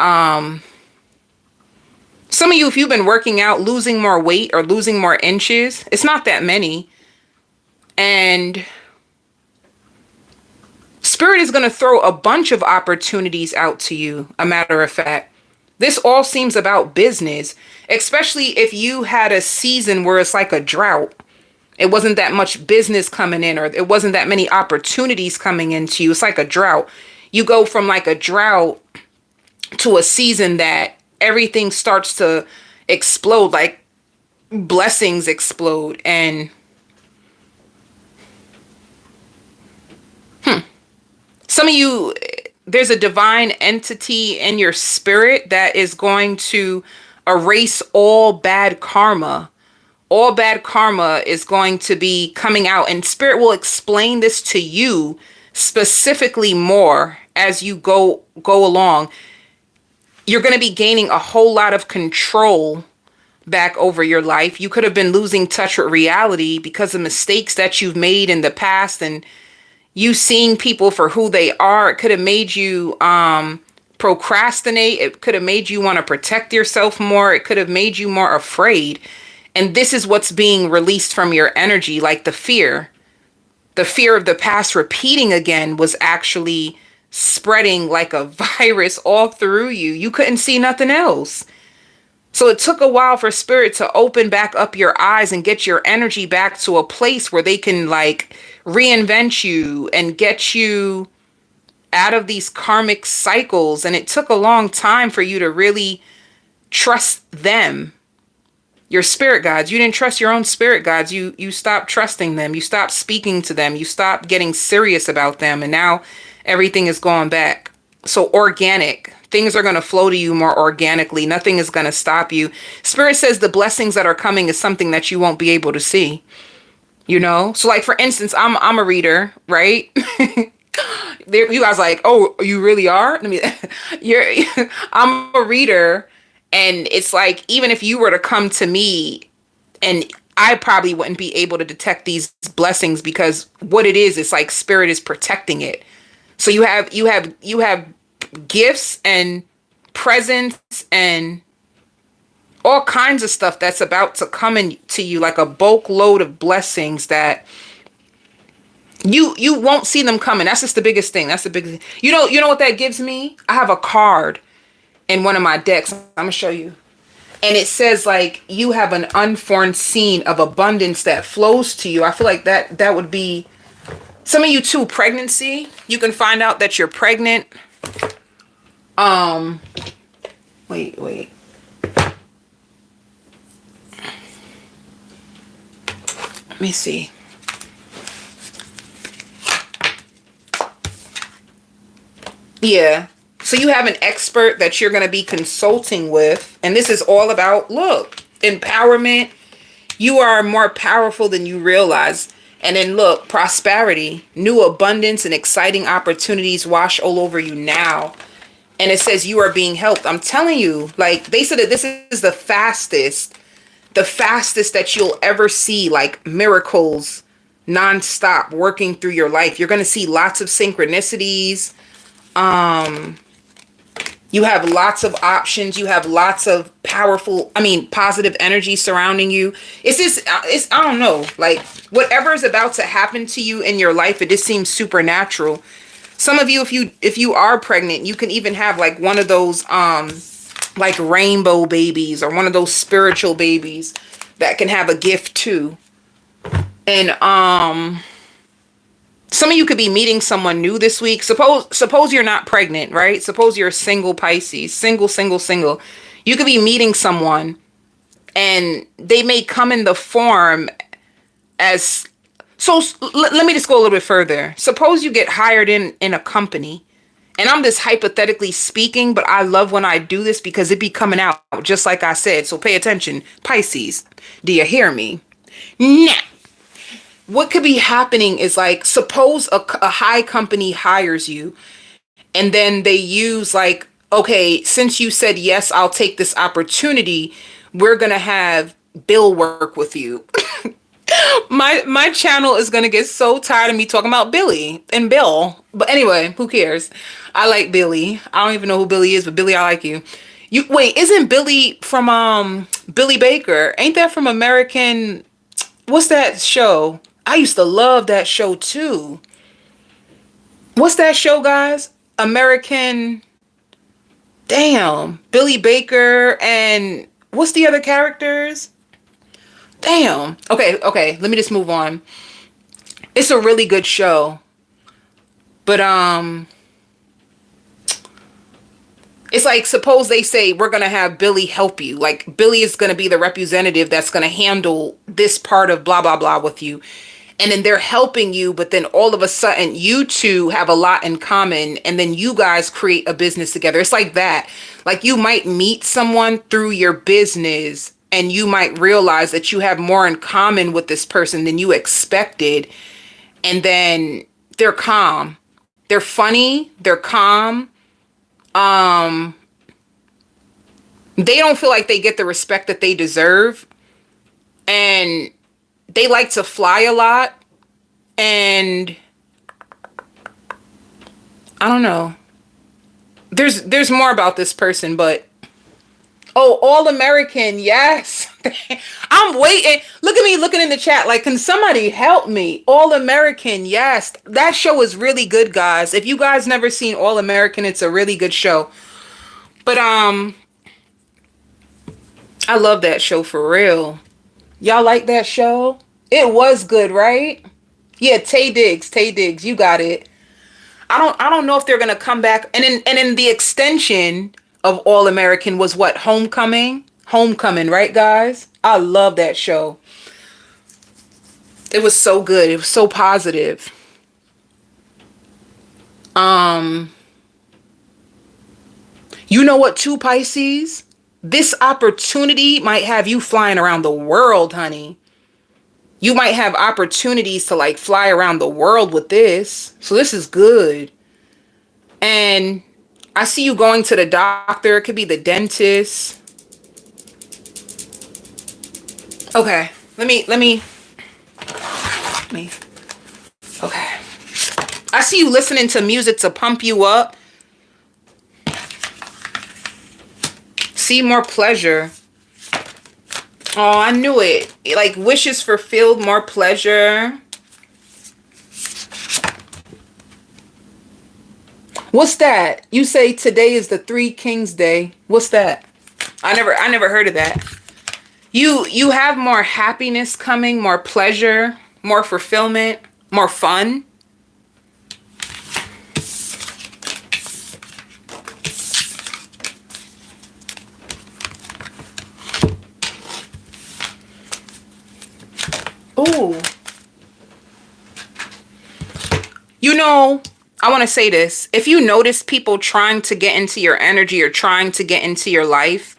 some of you, if you've been working out, losing more weight or losing more inches, it's not that many. And Spirit is going to throw a bunch of opportunities out to you, a matter of fact. This all seems about business, especially if you had a season where it's like a drought. It wasn't that much business coming in, or it wasn't that many opportunities coming into you. It's like a drought. You go from like a drought to a season that everything starts to explode, like blessings explode. And some of you, there's a divine entity in your spirit that is going to erase all bad karma. All bad karma is going to be coming out, and Spirit will explain this to you specifically more as you go along. You're going to be gaining a whole lot of control back over your life. You could have been losing touch with reality because of mistakes that you've made in the past, and you seeing people for who they are. It could have made you procrastinate. It could have made you want to protect yourself more. It could have made you more afraid. And this is what's being released from your energy, like the fear. The fear of the past repeating again was actually spreading like a virus all through you. You couldn't see nothing else. So it took a while for Spirit to open back up your eyes and get your energy back to a place where they can like reinvent you and get you out of these karmic cycles. And it took a long time for you to really trust them. Your spirit guides. You didn't trust your own spirit guides. You stopped trusting them. You stopped speaking to them. You stopped getting serious about them. And now everything is going back. So organic. Things are going to flow to you more organically. Nothing is going to stop you. Spirit says the blessings that are coming is something that you won't be able to see. You know? So like, for instance, I'm a reader, right? You guys like, oh, you really are? I'm a reader. And it's like, even if you were to come to me, and I probably wouldn't be able to detect these blessings, because what it is, it's like Spirit is protecting it. So you have gifts and presents and all kinds of stuff that's about to come into you, like a bulk load of blessings that you won't see them coming. That's just the biggest thing. That's the biggest thing. You know what that gives me? I have a card in one of my decks. I'm gonna show you. And it says like, you have an unforeseen of abundance that flows to you. I feel like that would be some of you too. Pregnancy. You can find out that you're pregnant. Wait. Let me see. Yeah. So you have an expert that you're going to be consulting with. And this is all about, look, empowerment. You are more powerful than you realize. And then look, prosperity, new abundance and exciting opportunities wash all over you now. And it says you are being helped. I'm telling you, like they said that this is the fastest that you'll ever see, like miracles nonstop working through your life. You're going to see lots of synchronicities. You have lots of options. You have lots of positive energy surrounding you. It's just, I don't know, like whatever is about to happen to you in your life, it just seems supernatural. Some of you, if you are pregnant, you can even have like one of those, like rainbow babies or one of those spiritual babies that can have a gift too. And, some of you could be meeting someone new this week. Suppose you're not pregnant, right? Suppose you're a single Pisces, single. You could be meeting someone and they may come in the form as, let me just go a little bit further. Suppose you get hired in a company, and I'm just hypothetically speaking, but I love when I do this because it be coming out just like I said. So pay attention, Pisces. Do you hear me? Now, what could be happening is like, suppose a high company hires you and then they use like, okay, since you said, yes, I'll take this opportunity, we're going to have Bill work with you. My channel is going to get so tired of me talking about Billy and Bill. But anyway, who cares? I like Billy. I don't even know who Billy is, but Billy, I like you. Wait, isn't Billy from Billy Baker? Ain't that from American? What's that show? I used to love that show too. What's that show, guys? American. Damn. Billy Baker and what's the other characters? Damn. Okay. Let me just move on. It's a really good show. But, it's like, suppose they say, we're going to have Billy help you. Like, Billy is going to be the representative that's going to handle this part of blah, blah, blah with you. And then they're helping you, but then all of a sudden you two have a lot in common, and then you guys create a business together. It's like that. Like, you might meet someone through your business and you might realize that you have more in common with this person than you expected. And then they're calm. They're funny. They're calm. They don't feel like they get the respect that they deserve. And they like to fly a lot. And I don't know. There's more about this person, but oh, All American, yes. I'm waiting. Look at me looking in the chat like, can somebody help me? All American, yes. That show is really good, guys. If you guys never seen All American, it's a really good show. But I love that show for real. Y'all like that show? It was good, right? Yeah, Taye Diggs, you got it. I don't know if they're gonna come back. And in the extension of All American was what? Homecoming, right, guys? I love that show. It was so good. It was so positive. You know what, too, Pisces? This opportunity might have you flying around the world, honey. You might have opportunities to like fly around the world with this. So this is good. And I see you going to the doctor. It could be the dentist. Okay. Let me. Okay. I see you listening to music to pump you up. See, more pleasure. Oh, I knew it. Like, wishes fulfilled, more pleasure. What's that? You say today is the Three Kings Day. What's that? I never heard of that. You have more happiness coming, more pleasure, more fulfillment, more fun. Ooh. You know, I want to say this. If you notice people trying to get into your energy or trying to get into your life,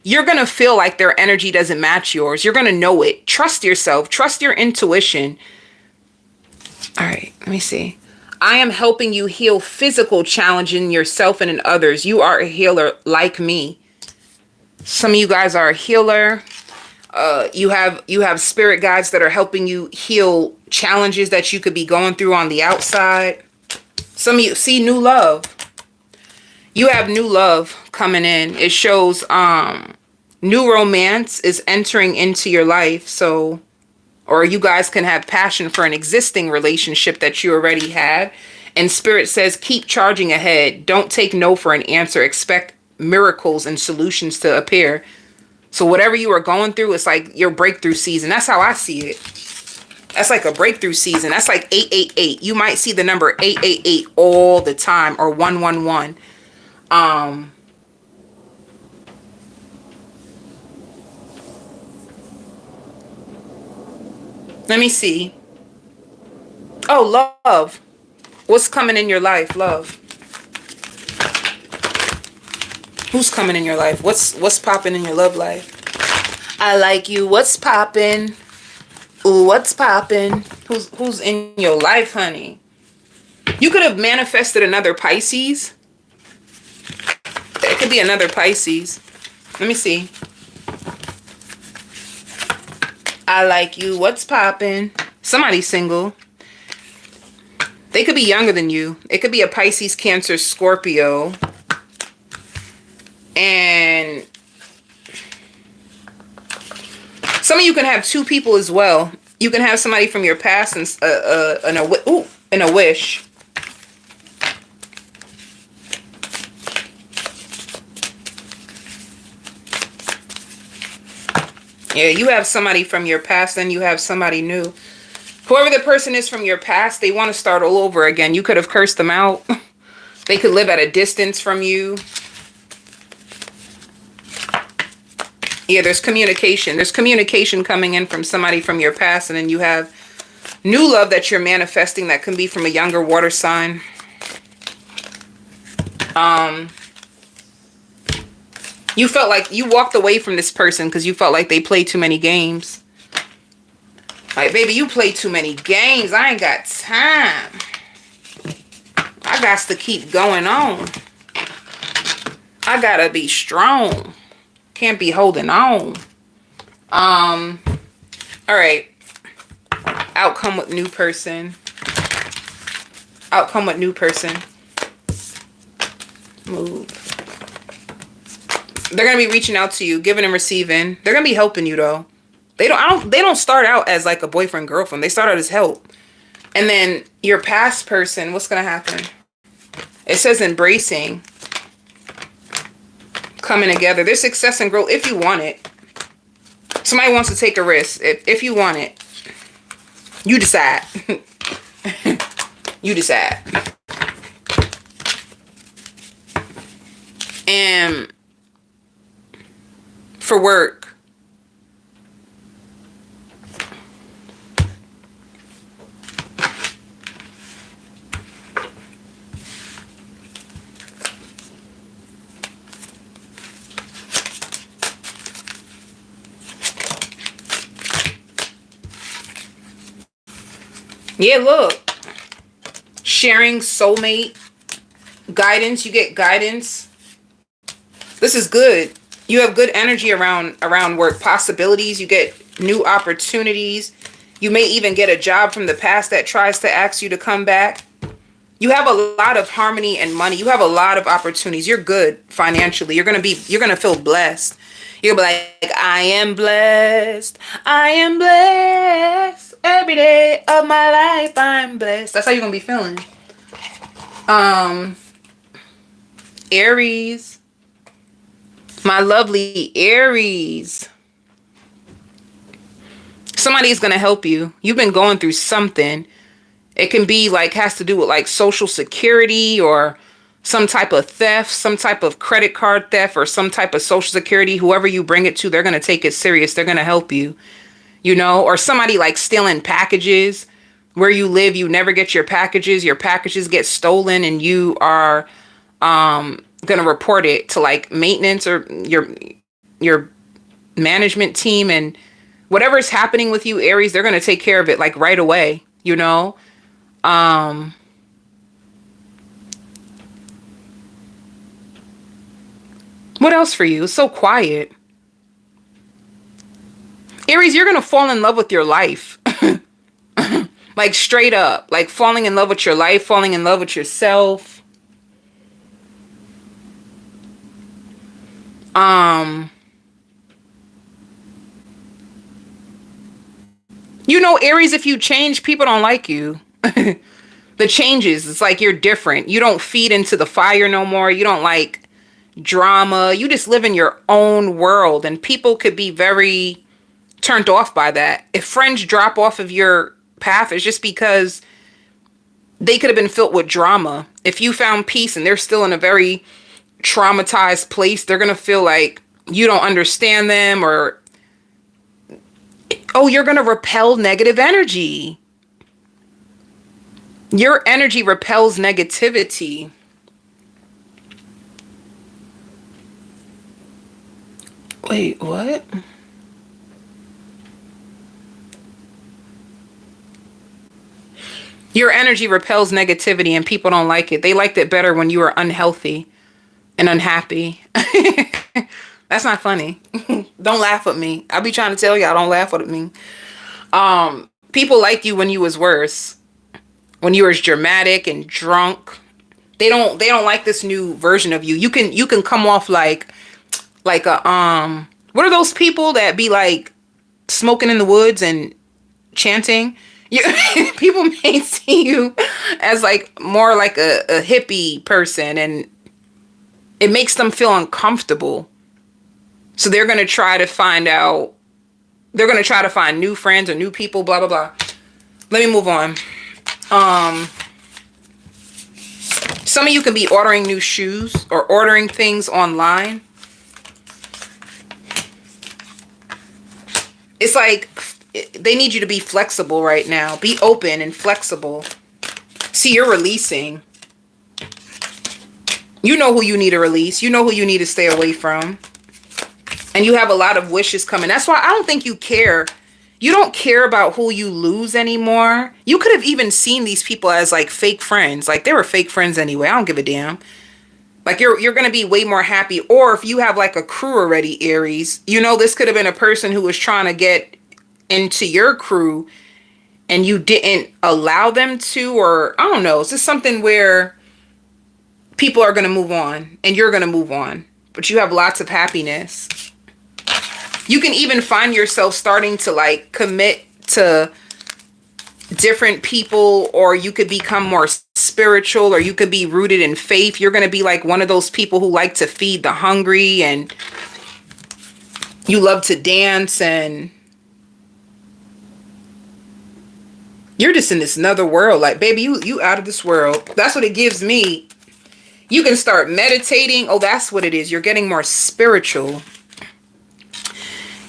you're going to feel like their energy doesn't match yours. You're going to know it. Trust yourself. Trust your intuition. All right, let me see. I am helping you heal physical challenge in yourself and in others. You are a healer like me. Some of you guys are a healer. You have spirit guides that are helping you heal challenges that you could be going through on the outside. Some of you see new love. You have new love coming in. It shows new romance is entering into your life. So, or you guys can have passion for an existing relationship that you already have. And Spirit says, keep charging ahead. Don't take no for an answer. Expect miracles and solutions to appear. So whatever you are going through, it's like your breakthrough season. That's how I see it. That's like a breakthrough season. That's like 888. You might see the number 888 all the time, or 111. Let me see. Oh, love. What's coming in your life? Love. Who's coming in your life? What's popping in your love life? I like you. What's popping? Ooh, what's popping? Who's in your life, honey? You could have manifested another Pisces. It could be another Pisces. Let me see. I like you. What's popping? Somebody's single. They could be younger than you. It could be a Pisces, Cancer, Scorpio. And some of you can have two people as well. You can have somebody from your past and a wish. Yeah, you have somebody from your past and you have somebody new. Whoever the person is from your past, they want to start all over again. You could have cursed them out. They could live at a distance from you. Yeah, there's communication. There's communication coming in from somebody from your past, and then you have new love that you're manifesting that can be from a younger water sign. You felt like you walked away from this person because you felt like they played too many games. Like, baby, you play too many games. I ain't got time. I got to keep going on. I gotta be strong. Can't be holding on. All right. Outcome with new person. Outcome with new person. Move. They're gonna be reaching out to you, giving and receiving. They're gonna be helping you though. They don't start out as like a boyfriend, girlfriend. They start out as help. And then your past person, what's gonna happen? It says embracing. Coming together. There's success and growth if you want it. Somebody wants to take a risk. If you want it. You decide. You decide. And for work. Yeah, look. Sharing soulmate guidance. You get guidance. This is good. You have good energy around work possibilities. You get new opportunities. You may even get a job from the past that tries to ask you to come back. You have a lot of harmony and money. You have a lot of opportunities. You're good financially. You're going to feel blessed. You're going to be like, I am blessed. I am blessed. Every day of my life, I'm blessed. That's how you're going to be feeling. Aries. My lovely Aries. Somebody's going to help you. You've been going through something. It can be like, has to do with like Social Security or some type of theft, some type of credit card theft or some type of Social Security. Whoever you bring it to, they're going to take it serious. They're going to help you, you know, or somebody like stealing packages where you live. You never get your packages get stolen and you are going to report it to like maintenance or your management team, and whatever's happening with you, Aries, they're going to take care of it like right away, you know. What else for you? It's so quiet. Aries, you're going to fall in love with your life. Like straight up, like falling in love with your life, falling in love with yourself. You know, Aries, if you change, people don't like you. The changes, it's like you're different. You don't feed into the fire no more. You don't like drama. You just live in your own world, and people could be very turned off by that. If friends drop off of your path, it's just because they could have been filled with drama. If you found peace and they're still in a very traumatized place, they're going to feel like you don't understand them, or, oh, you're going to repel negative energy. Your energy repels negativity. Wait, what? Your energy repels negativity and people don't like it. They liked it better when you were unhealthy and unhappy. That's not funny. Don't laugh at me. I be trying to tell y'all, don't laugh at me. People liked you when you was worse. When you were dramatic and drunk. They don't like this new version of you. You can come off like a what are those people that be like smoking in the woods and chanting? People may see you as like more like a hippie person, and it makes them feel uncomfortable. So they're going to try to find out, they're going to try to find new friends or new people, blah, blah, blah. Let me move on. Some of you can be ordering new shoes or ordering things online. It's like they need you to be flexible right now. Be open and flexible. See, you're releasing. You know who you need to release. You know who you need to stay away from. And you have a lot of wishes coming. That's why I don't think you care. You don't care about who you lose anymore. You could have even seen these people as like fake friends. Like they were fake friends anyway. I don't give a damn. Like you're going to be way more happy. Or if you have like a crew already, Aries, you know, this could have been a person who was trying to get into your crew and you didn't allow them to, or I don't know. It's just something where people are going to move on and you're going to move on, but you have lots of happiness. You can even find yourself starting to like commit to different people, or you could become more spiritual, or you could be rooted in faith. You're going to be like one of those people who like to feed the hungry, and you love to dance, and you're just in this another world. Like, baby, you out of this world. That's what it gives me. You can start meditating. Oh, that's what it is. You're getting more spiritual.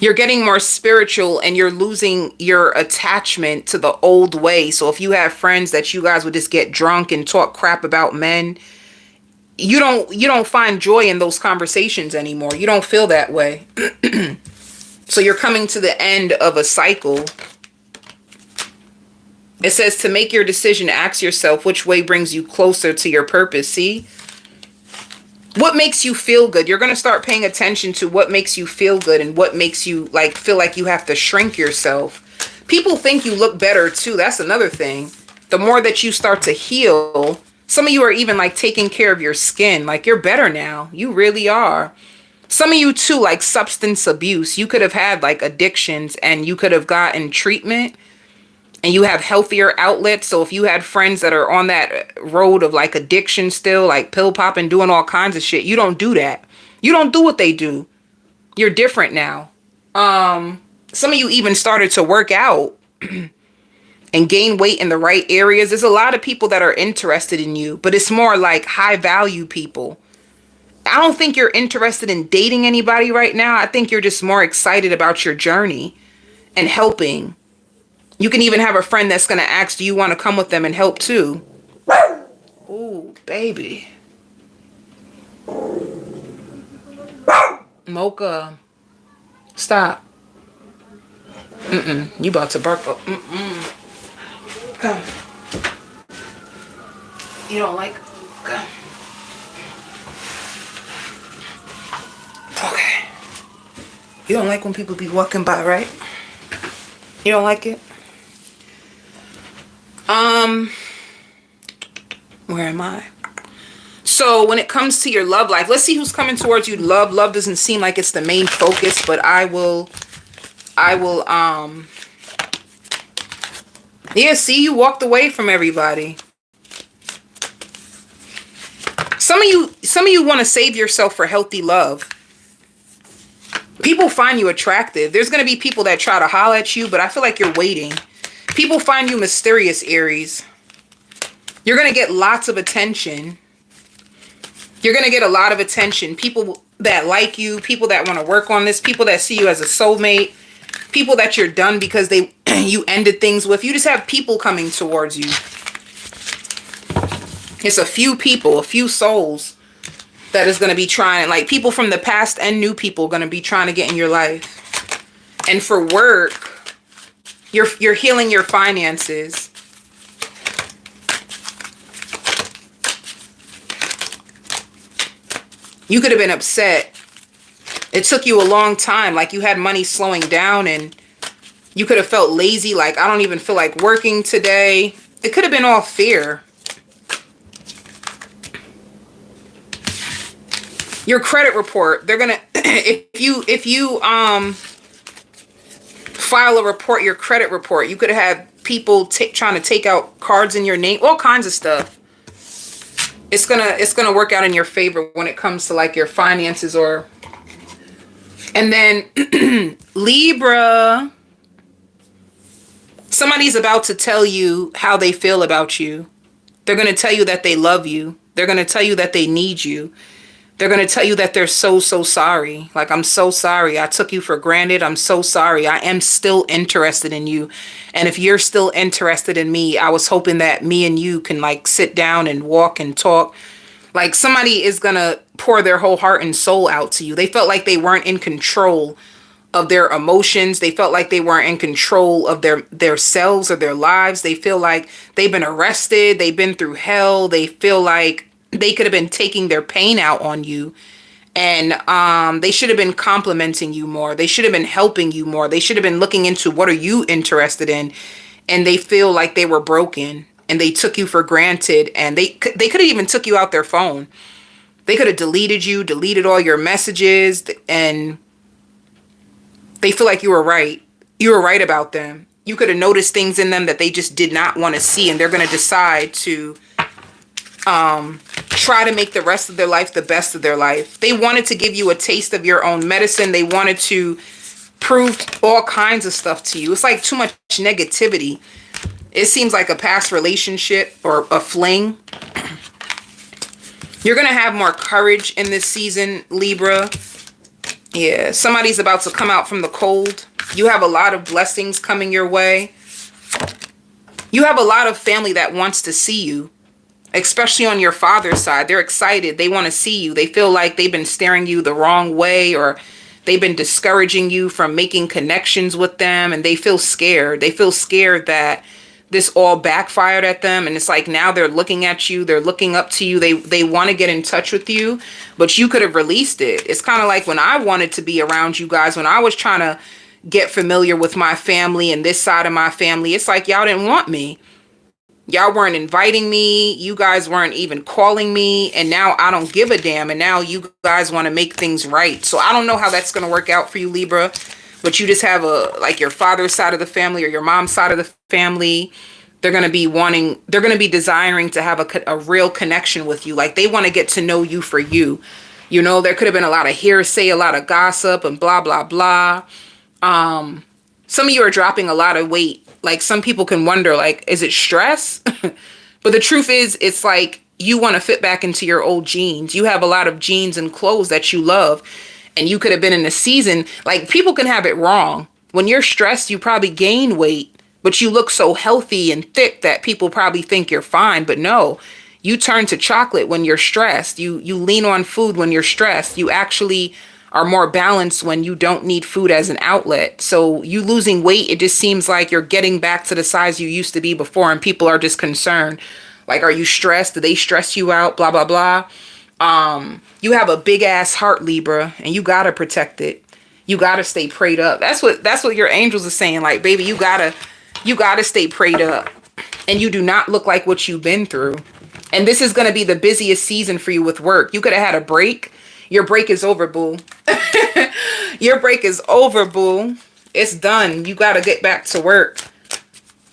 You're getting more spiritual, and you're losing your attachment to the old way. So if you have friends that you guys would just get drunk and talk crap about men, you don't find joy in those conversations anymore. You don't feel that way. So you're coming to the end of a cycle. It says to make your decision, ask yourself which way brings you closer to your purpose. See? What makes you feel good? You're going to start paying attention to what makes you feel good and what makes you like feel like you have to shrink yourself. People think you look better too. That's another thing. The more that you start to heal, some of you are even like taking care of your skin. Like you're better now. You really are. Some of you too, like substance abuse. You could have had like addictions and you could have gotten treatment. And you have healthier outlets. So if you had friends that are on that road of like addiction still, like pill popping, doing all kinds of shit, you don't do that. You don't do what they do. You're different now. Some of you even started to work out and gain weight in the right areas. There's a lot of people that are interested in you, but it's more like high value people. I don't think you're interested in dating anybody right now. I think you're just more excited about your journey and helping. You can even have a friend that's going to ask, do you want to come with them and help too? Ooh, baby. Mocha. Stop. You about to bark up. Come. You don't like? Come. Okay. You don't like when people be walking by, right? You don't like it? Where am I? So when it comes to your love life, let's see who's coming towards you. Love doesn't seem like it's the main focus, but I will, yeah, see, you walked away from everybody. Some of you want to save yourself for healthy love. People find you attractive. There's going to be people that try to holler at you, but I feel like you're waiting. People find you mysterious, Aries. You're going to get lots of attention. You're going to get a lot of attention. People that like you, people that want to work on this, people that see you as a soulmate, people that you're done because you ended things with. You just have people coming towards you. It's a few people, a few souls that is going to be trying, like people from the past and new people going to be trying to get in your life. And for work, you're healing your finances. You could have been upset. It took you a long time, like you had money slowing down and you could have felt lazy, like I don't even feel like working today. It could have been all fear. Your credit report, they're gonna if you file a report, your credit report, you could have had people trying to take out cards in your name, all kinds of stuff. It's gonna work out in your favor when it comes to like your finances. Or and then Libra, somebody's about to tell you how they feel about you. They're gonna tell you that they love you. They're gonna tell you that they need you. They're going to tell you that they're so sorry. Like, I'm so sorry. I took you for granted. I'm so sorry. I am still interested in you. And if you're still interested in me, I was hoping that me and you can like sit down and walk and talk. Like somebody is going to pour their whole heart and soul out to you. They felt like they weren't in control of their emotions. They felt like they weren't in control of their selves or their lives. They feel like they've been arrested. They've been through hell. They feel like they could have been taking their pain out on you, and they should have been complimenting you more. They should have been helping you more. They should have been looking into what are you interested in, and they feel like they were broken and they took you for granted, and they could have even took you out their phone. They could have deleted you, deleted all your messages, and they feel like you were right. You were right about them. You could have noticed things in them that they just did not want to see, and they're going to decide to try to make the rest of their life the best of their life. They wanted to give you a taste of your own medicine. They wanted to prove all kinds of stuff to you. It's like too much negativity. It seems like a past relationship or a fling. You're going to have more courage in this season, Libra. Yeah, somebody's about to come out from the cold. You have a lot of blessings coming your way. You have a lot of family that wants to see you. Especially on your father's side. They're excited. They want to see you. They feel like they've been staring you the wrong way, or they've been discouraging you from making connections with them, and they feel scared. They feel scared that this all backfired at them, and it's like now they're looking at you. They're looking up to you. They want to get in touch with you, but you could have released it. It's kind of like when I wanted to be around you guys, when I was trying to get familiar with my family and this side of my family, it's like y'all didn't want me. Y'all weren't inviting me. You guys weren't even calling me. And now I don't give a damn. And now you guys want to make things right. So I don't know how that's going to work out for you, Libra. But you just have like your father's side of the family or your mom's side of the family. They're going to be desiring to have a real connection with you. Like they want to get to know you for you. You know, there could have been a lot of hearsay, a lot of gossip and blah, blah, blah. Some of you are dropping a lot of weight. Like some people can wonder, like, is it stress? But the truth is, it's like you want to fit back into your old jeans. You have a lot of jeans and clothes that you love. And you could have been in a season, like people can have it wrong. When you're stressed, you probably gain weight, but you look so healthy and thick that people probably think you're fine. But no, you turn to chocolate when you're stressed. You lean on food when you're stressed. You actually are more balanced when you don't need food as an outlet. So you losing weight, it just seems like you're getting back to the size you used to be before, and people are just concerned. Like, are you stressed? Do they stress you out? Blah, blah, blah. You have a big ass heart, Libra, and you gotta protect it. You gotta stay prayed up. That's what your angels are saying. Like, baby, you gotta stay prayed up. And you do not look like what you've been through. And this is going to be the busiest season for you with work. You could have had a break. Your break is over, boo. Your break is over, boo. It's done. You got to get back to work.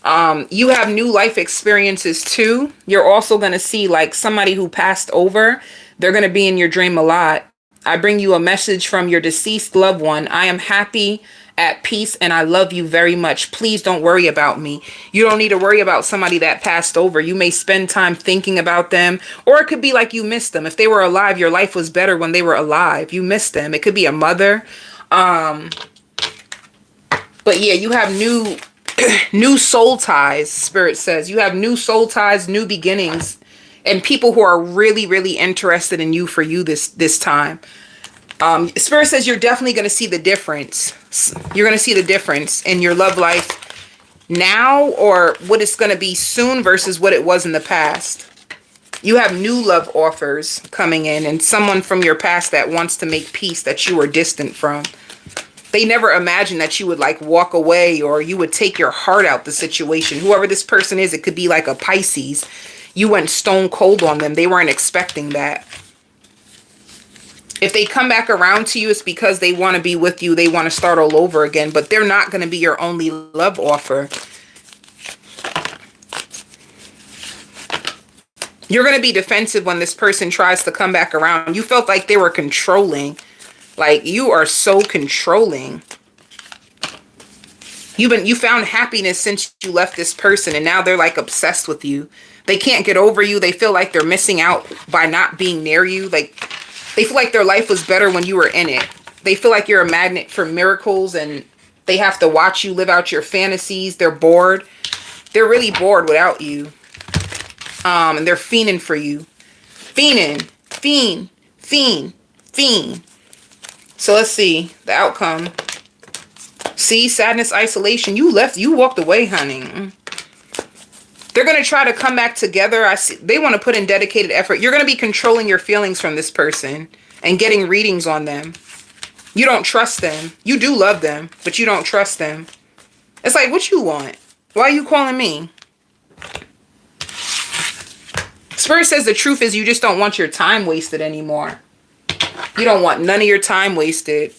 You have new life experiences too. You're also going to see like somebody who passed over. They're going to be in your dream a lot. I bring you a message from your deceased loved one. I am happy, at peace, and I love you very much. Please don't worry about me. You don't need to worry about somebody that passed over. You may spend time thinking about them, or it could be like you missed them. If they were alive, your life was better when they were alive. You missed them. It could be a mother. But yeah, you have new soul ties, Spirit says. You have new soul ties, new beginnings, and people who are really, really interested in you for you this time. Spirit says you're definitely going to see the difference. You're going to see the difference in your love life now, or what it's going to be soon versus what it was in the past. You have new love offers coming in, and someone from your past that wants to make peace that you were distant from. They never imagined that you would like walk away, or you would take your heart out the situation. Whoever this person is, it could be like a Pisces. You went stone cold on them. They weren't expecting that. If they come back around to you, it's because they want to be with you. They want to start all over again, but they're not going to be your only love offer. You're going to be defensive when this person tries to come back around. You felt like they were controlling. Like, you are so controlling. You found happiness since you left this person, and now they're like obsessed with you. They can't get over you. They feel like they're missing out by not being near you. Like, they feel like their life was better when you were in it. They feel like you're a magnet for miracles, and they have to watch you live out your fantasies. They're bored. They're really bored without you. And they're fiending for you. Fiending. Fiend. So let's see the outcome. See, sadness, isolation. You left. You walked away, honey. They're going to try to come back together. I see. They want to put in dedicated effort. You're going to be controlling your feelings from this person and getting readings on them. You don't trust them. You do love them, but you don't trust them. It's like, what you want? Why are you calling me? Spirit says the truth is you just don't want your time wasted anymore. You don't want none of your time wasted.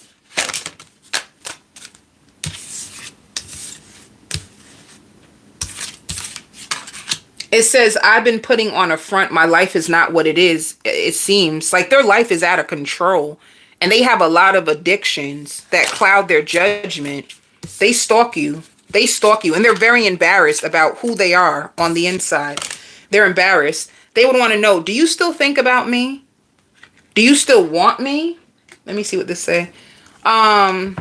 It says, I've been putting on a front. My life is not what it is. It seems like their life is out of control. And they have a lot of addictions that cloud their judgment. They stalk you. They stalk you. And they're very embarrassed about who they are on the inside. They're embarrassed. They would want to know, do you still think about me? Do you still want me? Let me see what this say. I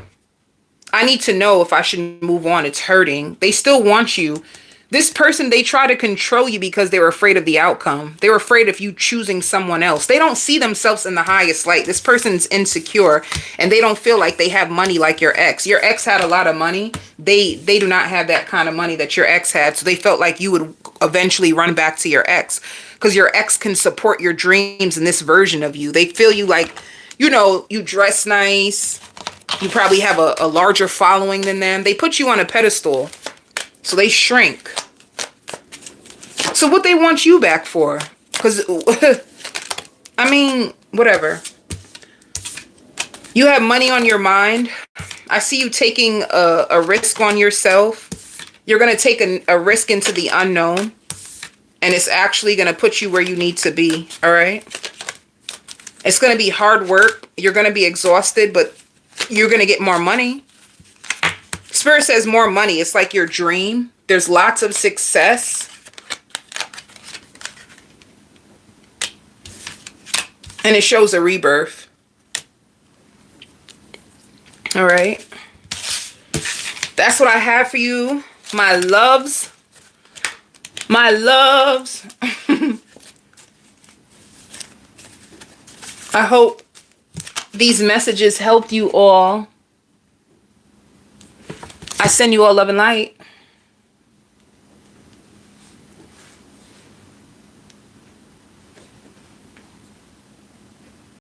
need to know if I should move on. It's hurting. They still want you. This person, they try to control you because they were afraid of the outcome. They were afraid of you choosing someone else. They don't see themselves in the highest light. This person's insecure, and they don't feel like they have money like your ex. Your ex had a lot of money. They do not have that kind of money that your ex had. So they felt like you would eventually run back to your ex because your ex can support your dreams in this version of you. They feel you like, you know, you dress nice. You probably have a larger following than them. They put you on a pedestal. So they shrink. So what they want you back for? Because, I mean, whatever. You have money on your mind. I see you taking a risk on yourself. You're going to take a risk into the unknown. And it's actually going to put you where you need to be. All right? It's going to be hard work. You're going to be exhausted, but you're going to get more money. Spirit says more money. It's like your dream. There's lots of success. And it shows a rebirth. All right. That's what I have for you, my loves. My loves. I hope these messages helped you all. I send you all love and light.